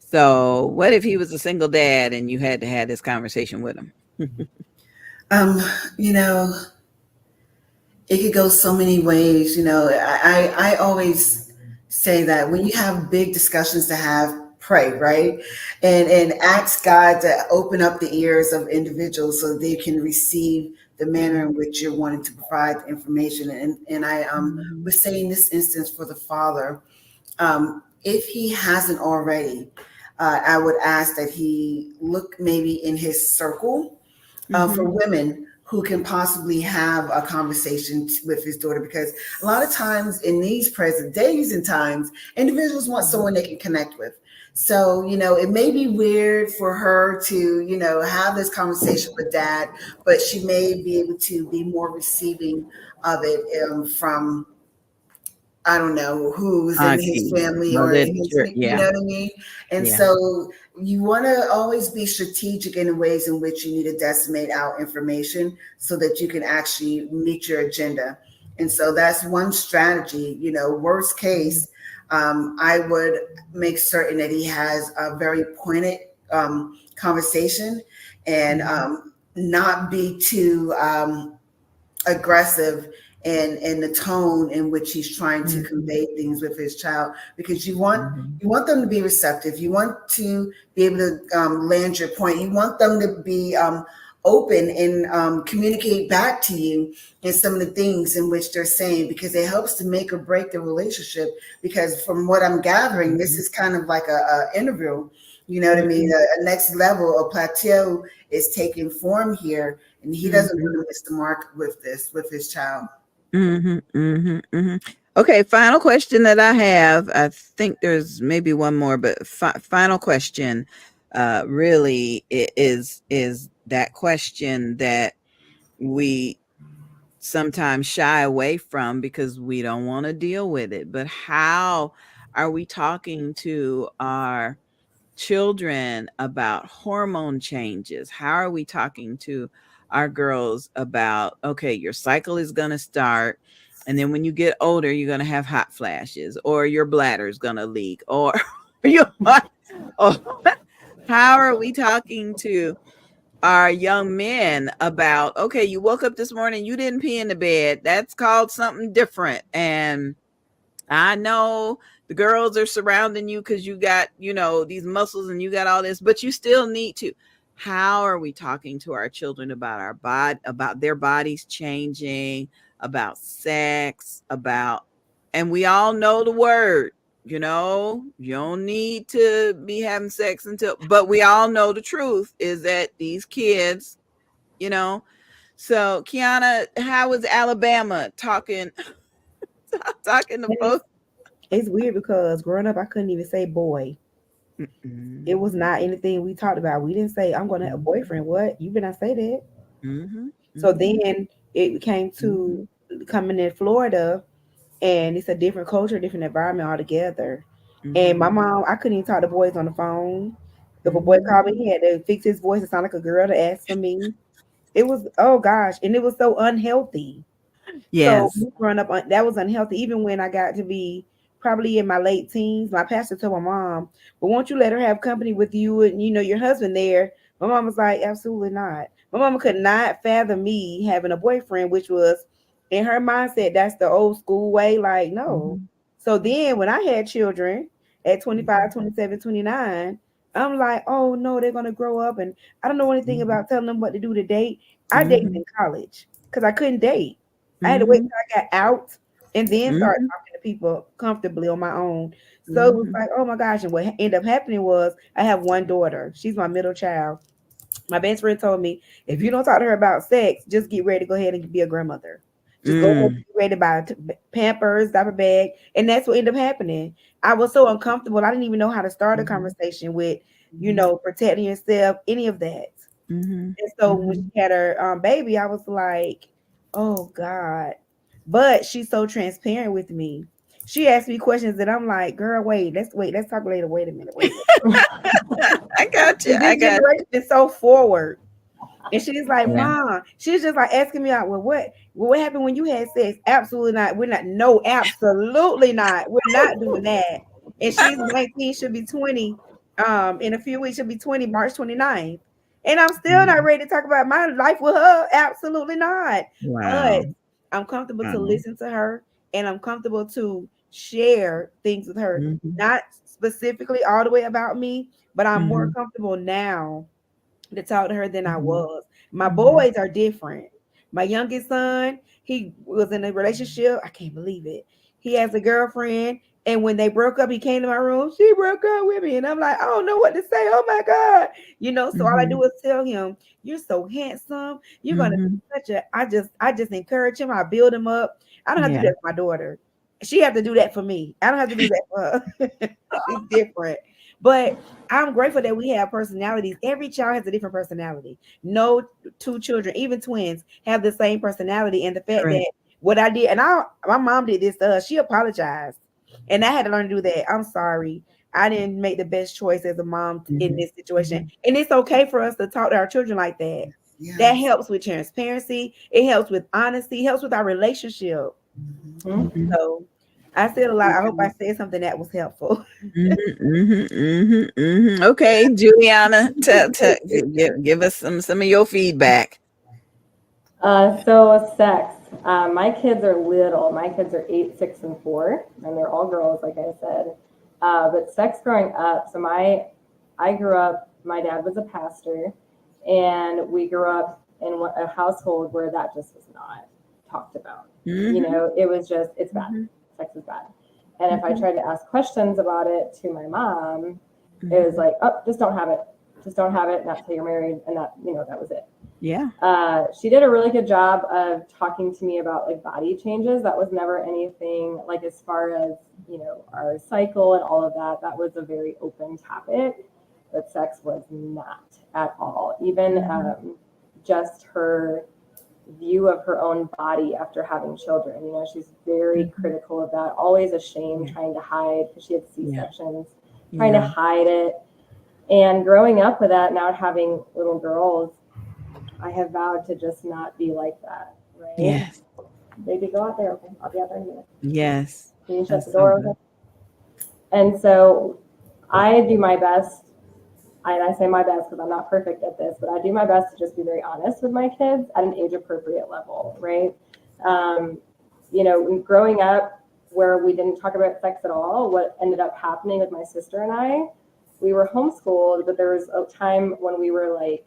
So, what if he was a single dad and you had to have this conversation with him? Um, you know, it could go so many ways. I always say that when you have big discussions to have, pray, right? And ask God to open up the ears of individuals so they can receive the manner in which you're wanting to provide the information. And I Mhm, would say in this instance for the father, if he hasn't already, I would ask that he look maybe in his circle for mhm, women who can possibly have a conversation with his daughter, because a lot of times in these present days and times, individuals want someone they can connect with. So, it may be weird for her to, have this conversation with dad, but she may be able to be more receiving of it from, I don't know, who's in his aunties, family or mother, in his, church. you Yeah. know what I mean? And Yeah. so you want to always be strategic in the ways in which you need to decimate out information so that you can actually meet your agenda. And so that's one strategy. Worst Mhm, case, I would make certain that he has a very pointed conversation and mhm, not be too aggressive and the tone in which he's trying to mhm, convey things with his child, because mhm, you want them to be receptive, you want to be able to land your point, you want them to be open and communicate back to you in some of the things in which they're saying, because it helps to make or break the relationship. Because from what I'm gathering, this mhm, is kind of like a interview, you know what I mean, mhm, a next level, a plateau is taking form here, and he doesn't mhm, want to miss the mark with this with his child. mhm, mhm, mhm. Okay, final question that I have. I think there's maybe one more, but final question really is that question that we sometimes shy away from because we don't want to deal with it. But how are we talking to our children about hormone changes? How are we talking to our girls about, okay, your cycle is going to start. And then when you get older, you're going to have hot flashes, or your bladder is going to leak, or your, or how are we talking to our young men about, okay, you woke up this morning, you didn't pee in the bed. That's called something different. And I know the girls are surrounding you because you got, these muscles and you got all this, but you still need to. How are we talking to our children about our body, about their bodies changing, about sex, and we all know the word, you don't need to be having sex but we all know the truth is that these kids, you know. So, Kiana, how is Alabama talking, talking to And folks? it's weird because growing up, I couldn't even say boy. It Mm-mm. was not anything we talked about. We didn't say, I'm going to have a Mhm. boyfriend. What? You better not say that. Mhm. So Mhm. then it came to Mhm. coming in Florida, and it's a different culture, different environment altogether. And my Mhm. mom, I couldn't even talk to boys on the phone. If a boy called me, Mhm. he had to fix his voice to sound like a girl to ask for me. It was, oh gosh, and it was so unhealthy. So Yes. me growing up, that was unhealthy. Even when I got to be probably in my late teens, my pastor told my mom, "But won't you let her have company with you and your husband there?" My mom was like, "Absolutely not." My mama could not fathom me having a boyfriend, which was in her mindset that's the old school way. Like, no. Mhm. So then when I had children at Mhm. 25, 27, 29, I'm like, oh no, they're gonna grow up, and I don't know anything Mhm. about telling them what to do to date. I dated Mhm. in college because I couldn't date. I had to wait Mhm. till I got out and then start Mhm. talking to people comfortably on my own. So it was like, oh my gosh. And what ended up happening was I have one daughter. She's my middle child. My best friend told me, if you don't talk to her about sex, just get ready to go ahead and be a grandmother. Just go ahead and get ready to buy Pampers, diaper bag. And that's what ended up happening. I was so uncomfortable. I didn't even know how to start a conversation with, protecting yourself, any of that. And so when she had her baby, I was like, oh God. But she's so transparent with me. She asked me questions that I'm like, girl, let's talk later. Wait a minute. I got you. This generation is so forward. And she's like, Mom, she's just like asking me out, well, what happened when you had sex? Absolutely not. We're not, no, absolutely not. We're not doing that. And she's 19, she'll be 20. In a few weeks, she'll be 20, March 29th. And I'm still not ready to talk about my life with her. Absolutely not. Wow. But I'm comfortable to listen to her, and I'm comfortable to share things with her. Not specifically all the way about me, but I'm more comfortable now to talk to her than I was. My boys are different. My youngest son, he was in a relationship. I can't believe it. He has a girlfriend, and when they broke up, he came to my room. She broke up with me, and I'm like, I don't know what to say. Oh my God, So all I do is tell him, "You're so handsome. You're gonna be such a." I just encourage him. I build him up. I don't have to do that for my daughter. She have to do that for me. I don't have to do that for her. She's different. But I'm grateful that we have personalities. Every child has a different personality. No two children, even twins, have the same personality. And the fact that what I did, and my mom did this to us, she apologized. And I had to learn to do that. I'm sorry. I didn't make the best choice as a mom in this situation. And it's okay for us to talk to our children like that. That helps with transparency. It helps with honesty. It helps with our relationship. So I said a lot. I hope I said something that was helpful. Okay, Juliana, give us some of your feedback. So sex. My kids are little. My kids are 8, 6, and 4, and they're all girls, like I said. But sex growing up. So I grew up. My dad was a pastor, and we grew up in a household where that just was not talked about. It was just, it's bad. Sex is bad. And if I tried to ask questions about it to my mom, it was like, oh, just don't have it. Just don't have it. Not till you're married. And that, that was it. Yeah. She did a really good job of talking to me about like body changes. That was never anything like as far as, our cycle and all of that. That was a very open topic, but sex was not at all. Even just her view of her own body after having children. She's very critical of that, always ashamed, trying to hide because she had C-sections, trying to hide it. And growing up with that, now having little girls, I have vowed to just not be like that, right? Yes. Baby, go out there. Okay, I'll be out there in a minute. Yes. Can you shut the door? Okay? And so I do my best. I say my best because I'm not perfect at this, but I do my best to just be very honest with my kids at an age appropriate level, right? Growing up where we didn't talk about sex at all, what ended up happening with my sister and I, we were homeschooled, but there was a time when we were like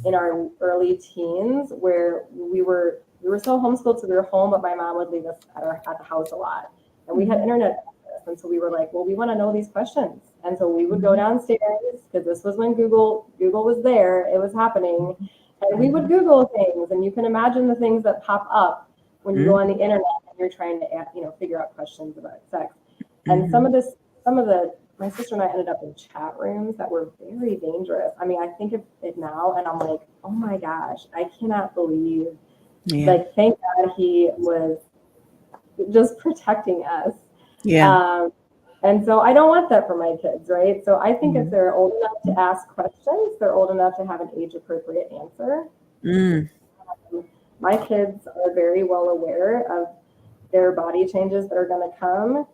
in our early teens where we were so homeschooled, so we were home, but my mom would leave us at the house a lot, and we had internet access, and so we were like, well, we want to know these questions, and so we would go downstairs because this was when Google was there, it was happening, and we would Google things, and you can imagine the things that pop up when you go on the internet and you're trying to figure out questions about sex, and some of the my sister and I ended up in chat rooms that were very dangerous. I mean, I think of it now and I'm like, oh my gosh, I cannot believe. Like, thank God he was just protecting us. Yeah. And so I don't want that for my kids, right? So I think if they're old enough to ask questions, they're old enough to have an age appropriate answer. My kids are very well aware of their body changes that are going to come.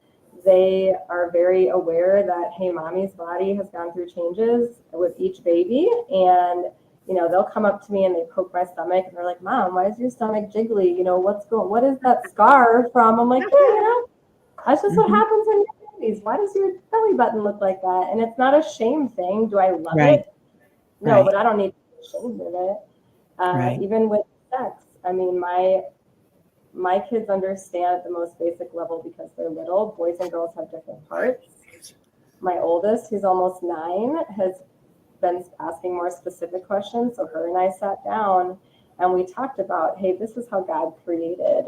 They are very aware that, hey, mommy's body has gone through changes with each baby. And, they'll come up to me and they poke my stomach and they're like, Mom, why is your stomach jiggly? What is that scar from? I'm like, yeah, that's just what happens when you're babies. Why does your belly button look like that? And it's not a shame thing. Do I love it? No, but I don't need to be ashamed of it. Even with sex, I mean, my kids understand at the most basic level because they're little. Boys and girls have different parts. my oldest, who's almost 9, has been asking more specific questions. So her and I sat down and we talked about, hey, this is how God created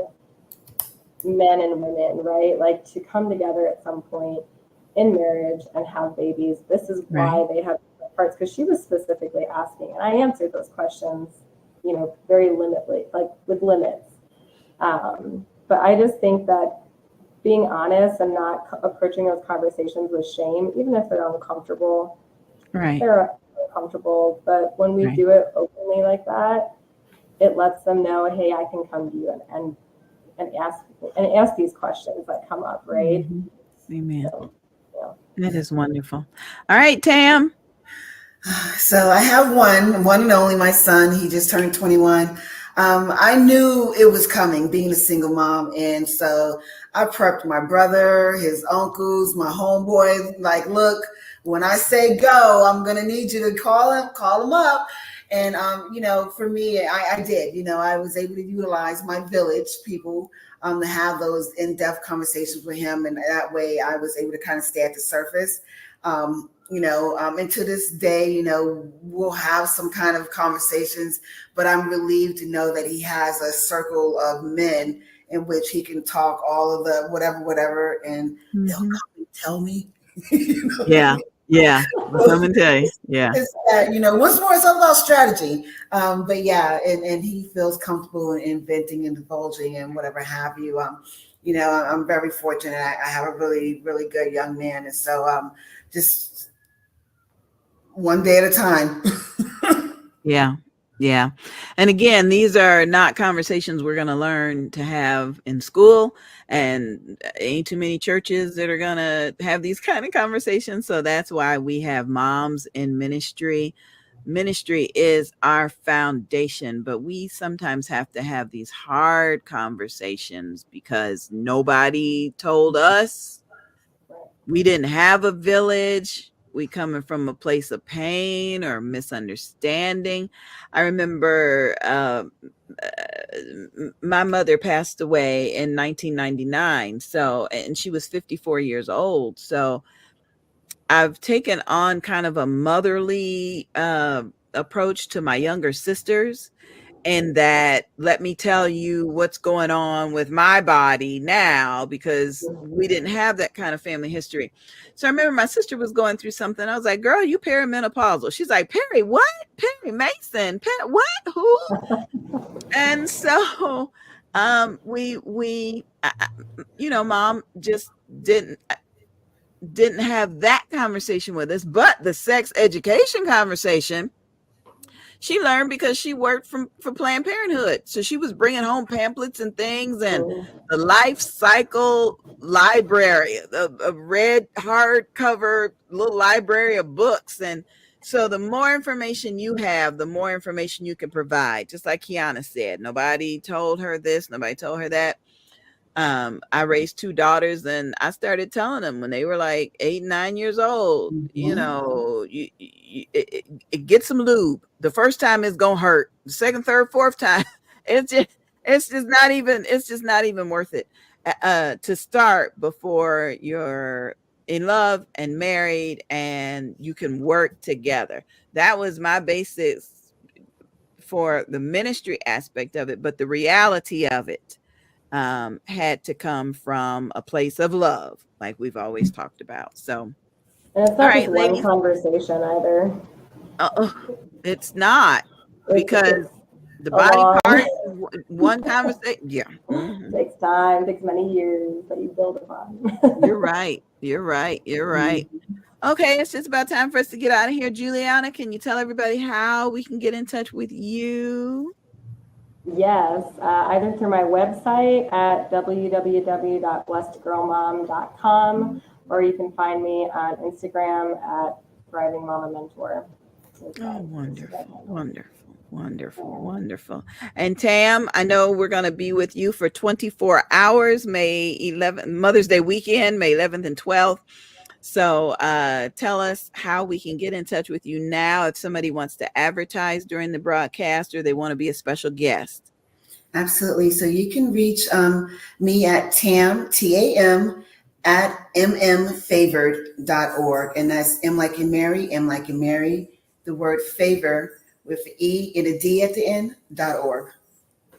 men and women, right? Like to come together at some point in marriage and have babies. This is why they have parts, because she was specifically asking, and I answered those questions, very limitly, like with limits. But I just think that being honest and not approaching those conversations with shame, even if they're uncomfortable, they're uncomfortable. But when we do it openly like that, it lets them know, hey, I can come to you and ask these questions that come up, right? Amen. So, that is wonderful. All right, Tam. So I have one and only, my son. He just turned 21. I knew it was coming, being a single mom. And so I prepped my brother, his uncles, my homeboys, like, look, when I say go, I'm going to need you to call him up. And, for me, I did, I was able to utilize my village people to have those in-depth conversations with him. And that way I was able to kind of stay at the surface. And to this day, we'll have some kind of conversations, but I'm relieved to know that he has a circle of men in which he can talk all of the whatever, and they'll come and tell me. Yeah. We'll come and tell you. Yeah. It's that, once more, it's all about strategy. But yeah, and he feels comfortable in venting and divulging and whatever have you. I'm very fortunate. I have a really, really good young man. And so just one day at a time. Yeah. And again, these are not conversations we're going to learn to have in school, and ain't too many churches that are going to have these kind of conversations. So that's why we have moms in ministry. Ministry is our foundation, but we sometimes have to have these hard conversations because nobody told us. We didn't have a village. We coming from a place of pain or misunderstanding. I remember my mother passed away in 1999. And she was 54 years old. So I've taken on kind of a motherly approach to my younger sisters. And that, let me tell you what's going on with my body now, because we didn't have that kind of family history. So I remember my sister was going through something. I was like, girl, you perimenopausal. She's like, Perry, what? Perry Mason? What? Who? And so mom just didn't have that conversation with us, but the sex education conversation she learned because she worked for Planned Parenthood. So she was bringing home pamphlets and things, and the life cycle library, a red hardcover little library of books. And so the more information you have, the more information you can provide. Just like Kiana said, nobody told her this, nobody told her that. I raised 2 daughters, and I started telling them when they were like 8, 9 years old, you get some lube. The first time it's gonna hurt. The second, third, fourth time, it's just not even worth it to start before you're in love and married and you can work together. That was my basis for the ministry aspect of it, but the reality of it had to come from a place of love, like we've always talked about. So, and it's not just one conversation either. It's not, because the body part, one conversation. Yeah. Takes time, takes many years that you build upon. You're right. Okay, it's just about time for us to get out of here. Juliana, can you tell everybody how we can get in touch with you? Yes, either through my website at www.blessedgirlmom.com, or you can find me on Instagram at Thriving Mama Mentor. Wonderful. And Tam, I know we're going to be with you for 24 hours, May 11th, Mother's Day weekend, May 11th and 12th. So tell us how we can get in touch with you now if somebody wants to advertise during the broadcast or they want to be a special guest. Absolutely. So you can reach me at Tam, TAM, at mmfavored.org. And that's M like in Mary, M like in Mary, the word favor with E and a D at the end.org.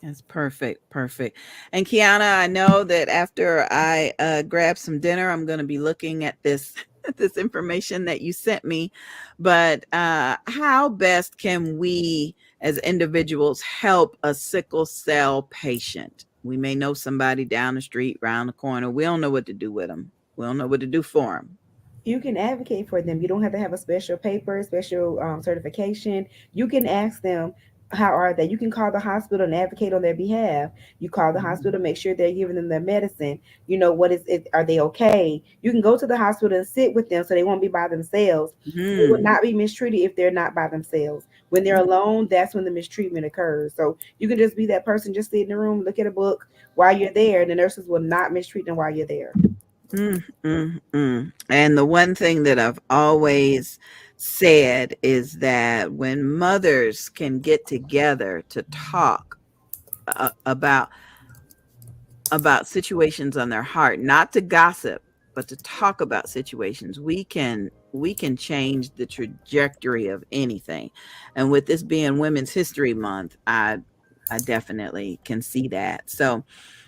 That's perfect. Perfect. And Kiana, I know that after I grab some dinner, I'm going to be looking at this this information that you sent me. But how best can we as individuals help a sickle cell patient? We may know somebody down the street, round the corner. We don't know what to do with them. We don't know what to do for them. You can advocate for them. You don't have to have a special paper, special certification. You can ask them, how are they? You can call the hospital and advocate on their behalf. You call the hospital, make sure they're giving them their medicine. You know, what is it? Are they okay? You can go to the hospital and sit with them so they won't be by themselves. They will not be mistreated if they're not by themselves. When they're alone, that's when the mistreatment occurs. So you can just be that person, just sit in the room, look at a book while you're there, and the nurses will not mistreat them while you're there. And the one thing that I've always said is that when mothers can get together to talk about situations on their heart, not to gossip, but to talk about situations, we can change the trajectory of anything. And with this being Women's History Month, I definitely can see that. So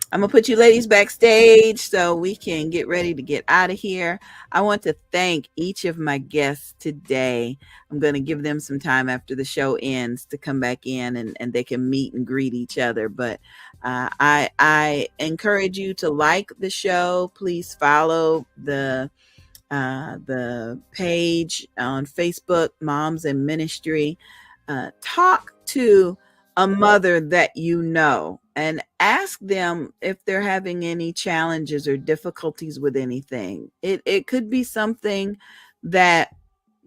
I'm going to put you ladies backstage so we can get ready to get out of here. I want to thank each of my guests today. I'm going to give them some time after the show ends to come back in and they can meet and greet each other. But I encourage you to like the show. Please follow the page on Facebook, Moms in Ministry. Talk to a mother that you know and ask them if they're having any challenges or difficulties with anything. It could be something that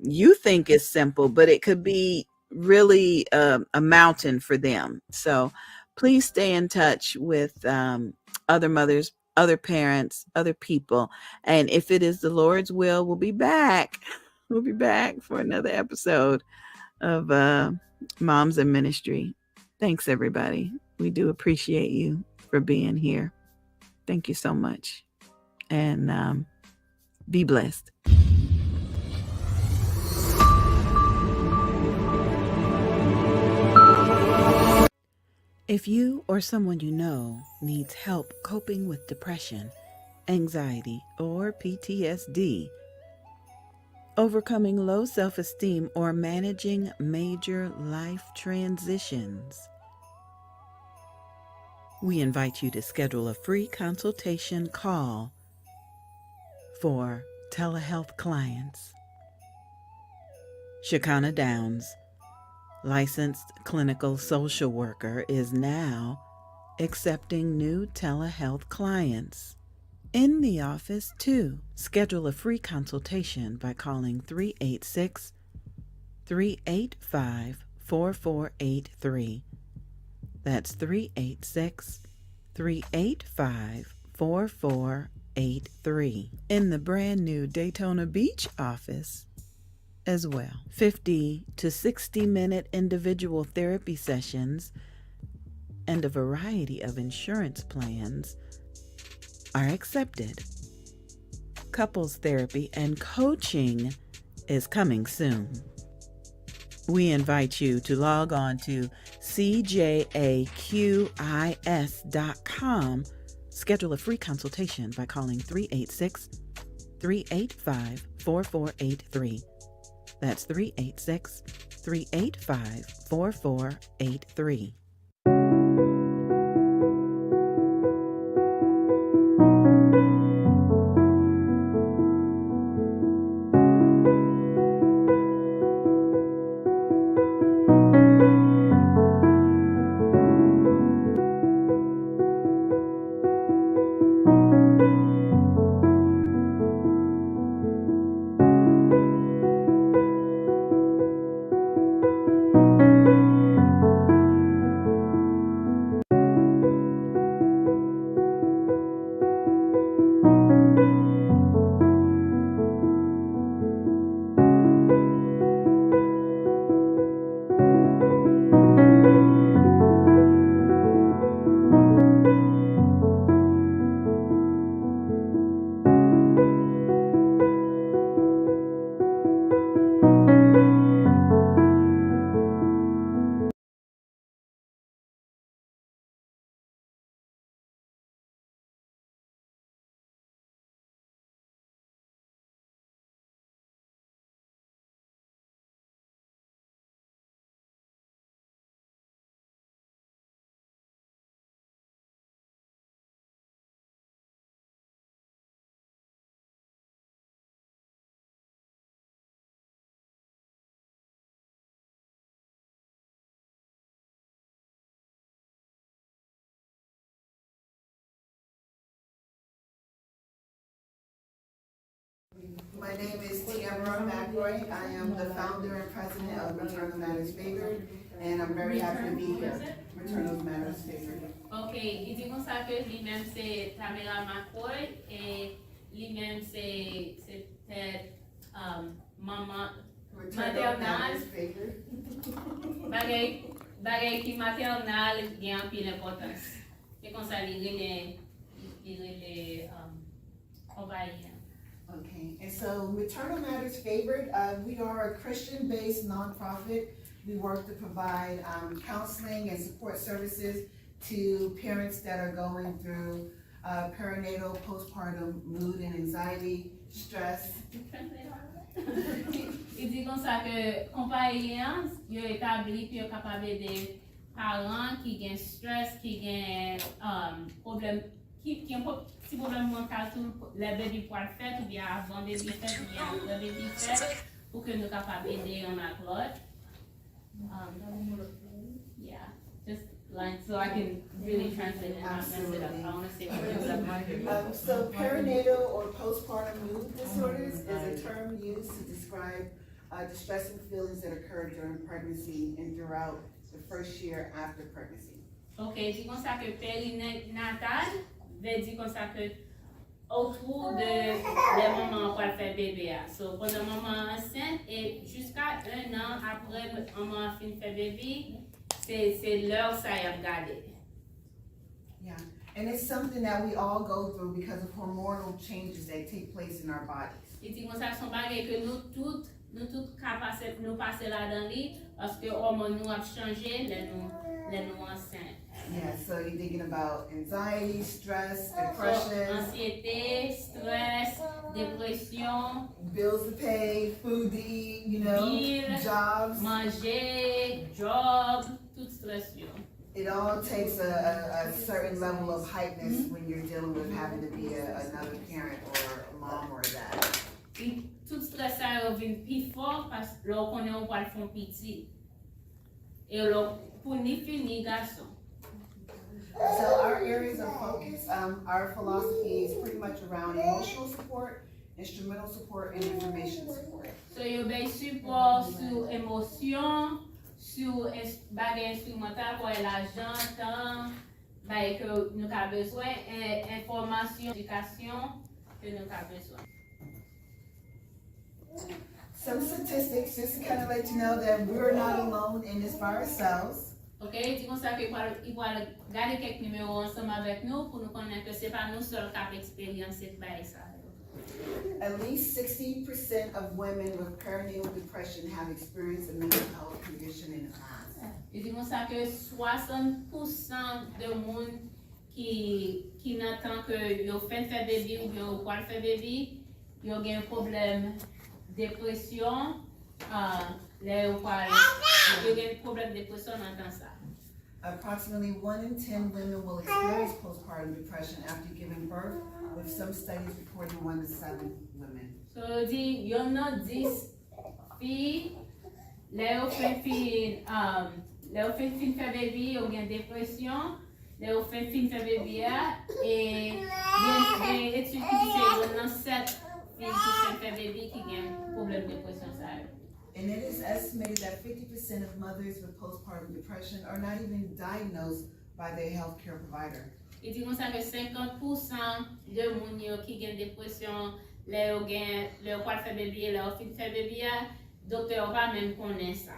you think is simple, but it could be really a mountain for them. So please stay in touch with other mothers, other parents, other people. And if it is the Lord's will, we'll be back. We'll be back for another episode of Moms in Ministry. Thanks, everybody. We do appreciate you for being here. Thank you so much. And be blessed. If you or someone you know needs help coping with depression, anxiety, or PTSD, overcoming low self-esteem, or managing major life transitions, we invite you to schedule a free consultation call for telehealth clients. Shekinah Downs, licensed clinical social worker, is now accepting new telehealth clients. In the office, too. Schedule a free consultation by calling 386-385-4483. That's 386-385-4483. In the brand new Daytona Beach office as well. 50 to 60 minute individual therapy sessions and a variety of insurance plans are accepted. Couples therapy and coaching is coming soon. We invite you to log on to cjaqis.com. Schedule a free consultation by calling 386-385-4483. That's 386-385-4483. My name is Tamara McRoy. I am the founder and president of Maternal Matters Favored, and I'm very happy to be here. Maternal Matters Favored. Ok, il dit comme ça que lui-même c'est Tamara McCoy et lui-même c'est maman maternelle. Bagay qui maternelle qui a un peu d'importance. C'est comme ça il est envahir. Okay, and so Maternal Matters Favored, we are a Christian-based nonprofit. We work to provide counseling and support services to parents that are going through perinatal, postpartum mood and anxiety, stress. Il dit comme ça que compagnie yo établi puis yo capable aider parents qui ont stress, qui ont problème qui ont petit problème mental tout les bébés pour faire ou bien avant bébé fait ou bien après bébé fait pour que nous capable aider un à l'autre. Yeah, just like so I can really translate and not mess it up. I want to say what So perinatal or postpartum mood disorders is a term used to describe distressing feelings that occur during pregnancy and throughout the first year after pregnancy. Ok, dit comme ça que périnatal veut dire comme ça que autour de les moments pour faire bébé. So pendant maman enceinte et jusqu'à 1 an après maman fin faire bébé, c'est l'heure ça y a regardé. Yeah, and it's something that we all go through because of hormonal changes that take place in our bodies. Il dit comme ça son bagage que nous toutes capables nous passer là-dedans li parce que hormones nous a changé les nous enceintes. Yeah, so you're thinking about anxiety, stress, depression. Anxiété, stress, dépression. Bills to pay, food to eat, you know, jobs. Manger, job, tout stress yo. It all takes a certain level of heightness when you're dealing with having to be another parent or a mom or a dad. Tout stress ça revient plus fort parce que l'on connaît on va le faire petit. Et l'on pour ni fini garçon. So our areas of focus, our philosophy is pretty much around emotional support, instrumental support, and information support. So you base support sur émotion, sur bagage instrumental pour l'argent, temps, bah que nous avons besoin, information, éducation que nous avons besoin. Some statistics, just to kind of let you know that we're not alone in this by ourselves. Ok, dit comme ça qu'il va garder quelques numéros ensemble avec nous pour nous connaître que c'est pas nous seuls qui avons expérimenté ça. At least 60% of women with perinatal depression have experienced a mental health condition in the past. Il dit comme ça que 60% de monde qui n'entend que yo fait bébé ou yo pas faire bébé, yo a un problème dépression, les yo a un problème dépression dans ça. Approximately 1 in 10 women will experience postpartum depression after giving birth, with some studies reporting 1 to 7 women. So dit y'en a 10 filles, les yo fait fin faire bébé ou bien dépression, les yo fait fin faire bébé et bien études qui disent y'en a 7 filles qui fait bébé qui ont problème de dépression ça. And it is estimated that 50% of mothers with postpartum depression are not even diagnosed by their healthcare provider. Il dit comme ça que 50% de monde qui ont dépression, les ont pas fait bébé, les ont fait bébé, docteur pas même connaît ça.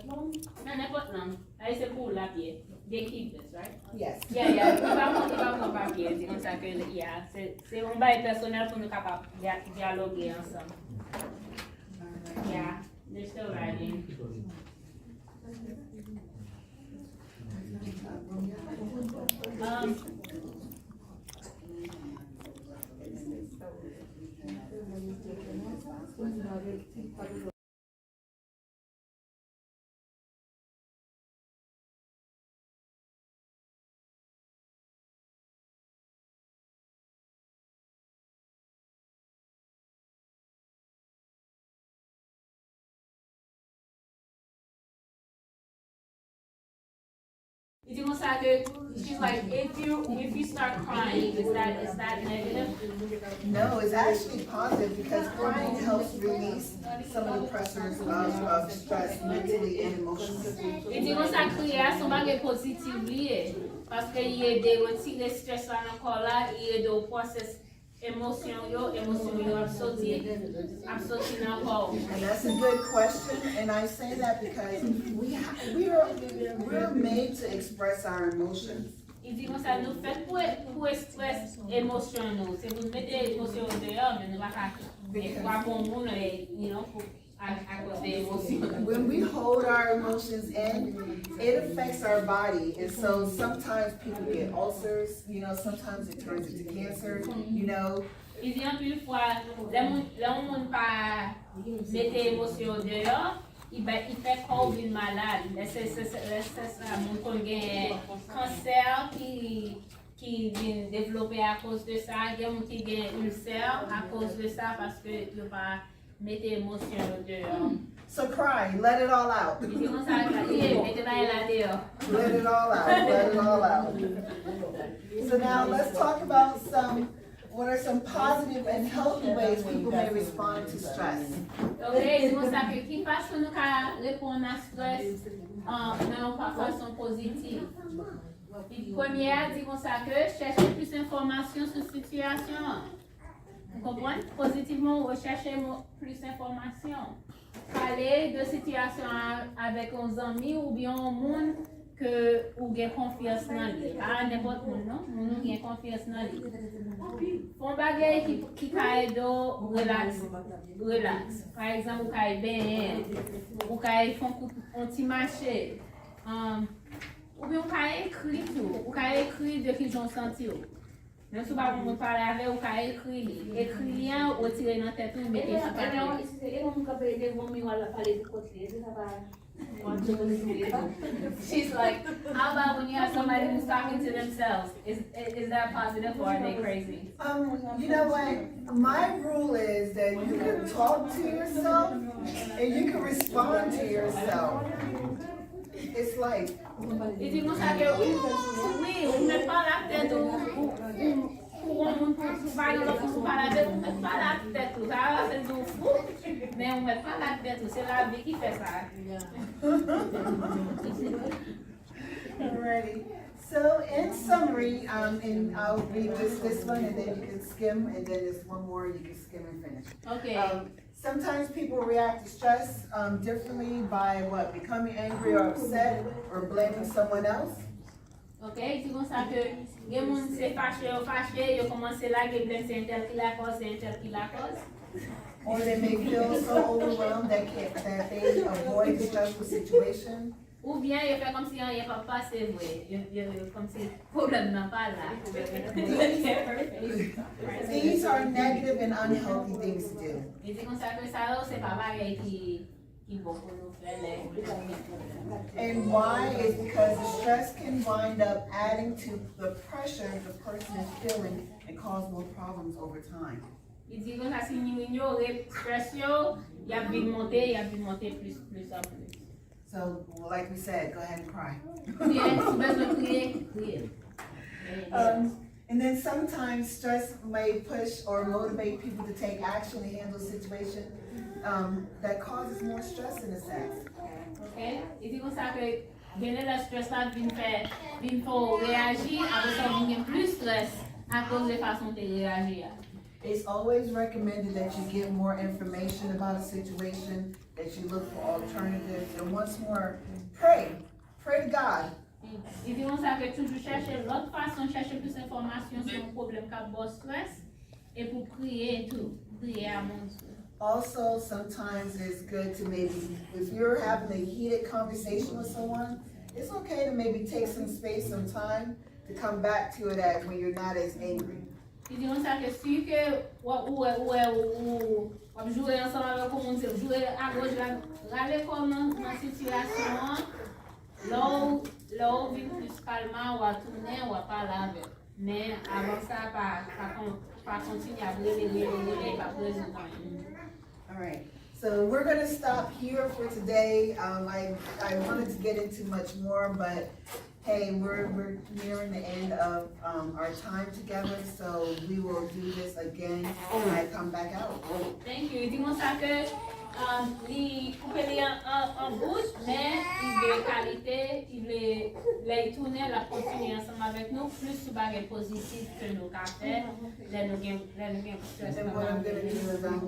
Non, n'importe non. Là, c'est pour la pied. They keep this, right? Yes. Yeah. Il va mon papier. C'est comme ça que, yeah, c'est un bail personnel pour nous capables de dialoguer ensemble. Yeah, they're still writing. It's almost like she's like, if you start crying, is that negative? No, it's actually positive because crying helps release some of the pressures of stress mentally and emotionally. Et di kon sa kriya son bagay pozitiv liye. Paske yi ede retire stres la nan kor la, yi ede ou proses emosyon yo ap soti nan kor. And that's a good question, and I say that because we're made to express our emotions. I di kon sa nou fet pou express emosyon nou. Se pou mette emosyon deyo, men nou baka kwa bon moun, pou à cause des emotions. When we hold our emotions in, it affects our body, and so sometimes people get ulcers. Sometimes it turns into cancer. Il dit en plus fois, le monde pas mettre émotion dehors, il fait corps d'une malade. C'est ça, mon qu'on gagne cancer qui vient développer à cause de ça, il y a mon qui gagne ulcère à cause de ça parce que il pas mettre émotion dehors. So cry, let it all out. Il dit comme ça, mettez pas là dehors. Let it all out. Let it all out. So now let's talk about what are some positive and healthy ways people may respond to stress. Ok, c'est comme ça que qui façon nous répondre à stress non pas façon positive. Première, dit comme ça que chercher plus d'informations sur la situation. Vous comprenez? Positivement, rechercher plus d'informations. Parler de situation avec un ami ou bien un monde que vous avez confiance dans lui. Pas n'importe où, non? Vous avez confiance dans lui. Font bagay qui aide relax. Par exemple, vous avez bien, vous avez fait un petit marché. Ou bien vous avez écrit tout. Vous avez écrit de qu'ils ont senti. Même si vous ne parlez pas avec vous, vous avez écrit. Écrit, ou tiré dans la tête, ou mettez sur She's like, how about when you have somebody who's talking to themselves? Is that positive or are they crazy? You know what? My rule is that you can talk to yourself and you can respond to yourself. It's like. Et tu penses que oui, on ne met pas la tête pour un monde pour parler pour parler on ne met pas la tête ça va faire du fou, mais on ne met pas la tête c'est la vie qui fait ça. Alrighty. So in summary, and I'll read just this one and then you can skim, and then there's one more you can skim and finish. Okay. Sometimes people react to stress differently by what? Becoming angry or upset or blaming someone else. Ok, c'est comme ça que les gens se fâché, ils commencent là, ils blâment c'est un tel qui la cause, c'est un tel qui la cause. Or they may feel so overwhelmed that they avoid the stressful situation. Ou bien ils font comme si rien pas passé, comme si le problème n'a pas là. These are negative and unhealthy things to do. Et c'est comme ça que ça, c'est pas pareil qui vont nous faire. And why is because the stress can wind up adding to the pressure the person is feeling and cause more problems over time. Il dit que ça si nous ignorons stress, il y a de monter plus en plus. So, like we said, go ahead and cry. And then sometimes stress may push or motivate people to take action to handle a situation that causes more stress in a sense. Okay? Il dit comme ça que bien le stress là vient pour réagir, après ça vient plus stress à cause de façon de réagir. It's always recommended that you get more information about a situation, that you look for alternatives, and once more, pray to God. Il dit ça que toujours chercher l'autre façon, chercher plus d'informations sur un problème qui a stress et pour prier tout, prier à mon Dieu. Also, sometimes it's good to maybe, if you're having a heated conversation with someone, it's okay to maybe take some space, some time to come back to it when you're not as angry. Il dit ça que si que ou jouer ensemble avec comment dire jouer à gauche là comment dans situation là vient plus calmement ou à tourner ou à parler avec mais avant ça pas continuer à brûler pas résoudre. All right. So we're going to stop here for today. I wanted to get into much more, but hey, we're nearing the end of our time together, so we will do this again when I come back out. Thank you. Dis-moi ça que li couper li en bout, mais il veut qualité, il veut tourner la continuer ensemble avec nous, plus sous bagage positif que nous qu'a fait, là nous gain stress. And what I'm going to do is I'm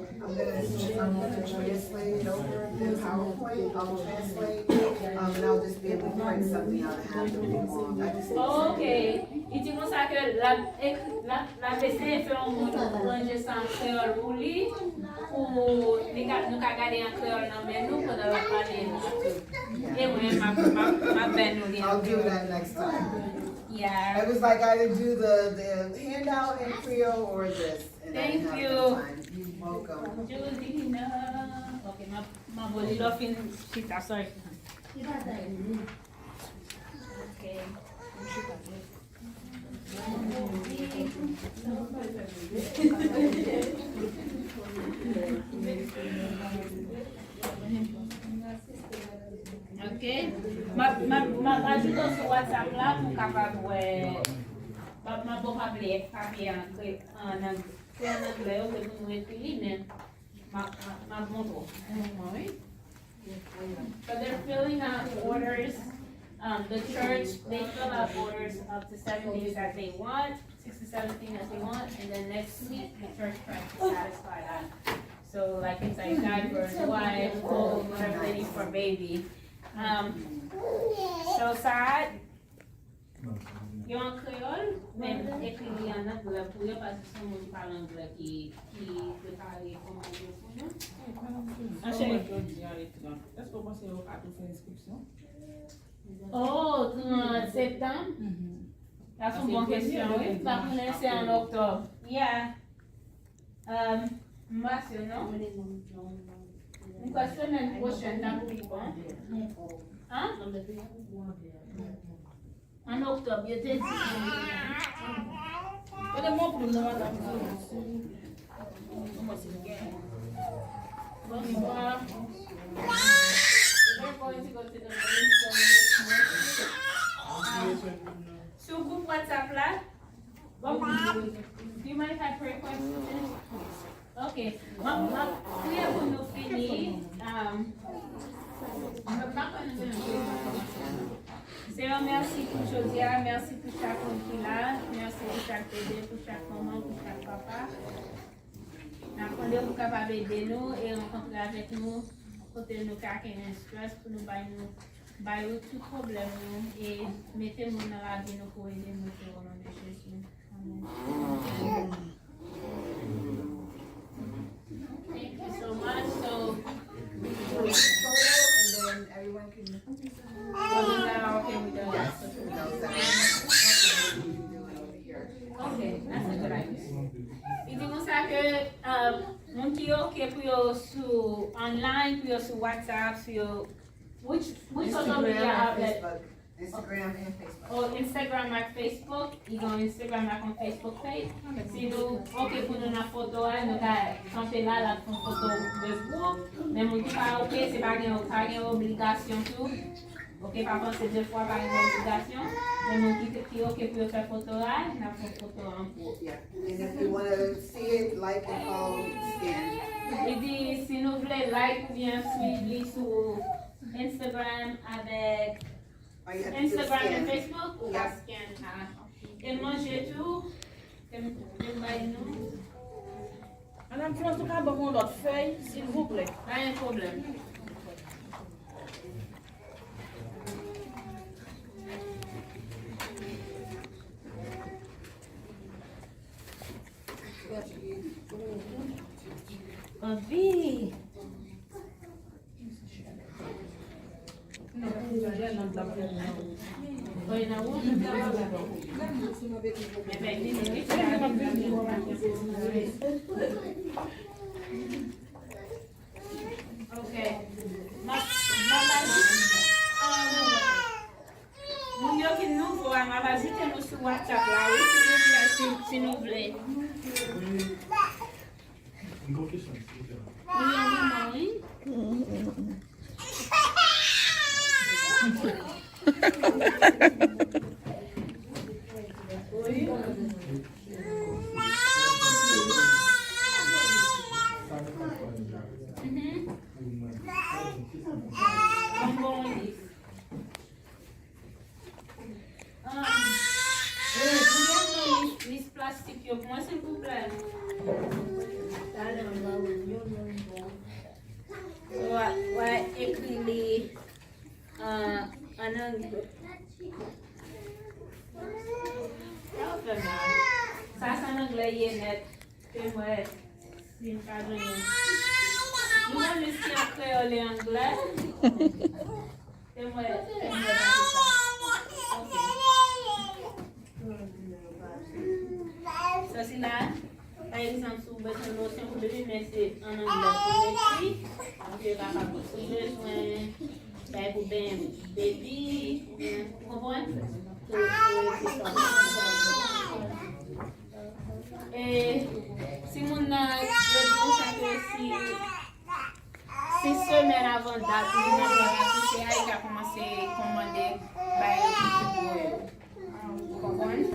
going to translate it over the PowerPoint. I'll translate, and I'll just be able to print something out and have them long. Ok. Il dit comme ça que la PC fait un monde ranger sans créole pour lui, pour nous garder en créole dans mais nous pendant la parler. Et moi ma ben nous. I'll do that next time. Yeah. It was like I didn't do the handout in Creole or this. And Thank I you. didn't have the time. You're welcome. Judy, no. Okay, my body laughing. Shit, sorry. Okay. Ok, ma ajoute sur WhatsApp là pour capable ma bon papier en anglais pour nous écrire mais ma montre. So they're filling out orders. The church, they fill out orders up to 7 days as they want, 6 to 17 as they want, and then next week the church tries to satisfy that. So like it's like diapers, wife, clothes, whatever they need for baby. So sad. You en créole, mais écrit en anglais pour eux parce que c'est moi qui parle anglais qui peut parler comme anglais pour nous. Est-ce qu'on pense à faire inscription? Oh, en septembre? That's une bonne question, oui. Par contre, c'est en octobre. Yeah. Mathieu, non? Une question l'année prochaine, d'accord? Hein? En octobre, il était dit. Donnez-moi pour le nom, madame. Bonsoir. We're going to go to the sur groupe WhatsApp là. Do you mind if I pray for you? Okay. Ma prière pour nous finir. Seigneur, merci pour Jodia, merci pour chaque homme qui est là, merci pour chaque bébé, pour chaque maman, pour chaque papa. Nous apprenons pour capable aider nous et rencontrer avec nous. Côté nous car qu'il y a un stress pour nous bailler tout problème et mettez-nous dans la vie nous pour aider nous au nom de Jésus. Amen. Thank you so much. So And then everyone can. Okay, that's a good idea. Il dit comme ça que mon qui est ok pour yo sur online, pour yo sur WhatsApp, sur yo which social media outlet? Instagram and Facebook. Oh, Instagram and Facebook. You go Instagram and Facebook page. Si nous ok pour nous na photo nous ka chanter là la photo de groupe, mais mon qui pas ok, c'est pas une obligation tout. Ok, par contre, c'est 2 fois par obligation. Mais mon qui ok pour faire photo là, na photo en groupe. Yeah. And if you want to see it, like and follow, scan. Il dit si nous voulons like ou bien suivre sur Instagram avec Instagram et Facebook ou la scan. Et manger tout. Madame, tu vas tout cas bon l'autre feuille, s'il vous plaît. Pas un problème. Envie. Okay. Mon yo qui nous voit, ma va ajouter nous sur WhatsApp là, oui, si nous voulez. Une question. Oui, oui, oui. Liste plastique pour moi, s'il vous plaît. Ouais, écrit les en anglais. Ça, c'est en anglais, il est net. C'est moi, c'est une cadre. Nous, on le sait en créole et anglais. C'est moi, c'est moi. Ça, c'est là. Par exemple, si vous avez une notion pour bébé, mais c'est en anglais pour l'écrit. Donc, il va pas besoin pour baby. Vous comprenez? Et si mon si 6 semaines avant date, vous avez accouché, il a commencé à commander pour elle. Vous comprenez?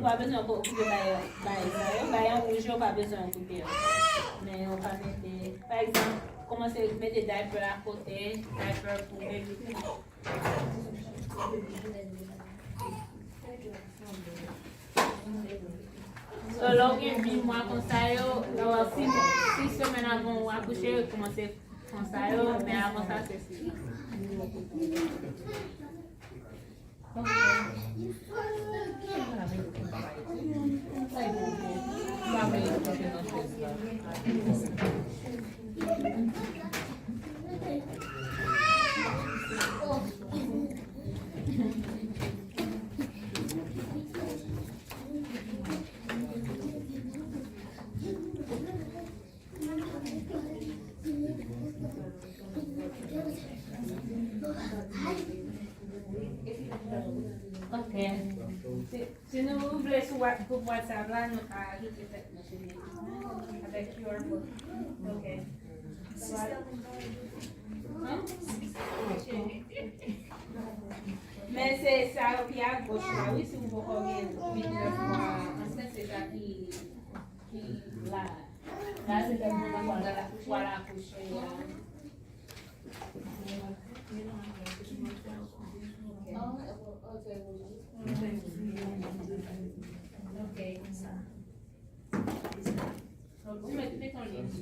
Pas besoin d'occuper un rouge, pas besoin d'occuper. Mais on va mettre, par exemple, commencer à mettre des diapers à côté, diapers pour bébé. So, là, il y a 8 mois comme ça, 6 semaines avant d'accoucher, commencer comme ça, mais avant ça, c'est 6. Ok. Si nous voulons sur WhatsApp, là, nous allons ajouter cette machine avec QR code. Ok. Mais c'est ça qui est à gauche là. Oui, si vous voulez en fait, c'est ça qui là. Là, c'est le moment où on va la coucher. Ok, comme ça. Vous mettez ton livre.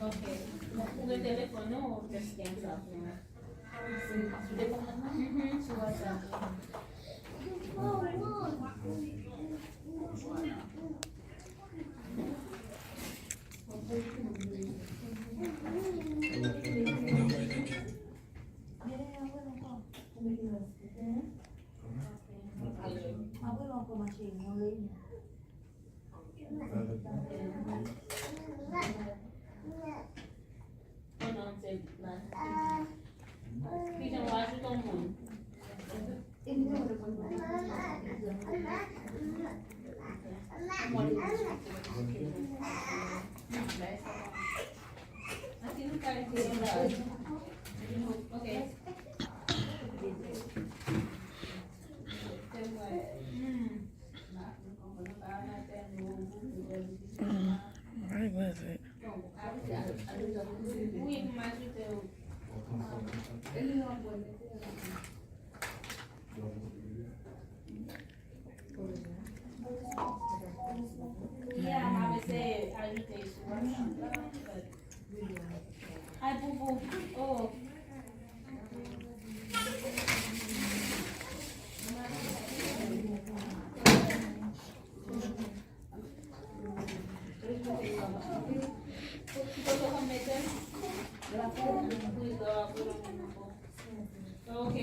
Ok. Pour le téléphone, on peut scanner ça. Sur WhatsApp. Where was it? Hi, Boo Boo. Oh. Ok.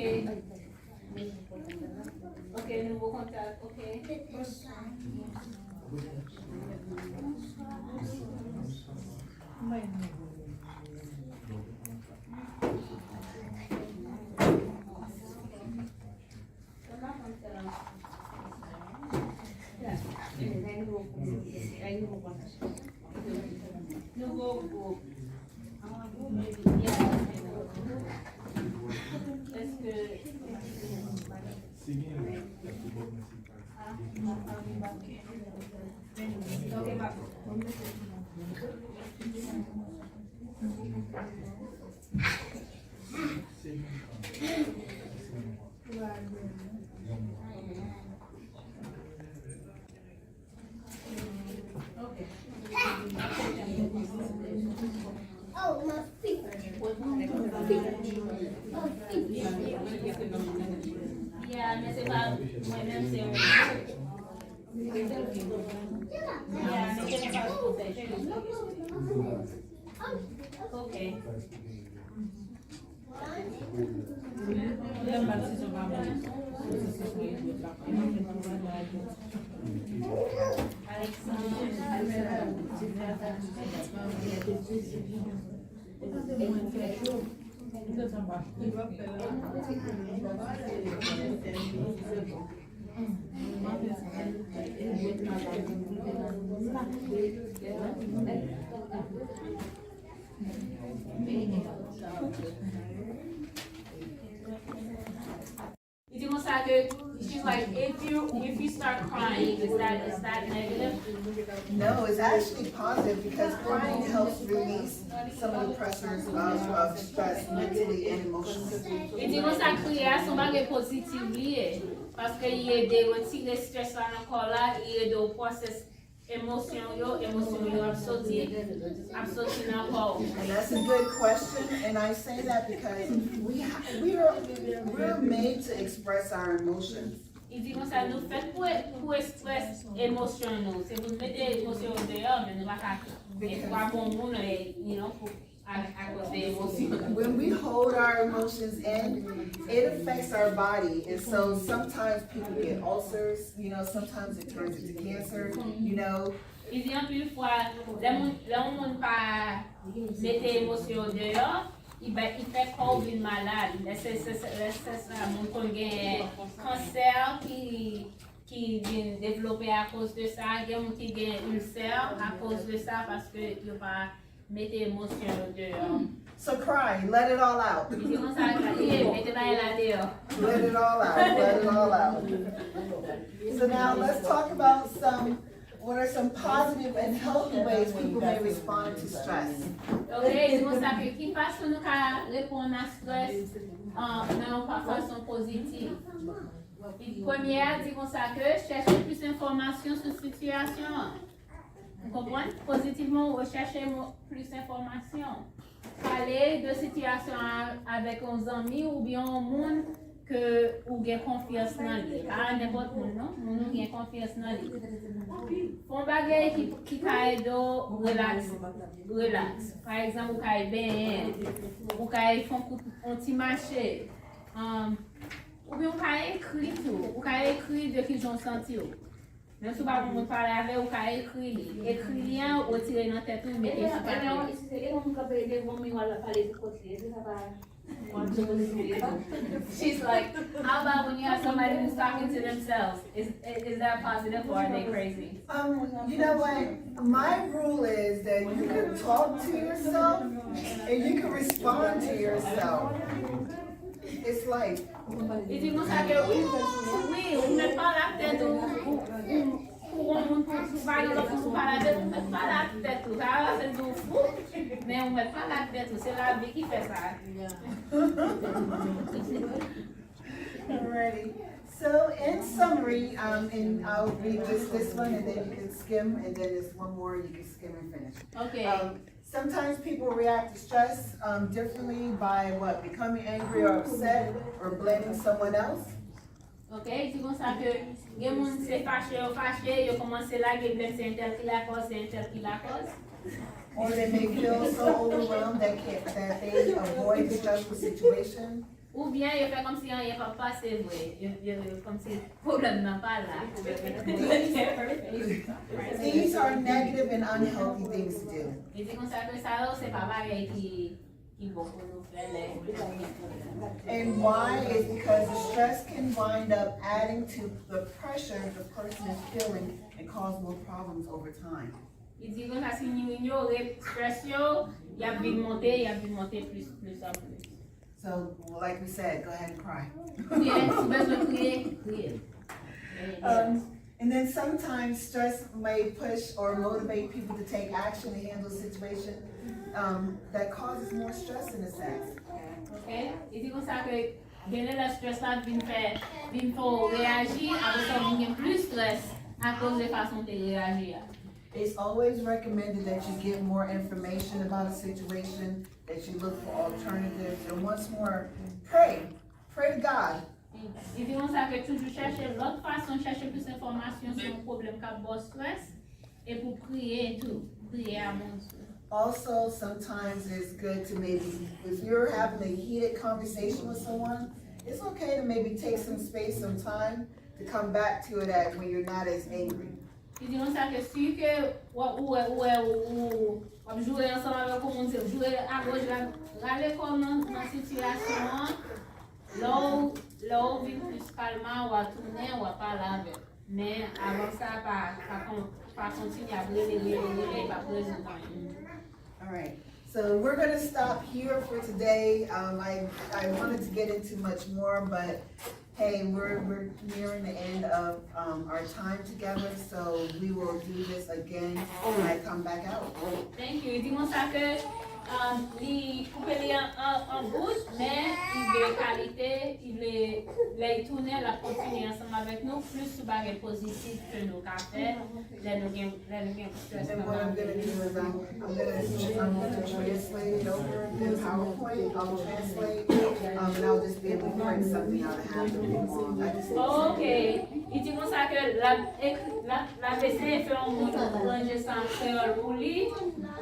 Ok, nouveau contact. Ok. nouveau groupe. Est-ce que... Oh, my feet. Yeah, mais c'est pas moi-même, c'est eux. Yeah, mais c'est pas protéger. Ok. You know, she's like, if you start crying, is that negative? No, it's actually positive because crying helps release some of the pressures of stress mentally and emotionally. Et dis-moi ça crier son bagage positif lié parce que il est de retirer stress là encore là, il est de process émotion yo absorti dans corps. And that's a good question, and I say that because we're made to express our emotions. Il dit comme ça, nous faisons pour exprimer émotion nous. C'est pour mettre l'émotion dehors, mais nous pas bon monde, you know, à cause des émotions. When we hold our emotions in, it affects our body, and so sometimes people get ulcers. You know, sometimes it turns into cancer. You know. Il dit en plus fois, là on ne pas mettre l'émotion dehors. Il fait corps d'une malade. C'est ça, mon collègue cancer qui vient développer à cause de ça. Il y a qui gagne ulcère à cause de ça parce que il ne pas mettre émotion dehors. So cry, let it all out. Il dit comme ça, mettez là dehors. Let it all out. Let it all out. So now let's talk about what are some positive and healthy ways people may respond to stress? Ok, vous savez qui façon nous répondre à stress non pas façon positive. Première, dit comme ça que chercher plus d'informations sur la situation. Vous comprenez? Positivement, rechercher plus d'informations. Parler de situation avec un ami ou bien un monde que ou gain confiance dans lui. Pas n'importe où, non? Nous gain confiance dans lui. Font bagay qui caille relax. Par exemple, ou caille bien, ou caille font un petit marché. Ou bien ou caille écrit tout, ou caille écrit de qui j'en senti. Même si pas vous parler avec ou caille écrit, écrit rien ou tirer dans tête ou mettre sur papier. She's like, how about when you have somebody who's talking to themselves? Is that positive or are they crazy? You know what? My rule is that you can talk to yourself and you can respond to yourself. It's like. Et tu penses que oui, on met pas la tête pour parler pour parler, on met pas la tête tout. Ça va faire du fou, mais on met pas la tête tout. C'est la vie qui fait ça. Alrighty. So in summary, and I'll read just this one, and then you can skim, and then there's one more you can skim and finish. Okay. Sometimes people react to stress differently by what? Becoming angry or upset or blaming someone else. Ok, tu penses que les gens se fâché, ils commencent là, ils blâment c'est un tel qui la cause, c'est un tel qui la cause. Or they may feel so overwhelmed that they avoid the stressful situation. Ou bien ils font comme si rien n'est pas passé, comme si le problème n'est pas là. These are negative and unhealthy things to do. Et c'est comme ça que ça, c'est pas pareil qui vont nous faire. And why is because the stress can wind up adding to the pressure the person is feeling and cause more problems over time. Il dit comme ça, si nous ignorons stress, il y a vite monter plus en plus. So, like we said, go ahead and cry. Crier, si besoin crier, crier. And then sometimes stress may push or motivate people to take action to handle a situation that causes more stress in a sense. Ok? Il dit comme ça que le stress là vient pour réagir, après ça vient plus stress à cause de la façon de réagir. It's always recommended that you get more information about a situation, that you look for alternatives, and once more, pray to God. Il dit comme ça que toujours chercher l'autre façon, chercher plus d'informations sur un problème qui a stress et pour prier tout, prier à mon Dieu. Also, sometimes it's good to maybe, if you're having a heated conversation with someone, it's okay to maybe take some space, some time to come back to it when you're not as angry. Il dit comme ça que si que ou jouer ensemble avec comment dire, jouer à gauche, râler comme dans situation, là où vient plus calmement ou à tourner ou à parler avec. Mais avant ça, pas continuer à brûler, pas résoudre. All right, so we're going to stop here for today. I wanted to get into much more, but hey, we're nearing the end of our time together, so we will do this again when I come back out. Thank you. Dis-moi ça que il coupe en bout, mais il est qualité, il est tourné, la continuer ensemble avec nous, plus sur bagage positif que nous avons fait, là nous avons stress. And what I'm going to do is I'm going to translate it over in PowerPoint. I'll translate, and I'll just be able to print something out and have it long. Ok. Il dit comme ça que la BC fait un mot de plonger sans créole pour lui,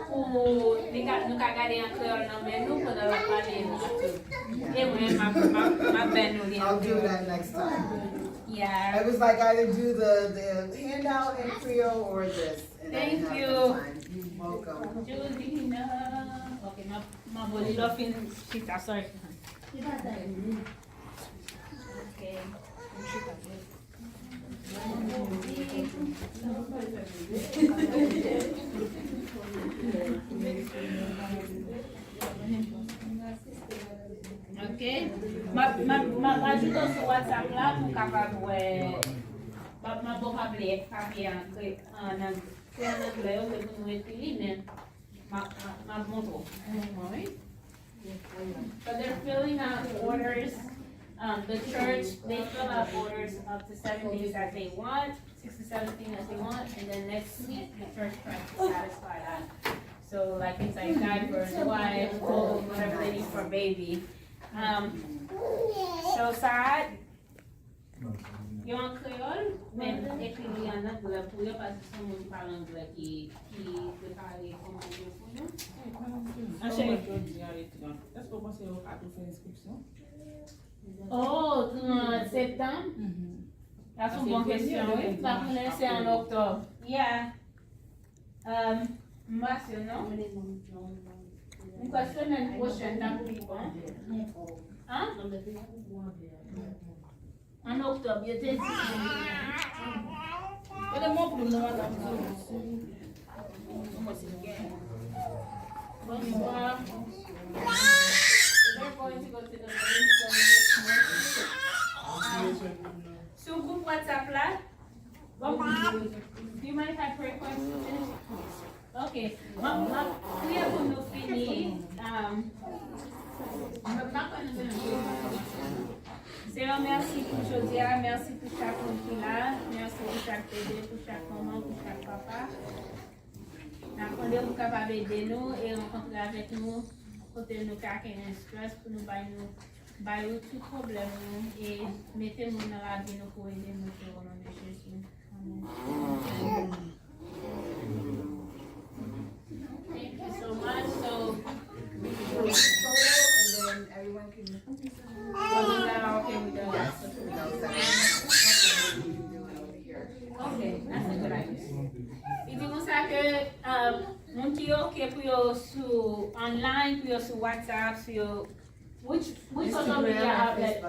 pour nous garder en créole dans nous pour la parler. Et moi, I'll do that next time. Yeah. It was like either do the handout in Creole or this. And Thank I you. didn't have the time. You're welcome. Julina. Okay, my body laughing. Sorry. Okay. Ok, ma rajoute sur WhatsApp là pour capable ma bon appeler en anglais ou pour nous écrire mais ma montre. So they're filling out orders. The church, they fill out orders up to 7 days that they want, 6 to 17 as they want, and then next week the church tries to satisfy that. So like things like diapers, wife, clothes, whatever they need for a baby. So sad. Yo en créole, mais écrit en anglais pour eux parce que c'est un mot qui parle anglais qui prépare comment dire pour nous. Est-ce qu'on pense à tout faire inscription? Oh, en septembre? C'est une bonne question, oui. La première, c'est en octobre. Yeah. Monsieur, non? Une question semaine prochaine, t'as pour répondre? Hein? En octobre, il était dit. Et le mot pour nous, madame. Bonsoir. We're going to go to the sur groupe WhatsApp là. Do you mind if I pray for you? Okay. Ma prière pour nous finir. Seigneur, merci pour aujourd'hui, merci pour chaque monde qui est là, merci pour chaque bébé, pour chaque maman, pour chaque papa. Nous sommes capables d'aider nous et rencontrer avec nous. Côté nous car un stress pour nous bailler tout problème et mettez-nous dans la vie nous pour aider nous au nom de Jésus. Amen. Thank you so much. So we can do a photo and then everyone can okay with that. Okay, that's a good idea. Il dit comme ça que mon qui ok pour sur online, pour sur WhatsApp, sur which social media outlet?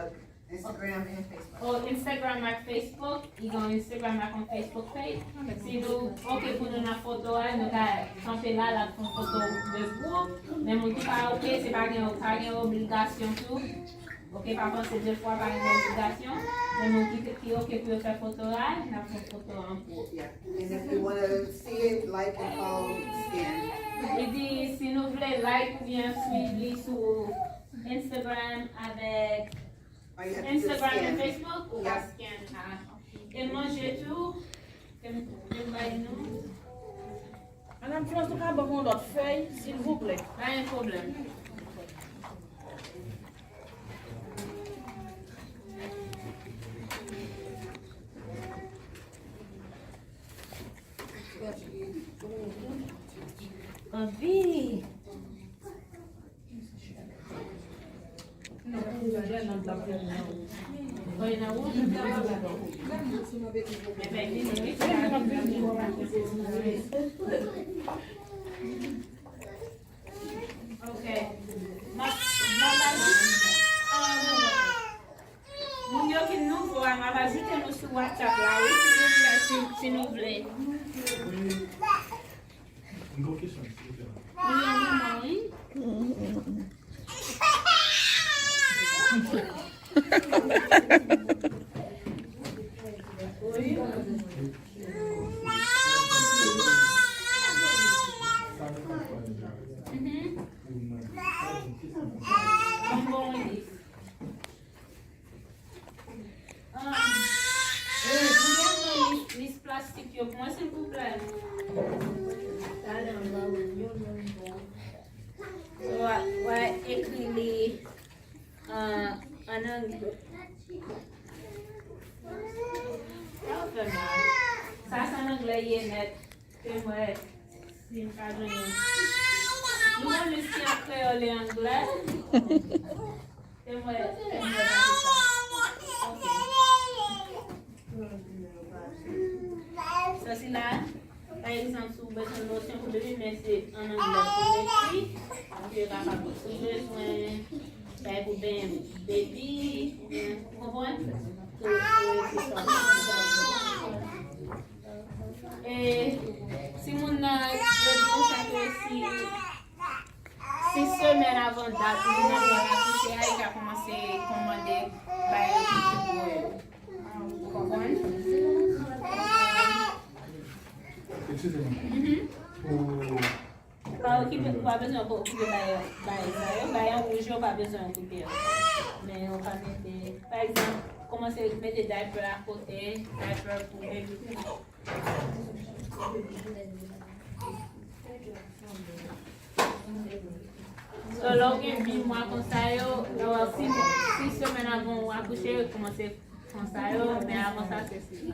Instagram and Facebook. Ou Instagram ak Facebook, yon Instagram ak an Facebook page. Si nou, ok pou nou nan foto a, nou ka kampe la pou foto de group, men moun ki pa ok, se pa gen obligasyon tou. Ok, pa panse de fwa pa gen obligasyon, men moun ki ok pou yo fè foto a, nan fè foto an group. Yeah. And if you want to see it, like and follow, scan. E di, si nou vle like ou bien suiv li sou Instagram avek Instagram and Facebook ou Yeah. scan ha. E manje tou, kem bay nou. Madame Florence, tu ka bon mon lot feuille, s'il vous plaît. Pas un problème. Envie. Foi na última. Okay. Moun yo ki nou vwa, ma vazite nou sou WhatsApp la, oui, si nou vle. Moun yo maman, oui? Lis plastik yo pou mwen s'il vous plaît. Wè ekri li an anglais. Sa san anglais ye net. Ke mwen si mpa jwenye. Nou mwen lisi an kreole anglais. Ke mwen ça c'est là, par exemple, si vous avez une notion pour deviner, mais c'est en anglais pour l'écrit. Donc, il y aura pas besoin pour bien baby, vous comprenez? Et si vous avez aussi 6 semaines avant date, vous avez accouché, il a commencé à commander par vous comprenez? Pas besoin d'occuper bayan rouge, pas besoin d'occuper. Mais on va mettre, par exemple, commencer à mettre des diapers à côté, diapers pour bébé. So, là, on vient 8 mois comme ça, 6 semaines avant d'accoucher, commencer comme ça, mais avant ça, c'est 6.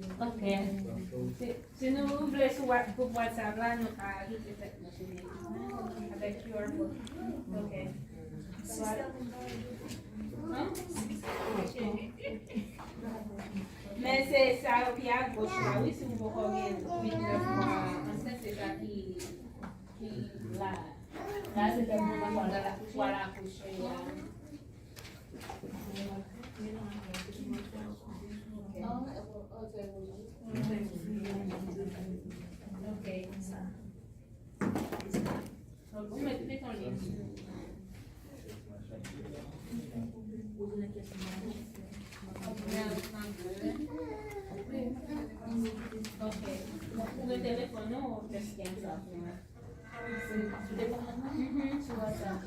Ok. Si nous voulons sur WhatsApp, là, nous allons ajouter cette machine avec QR code. Ok. Hein? Mais c'est ça qui est à gauche là, oui, si vous voyez 8-9 mois, enceinte, c'est ça qui là. Là, c'est le moment où on a accouché. Ok, ça. Donc, vous mettez en ligne. Ok. Pour le téléphone, on fait scan ça. Sur WhatsApp.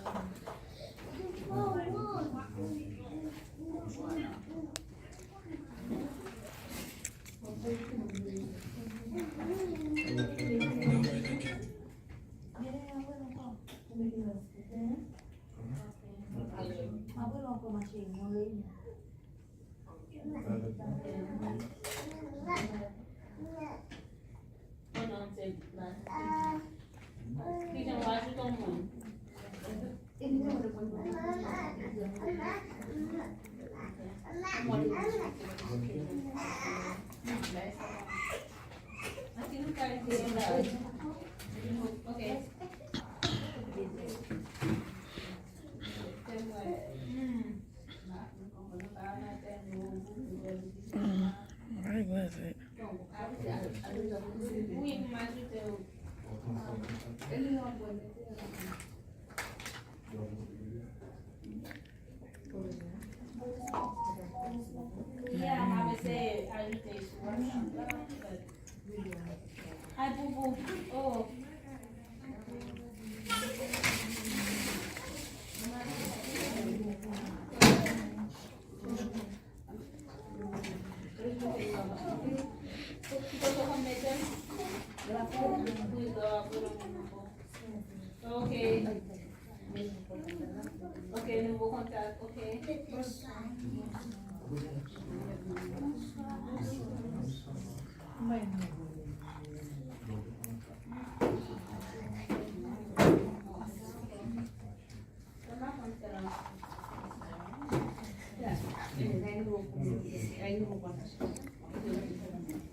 Okay. Where was it? Yeah, I would say ajouter Hi, boo boo. Oh. Okay. Okay, nouveau contact. Okay.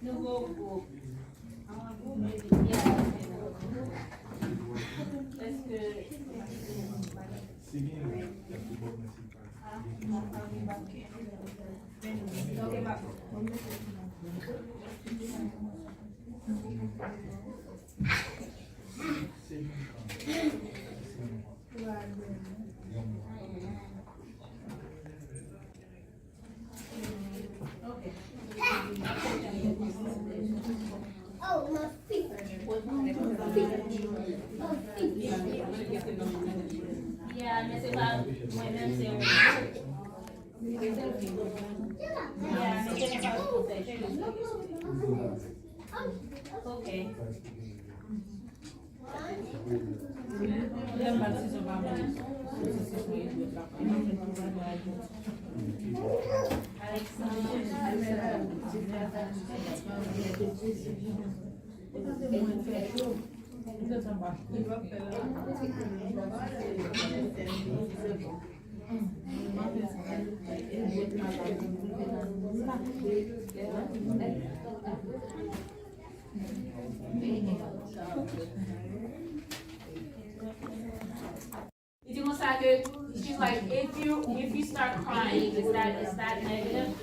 Nouveau groupe. Est-ce que Oh, my feet. Yeah, mais c'est pas moi-même, c'est yeah, mais c'est pas protéger. Okay. It's almost like she's like, if you start crying, is that negative?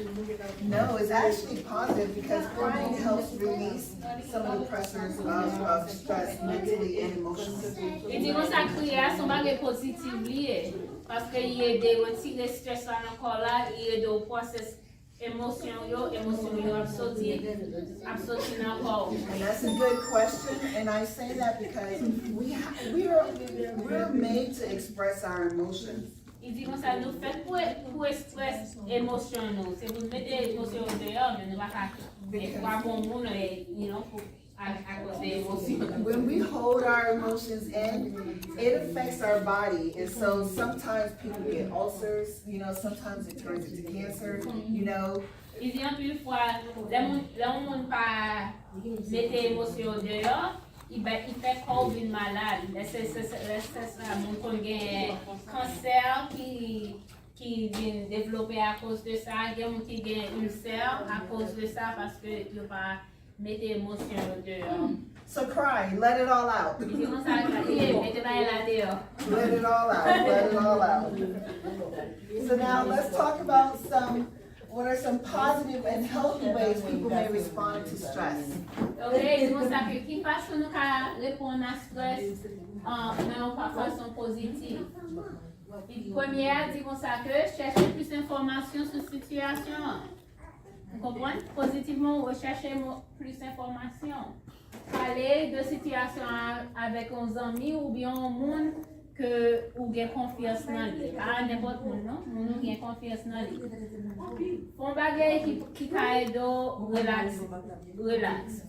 No, it's actually positive because crying helps release some of the pressures of stress mentally and emotionally. Et dis-moi ça crier son bagage positif lié parce que il aide à retirer stress là encore là, il aide au process émotion yo absorti encore. And that's a good question, and I say that because we're made to express our emotions. Il dit comme ça, nous faisons pour express émotion nous. C'est vous mettez émotion dehors, mais nous pas bon monde, you know, à cause des émotions. When we hold our emotions in, it affects our body, and so sometimes people get ulcers. You know, sometimes it turns into cancer. You know. Il dit en plus fois, là on pas mettre émotion dehors. Il fait corps d'une malade. C'est ça, mon collègue cancer qui vient développer à cause de ça. Il y a qui gagne ulcère à cause de ça parce que il ne pas mettre émotion dehors. So cry, let it all out. Il dit comme ça, mettez là dehors. Let it all out. Let it all out. So now let's talk about what are some positive and healthy ways people may respond to stress? Okay, c'est pour ça que qui façon nous répondre à stress mais pas façon positive. Première, dit comme ça que chercher plus d'informations sur la situation. Vous comprenez? Positivement, rechercher plus d'informations. Parler de situation avec un ami ou bien un monde que ou bien confiance dans lui. Pas n'importe où, non? Nous gain confiance dans lui. Font bagay qui caille do relax.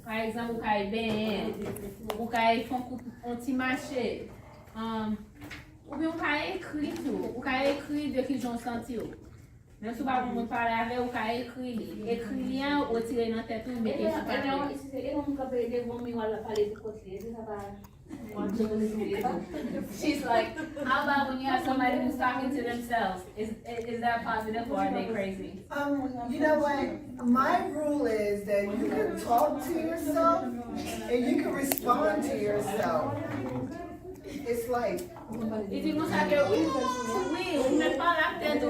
Par exemple, ou caille bien, ou caille font un petit marché. Ou bien ou caille écrit tout, ou caille écrit de qui j'en senti. Même si vous ne parlez avec vous, vous écrire. Écrire, ou tirer dans la tête, ou mettez sur papier. She's like, how about when you have somebody who's talking to themselves? Is that positive or are they crazy? You know what? My rule is that you can talk to yourself and you can respond to yourself. It's like. Et tu penses que oui, on met pas la tête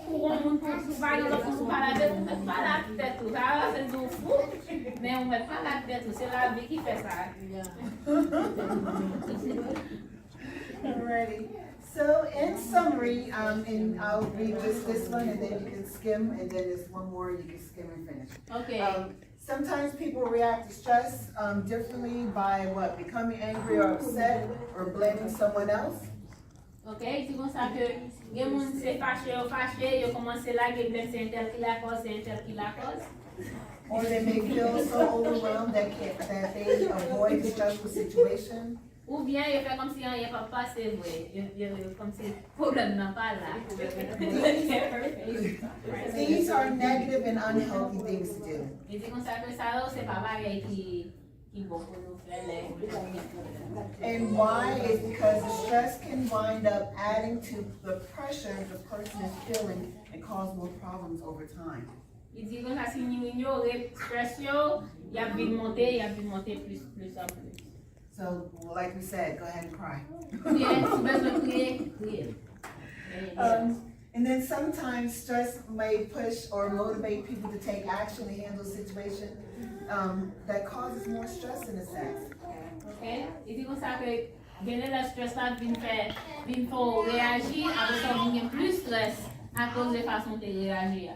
pour un monde pour parler pour parler avec, on met pas la tête tout. Ça c'est du fou, mais on met pas la tête tout. C'est la vie qui fait ça. Alrighty. So in summary, and I'll read just this one and then you can skim and then there's one more you can skim and finish. Okay. Sometimes people react to stress differently by what? Becoming angry or upset or blaming someone else. Ok, c'est comme ça que les gens se fâché, ils commencent là, ils blâment c'est un tel qui la cause, c'est un tel qui la cause. Or they may feel so overwhelmed that they avoid the stressful situation. Ou bien ils font comme si rien pas passé, comme si le problème n'a pas là. These are negative and unhealthy things to do. Et c'est comme ça que ça, c'est pas pareil qui bon pour nous faire. And why is because the stress can wind up adding to the pressure the person is feeling and cause more problems over time. Il dit que ça si nous ignorer stress yo, il y a vite monter plus en plus. So, like we said, go ahead and cry. And then sometimes stress may push or motivate people to take action and handle a situation that causes more stress in a sense. Okay? Il dit comme ça que bien le stress là vient pour réagir, après ça vient plus stress à cause de façon de réagir.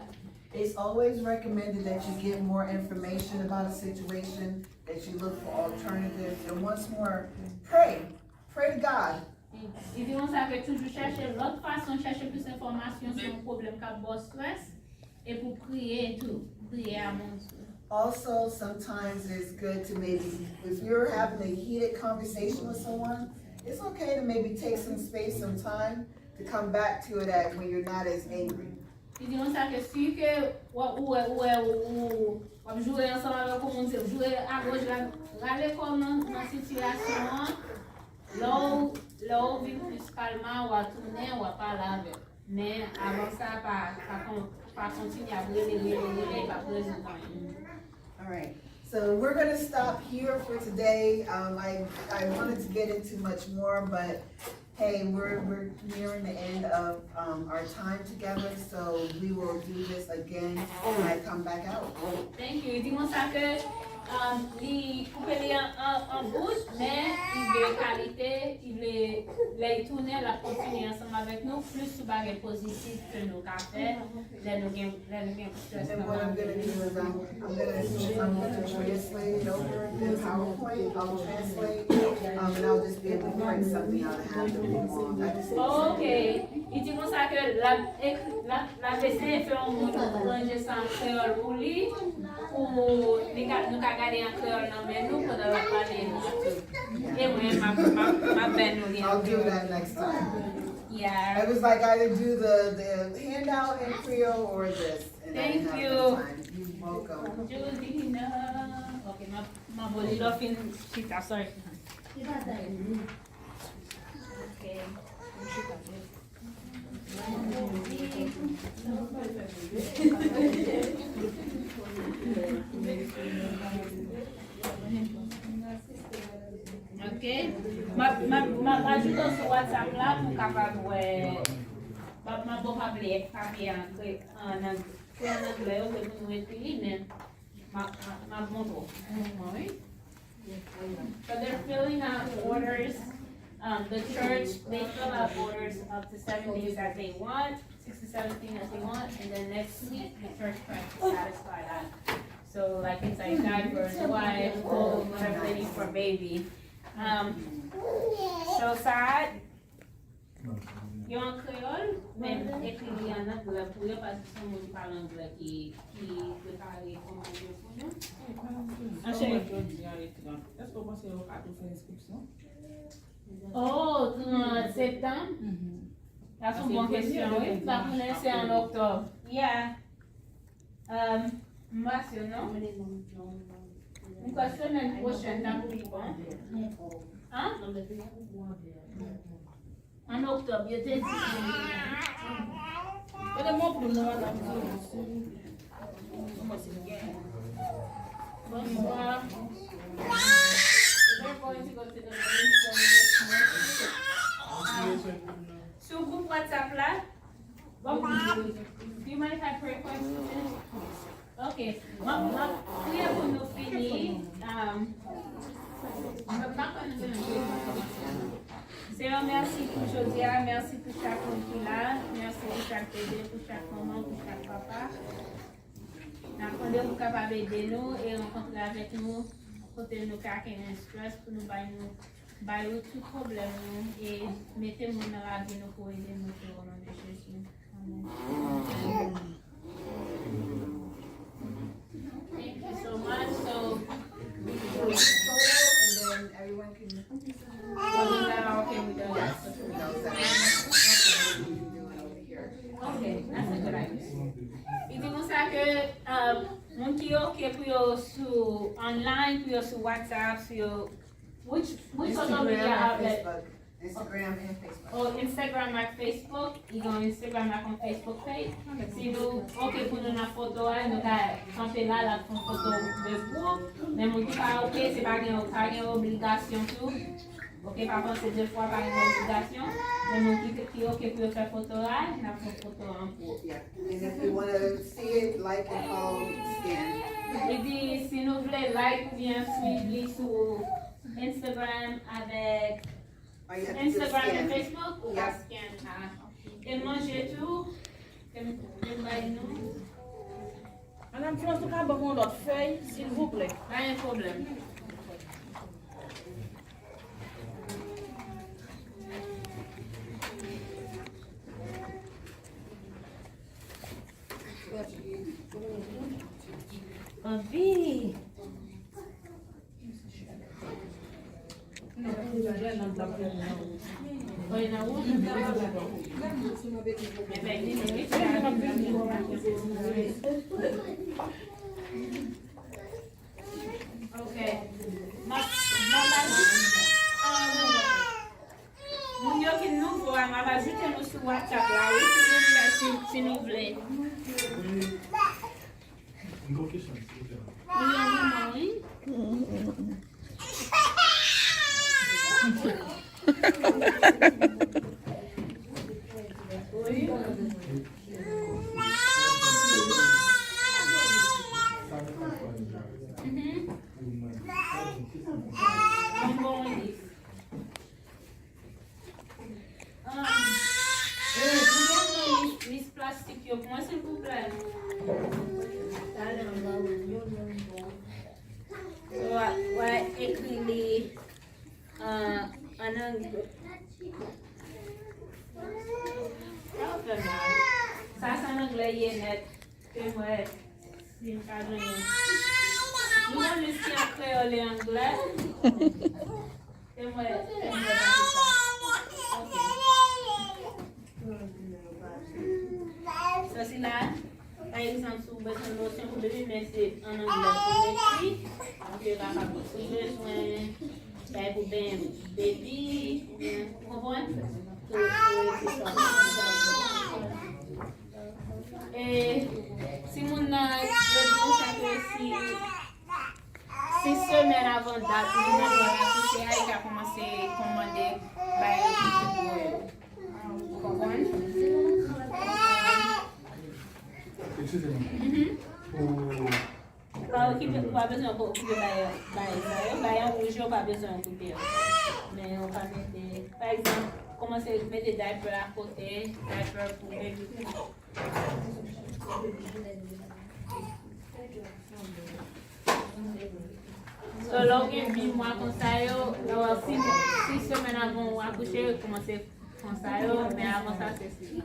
It's always recommended that you get more information about a situation, that you look for alternatives, and once more, pray to God. Il dit comme ça que toujours chercher l'autre façon, chercher plus d'informations sur un problème qui a beau stress, et pour prier tout, prier à mon Dieu. Also, sometimes it's good to maybe, if you're having a heated conversation with someone, it's okay to maybe take some space, some time to come back to it when you're not as angry. Il dit comme ça que si que ou jouer ensemble avec comment dire jouer à gauche là l'école dans situation là vient plus calme ou à tourner ou à parler avec mais avant ça pas continuer à brûler pas résoudre. All right. So we're going to stop here for today. I wanted to get into much more, but hey, we're nearing the end of our time together, so we will do this again when I come back out. Thank you. Dis-moi ça que il couper en bouche, mais il veut qualité, il veut tourner, la continuer ensemble avec nous, plus sur bagage positif que nous avons fait, là nous avons stress. And what I'm going to do is I'm going to translate it over the PowerPoint. I'll translate, and I'll just be able to print something out and have them long. Okay. Il dit comme ça que la PC fait un mot ranger sans créole pour lui, pour nous garder en créole dans nous pour nous parler. Et moi, ma peine. I'll do that next time. Yeah. It was like either do the handout in Creole or this. And Thank you. You're welcome. Julie, no. Okay, my body laughing. Sorry. Okay. Ok, ma rajoute sur WhatsApp là pour capable ma bon papier en anglais pour nous écrire mais ma montre. So they're filling out orders. The church, they fill out orders up to 7 days that they want, 6 to 17 that they want, and then next week the church tries to satisfy that. So like it's like diapers, wife, clothes, whatever they need for baby. So sad. Yo en créole, même écrit en anglais pour eux parce que c'est un mot qui parle anglais qui peut parler comment dire pour nous. Est-ce qu'on pense au cadeau faire inscription? Oh, en septembre? Ça, c'est une bonne question, oui. Ça, c'est en octobre. Yeah. Monsieur, non? Une question semaine prochaine, t'as voulu quoi? Hein? En octobre, il était dit. Et le mot pour nous, Bonsoir. Sur le groupe WhatsApp là, do you mind if I pray for you? Okay. Prière pour nous finir. Seigneur, merci pour aujourd'hui, merci pour chaque monde qui est là, merci pour chaque bébé, pour chaque maman, pour chaque papa. Nous sommes capables d'aider nous et rencontrer avec nous, côté nous car un stress pour nous bailler tout problème et mettez-nous dans la vie pour aider nous au nom de Jésus. Amen. Thank you so much. So we can do a photo and then everyone can. Oh, is that okay with us? Yes. Okay, that's a good idea. Et puis comme ça que mon qui est ok pour yo sur online, pour yo sur WhatsApp, sur which social media outlet? Instagram and Facebook. Oh, Instagram and Facebook. You go Instagram and Facebook page. Si nous, ok pour nous la photo, nous camper là la photo de groupe. Mais mon qui pas ok, c'est pas une obligation tout. Ok, par contre c'est deux fois par une obligation. Mais mon qui ok pour faire photo là, la photo en groupe. Yeah. And if you want to see it, like and follow, scan. Et puis si nous voulons like ou bien suivre sur Instagram avec Instagram et Facebook ou pas scan. Et manger tout, nous. Madame, tu veux pas avoir notre feuille, s'il vous plaît? Pas un problème. Envie. Okay. Mon yo qui nous voit, m'a ajouté nous sur WhatsApp là, oui, si nous voulez. Une question, s'il vous plaît. Oui. Liste plastique, moi s'il vous plaît. Ouais, écrit en anglais. Ça, c'est en anglais, il est net. Et moi, c'est pas rien. Nous, on est ici en créole et anglais. Et moi, ça, c'est là. Par exemple, si vous avez besoin de lotion pour bébé, mais c'est en anglais pour l'écrit. Donc, il va pas besoin pour bébé, vous comprenez? Et si vous avez si semaines avant date, vous avez commencé à commander vous comprenez? Excusez-moi. Pas besoin de couper un rouge, pas besoin de couper. Mais on va mettre, par exemple, commencer à mettre des diapers à côté, diapers pour bébé. So, là, il y a 8 mois comme ça, 6 semaines avant d'accoucher, commencer comme ça, mais avant ça, c'est 6.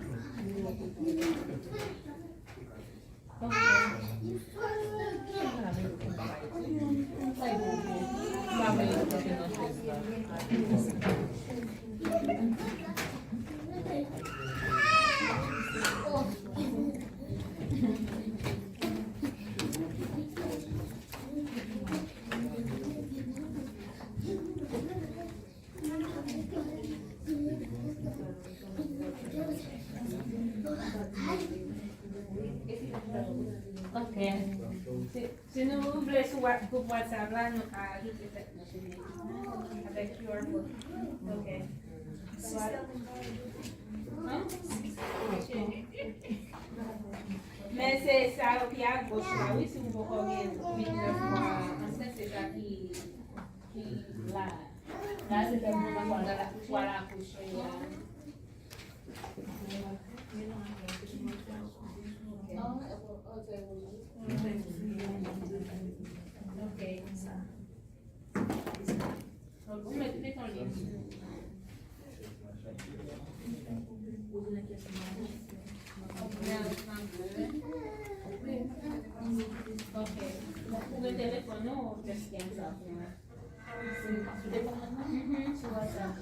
Ok. Si nous voulons sur WhatsApp, là, nous avons ajouté cette machine avec QR code. Ok. Hein? Mais c'est ça qui est à gauche là, oui, si vous voyez 8, 9 mois, en fait, c'est ça qui là. Là, c'est un moment où la couche, voilà, couche. Ok. Donc, vous mettez ton livre. Ok. Pour le téléphone, on peut scanner ça. Sur WhatsApp.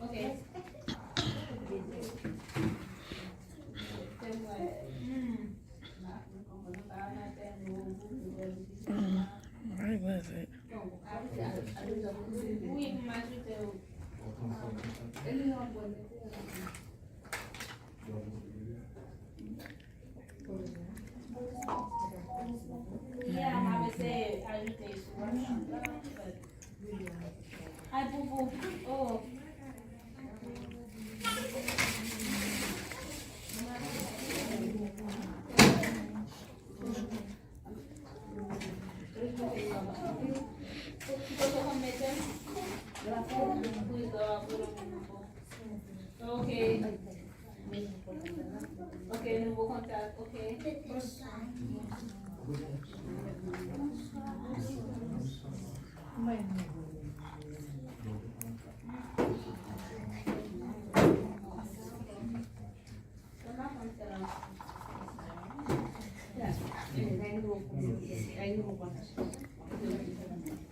Okay. Where was it? Yeah, I would say ajouter sur Hi, Boo Boo. Oh. Ok. Ok, nouveau contact. Ok.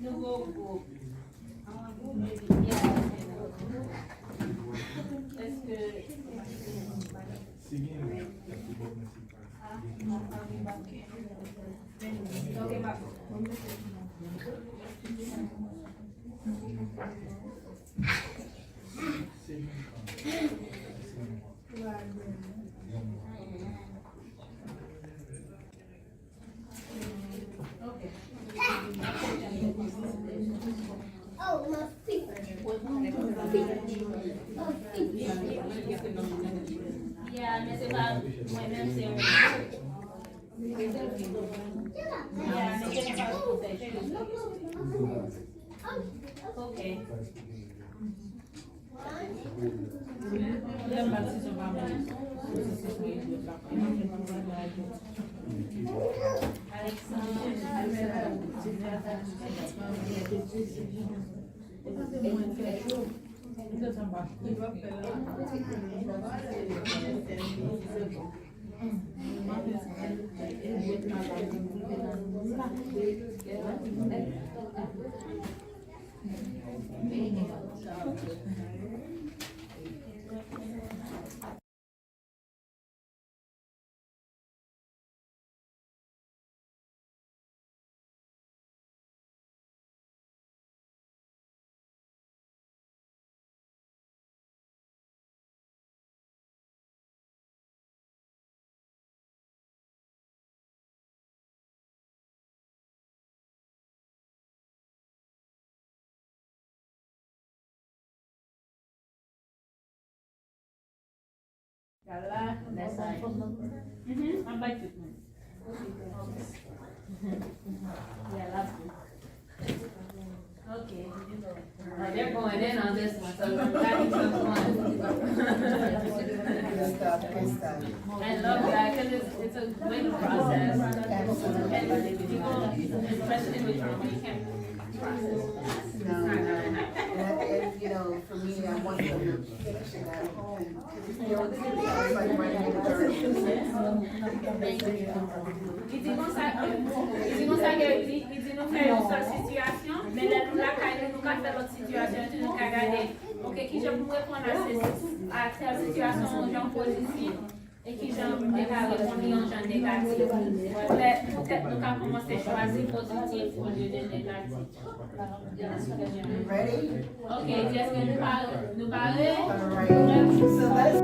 Nouveau groupe. Est-ce que... Ok, bah. Oh, my feet. Yeah, mais c'est pas moi-même, c'est un yeah, mais c'est pas protéger. Ok. Là, laisse aller. En bas, tout le monde. Yeah, that's good. Okay. They're going in on this one, so that is just one. I love that because it's a good process. And people, especially with you can't process. And, you know, for me, I want them to finish it at home. You know, it's like running in the dirt. Il dit comme ça que nous faisons cette situation, mais là nous la caille nous faire l'autre situation, tu nous regarder. OK, qui je pourrais répondre à cette situation en positif et qui je répondre en genre négatif. Peut-être nous avons commencé à choisir positif au lieu de négatif. Ready? OK, est-ce que nous parler? All right. So let's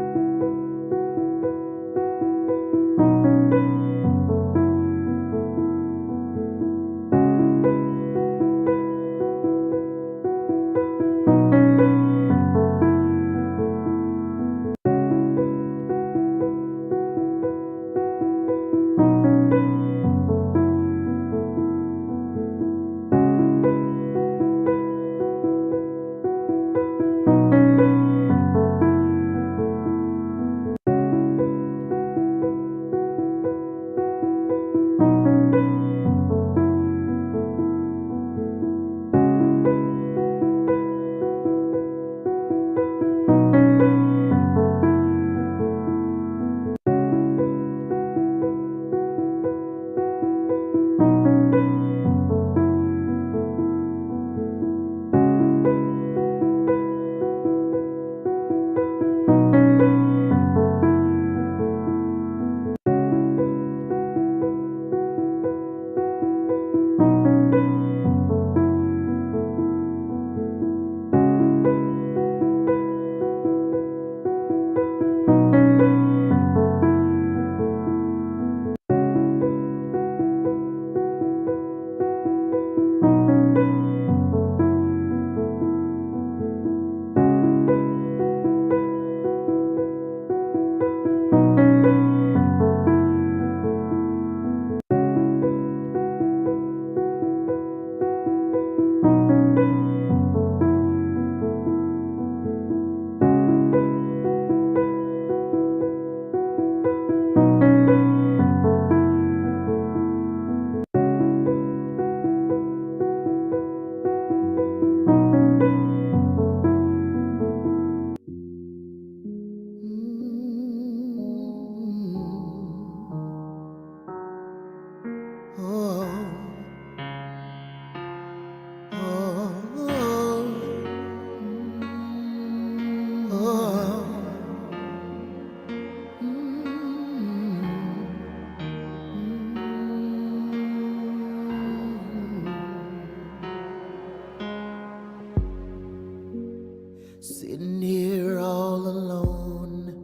Sitting here all alone,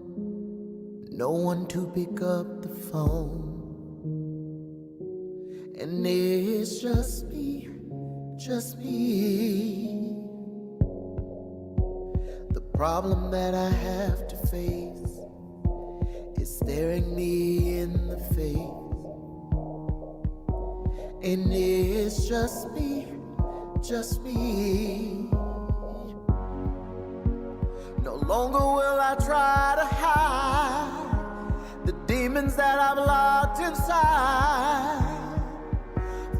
no one to pick up the phone. And it's just me, just me. The problem that I have to face is staring me in the face. And it's just me, just me. No longer will I try to hide the demons that I've locked inside,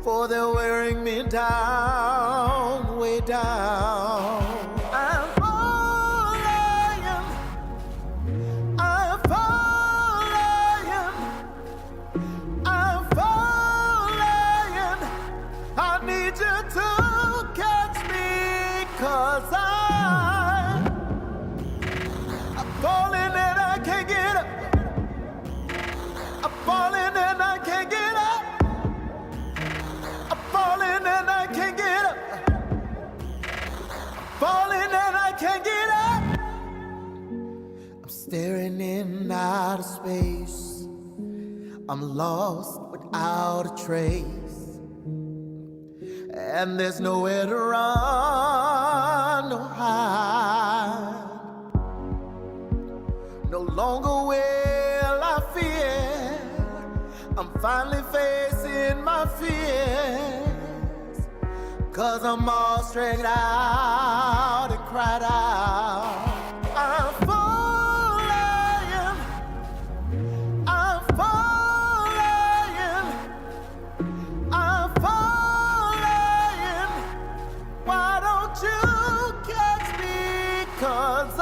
for they're wearing me down, way down. I'm falling, I'm falling, I'm falling. I need you to catch me, 'cause I'm falling and I can't get up. I'm falling and I can't get up. I'm falling and I can't get up. Falling and I can't get up. I'm staring in outer space. I'm lost without a trace. And there's nowhere to run or hide. No longer will I fear I'm finally facing my fears, 'cause I'm all straightened out and cried out. I'm falling, I'm falling, I'm falling. Why don't you catch me? 'Cause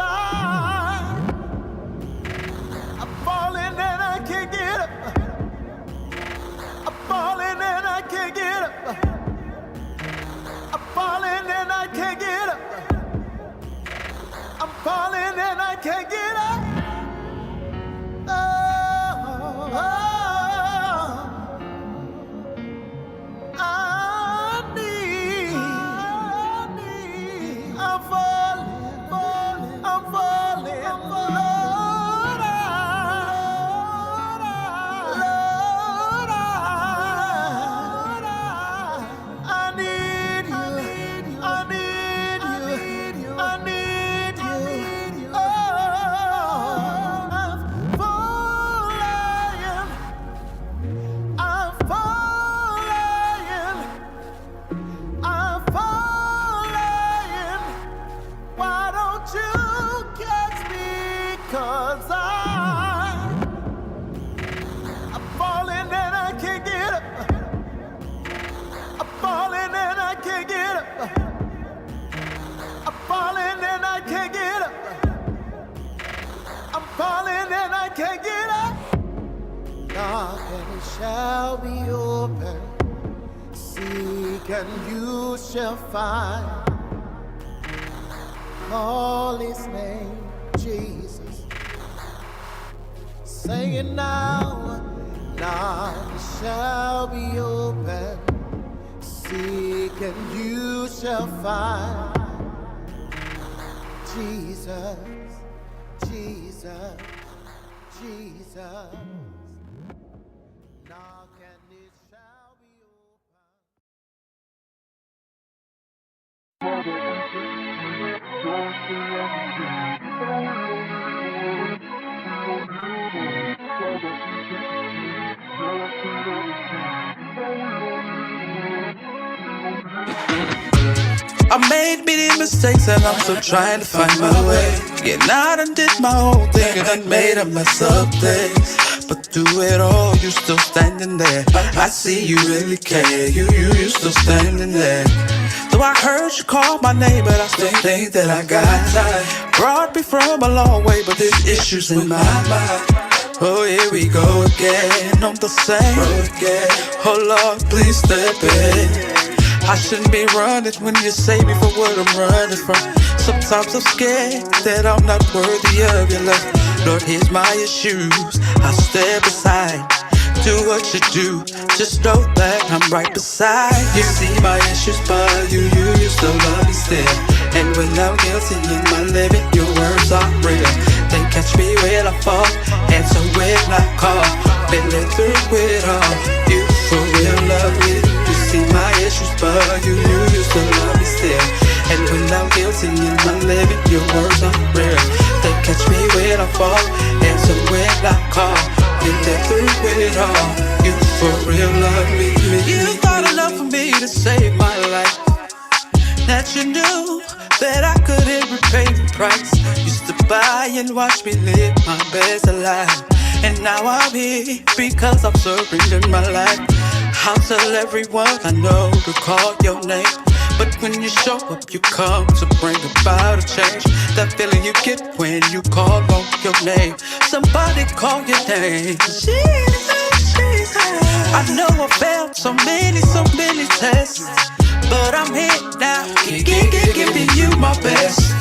I'm falling and I can't get up. I'm falling and I can't get up. I'm falling and I can't get up. I'm falling and I can't get up. Oh, oh, I need, I'm falling, I'm falling, Lord, I need you, I need you, I need you. Oh, I'm falling, I'm falling, I'm falling. Why don't you catch me? 'Cause I'm falling and I can't get up. I'm falling and I can't get up. I'm falling and I can't get up. I'm falling and I can't get up. Knock and it shall be open. Seek and you shall find. Call his name, Jesus. Sing it now. Knock and it shall be open. Seek and you shall find. Jesus, Jesus, Jesus. Knock and it shall be I made many mistakes and I'm still trying to find my way. Yeah, now I done did my whole thing and done made a mess of things. But through it all, you still standing there. I see you really care. You still standing there. Though I heard you call my name, but I still think that I got time. Brought me from a long way, but there's issues in my mind. Oh, here we go again on the same road again. Oh Lord, please step in. I shouldn't be running when you save me for what I'm running from. Sometimes I'm scared that I'm not worthy of your love. Lord, here's my issues. I step aside. Do what you do. Just know that I'm right beside you. See my issues, but you still love me still. And when I'm guilty in my living, your words are real. They catch me when I fall, and so when I call, been through it all. You for real love me. You see my issues, but you still love me still. And when I'm guilty in my living, your words are real. They catch me when I fall, and so when I call, been through it all. You for real love me. You thought enough for me to save my life. That you knew that I couldn't repay the price. Used to buy and watch me live my best life. And now I'm here because I'm surrendering my life. I'll tell everyone I know to call your name. But when you show up, you come to bring about a change. That feeling you get when you call on your name. Somebody call your name. Jesus, Jesus. I know I failed so many tests. But I'm here now, giving you my best.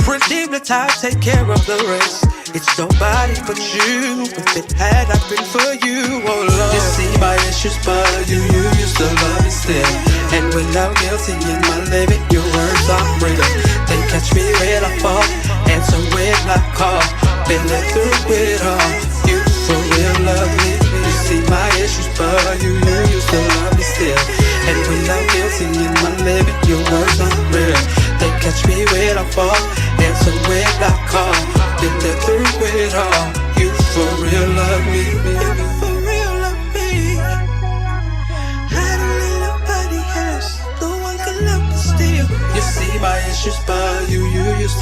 Redeem the time, take care of the rest. It's nobody but you. If it had not been for you, oh Lord. You see my issues, but you still love me still. And when I'm guilty in my living, your words are real. They catch me when I fall, and so when I call, been let through it all. You for real love me. You see my issues, but you still love me still. And when I'm guilty in my living, your words are real. They catch me when I fall, and so when I call, been there through it all. You for real love me. You for real love me.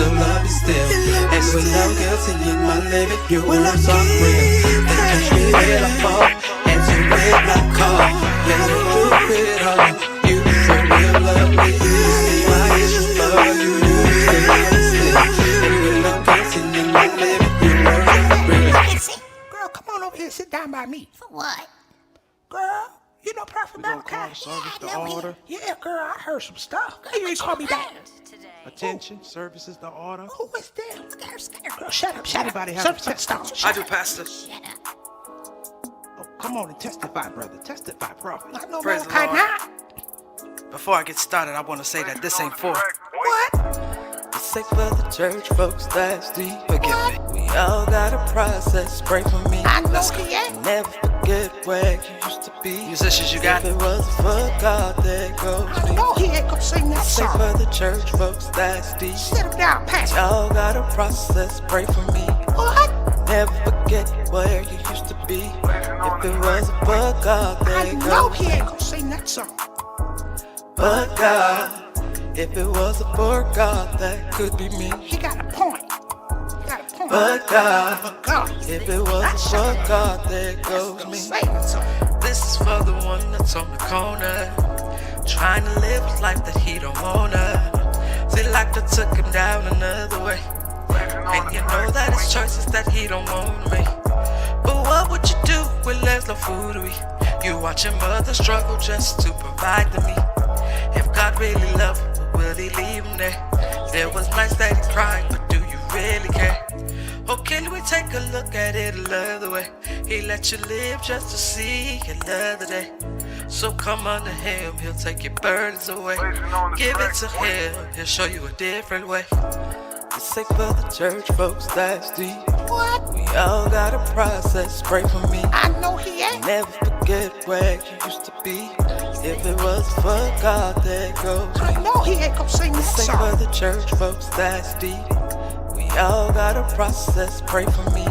still love me still. And with no guilty in my living, your words are real. They catch me when I fall, answer when I call. Yeah, you do it all. You for real love me. You see my issues, but you still love me still. And with no guilty in my living, your words are real. Girl, come on over here, sit down by me. For what? Girl, you know Prophet Malachi? Yeah, girl, I heard some stuff. Girl, you ain't call me back. Attention, services the order. Who is them? Girl, shut up. Anybody have Shut a up. Stop. I do, Pastor. Oh, come on and testify, brother. Testify, prophet. I know Praise the Malachi Lord. now. Before I get started, I want to say that this ain't for. What? It's sick for the church folks that's deep. Forgive me. We all got a process. Pray for me. I know he ain't. Never forget where you used to be. Musicians, you got it. If it wasn't for God, there goes I me. know he ain't gonna sing that It's sick song. for the church folks that's deep. Sit him down, Pastor. Y'all got a process. Pray for me. What? Never forget where you used to be. If it wasn't for God, there I goes know he me. ain't gonna sing that song. But God, if it wasn't for God, that could be me. He got a point. But God, But God, if it wasn't for God, there goes me. say that song. This is for the one that's on the corner, trying to live a life that he don't wanna. See, like I took him down another way, and you know that it's choices that he don't wanna make. But what would you do when there's no food to eat? You watch your mother struggle just to provide to me. If God really loved him, will he leave him there? There was nights that he cried, but do you really care? Or can we take a look at it another way? He let you live just to see another day. So come unto him, he'll take your burdens away. Give it to him, he'll show you a different way. It's sick for the church folks that's deep. What? We all got a process, pray for me. I know he ain't. Never forget where you used to be. If it was for God, there goes me. I know he ain't gonna sing that It's sick song. for the church folks that's deep. We all got a process, pray for me.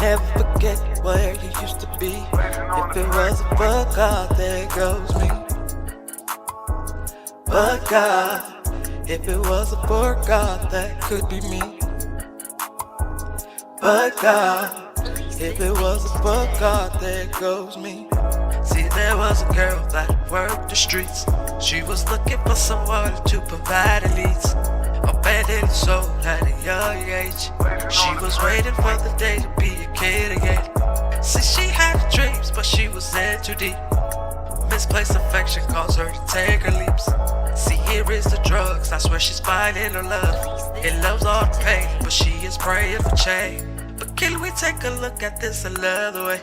Never forget where you used to be. If it wasn't for God, there goes me. But God, if it wasn't for God, that could be me. But God, if it wasn't for God, there goes me. See, there was a girl that worked the streets. She was looking for someone to provide her needs. Abandoned soul at a young age. She was waiting for the day to be a kid again. See, she had dreams, but she was in too deep. Misplaced affection caused her to take her leaps. See, here is the drugs, that's where she's finding her love. It loves all the pain, but she is praying for change. But can we take a look at this another way?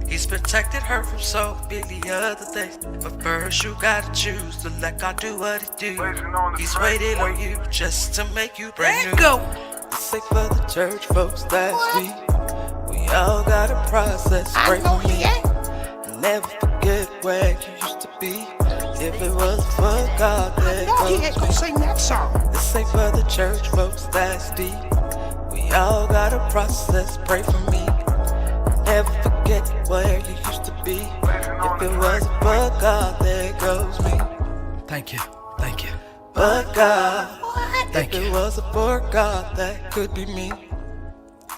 He's protected her from so many other things. But first you gotta choose to let God do what he do. He's waiting on you just to make you brand new. Go! It's sick for the church folks that's deep. We all got a process, pray for me. Never forget where you used to be. If it wasn't for God, there No, he goes ain't gonna sing that song. It's sick for the church folks that's deep. We all got a process, pray for me. Never forget where you used to be. If it wasn't for God, there goes me. Thank you, thank you. But God, if it wasn't for God, that could be me.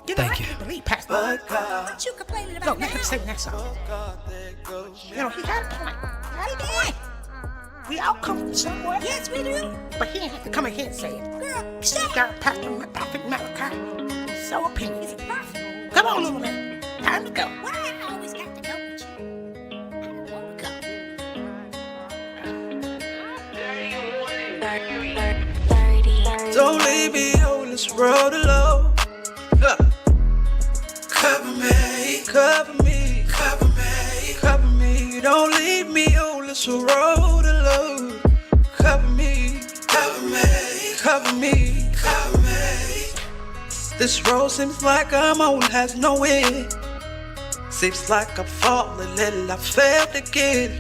You know, I can't believe Pastor. But God, What you complaining No, about let him now? sing that song. for God, there goes me. You know, he got a point. Got a point. We all come from somewhere. Yes, we do. But he ain't have to come in here and say it. Girl, stop. Got Prophet Malachi. He's so opinion. Come on, little man. Time to go. Why I always got to go with you? I don't want to go. Don't leave me on this road alone. Cover me, cover me, cover me, cover me. Don't leave me on this road alone. Cover me, cover me, cover me, cover me. This road seems like I'm on, has no end. Seems like I'm falling and I failed again.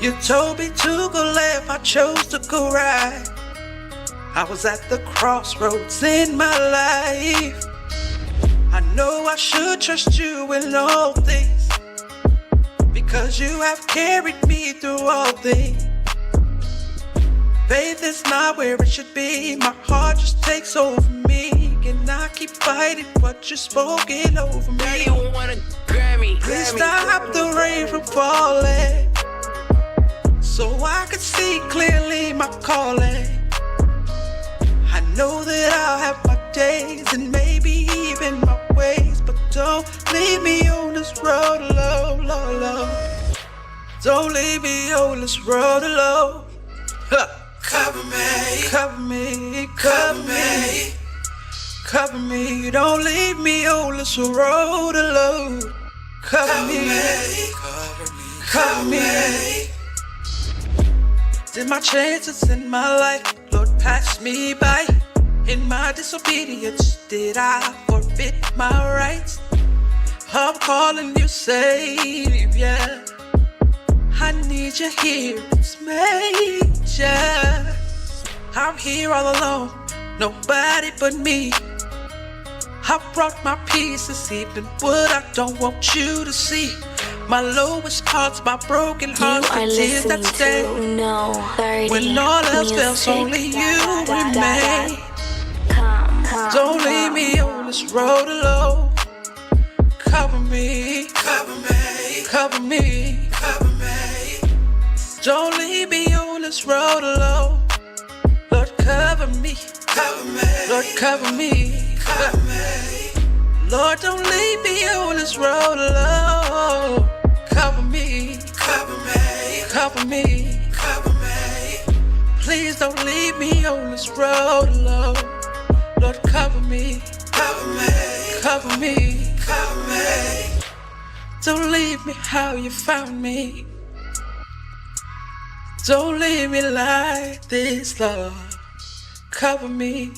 You told me to go left, I chose to go right. I was at the crossroads in my life. I know I should trust you in all things, because you have carried me through all things. Faith is not where it should be. My heart just takes over me. And I keep fighting what you're spoken over me. Daddy want a Grammy. Please stop the rain from falling, so I can see clearly my calling. I know that I'll have my days and maybe even my ways, but don't leave me on this road alone, Lord, Lord. Don't leave me on this road alone. Huh. Cover me, cover me, cover me, cover me. Don't leave me on this road alone. Cover me, cover me, cover me. Did my chances in my life, Lord, pass me by? In my disobedience, did I forfeit my rights? I'm calling you Savior. I need you here, it's major. I'm here all alone, nobody but me. I brought my pieces, even what I don't want you to see. My lowest parts, my broken heart, the tears that stay. When all else fails, only you remain. Don't leave me on this road alone. Cover me, cover me, cover me, cover me. Don't leave me on this road alone. Lord, cover me, cover me. Lord, cover me, cover me. Lord, don't leave me on this road alone. Cover me, cover me, cover me, cover me. Please don't leave me on this road alone. Lord, cover me, cover me, cover me, cover me. Don't leave me how you found me. Don't leave me like this, Lord. Cover me,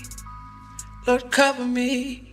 Lord, cover me.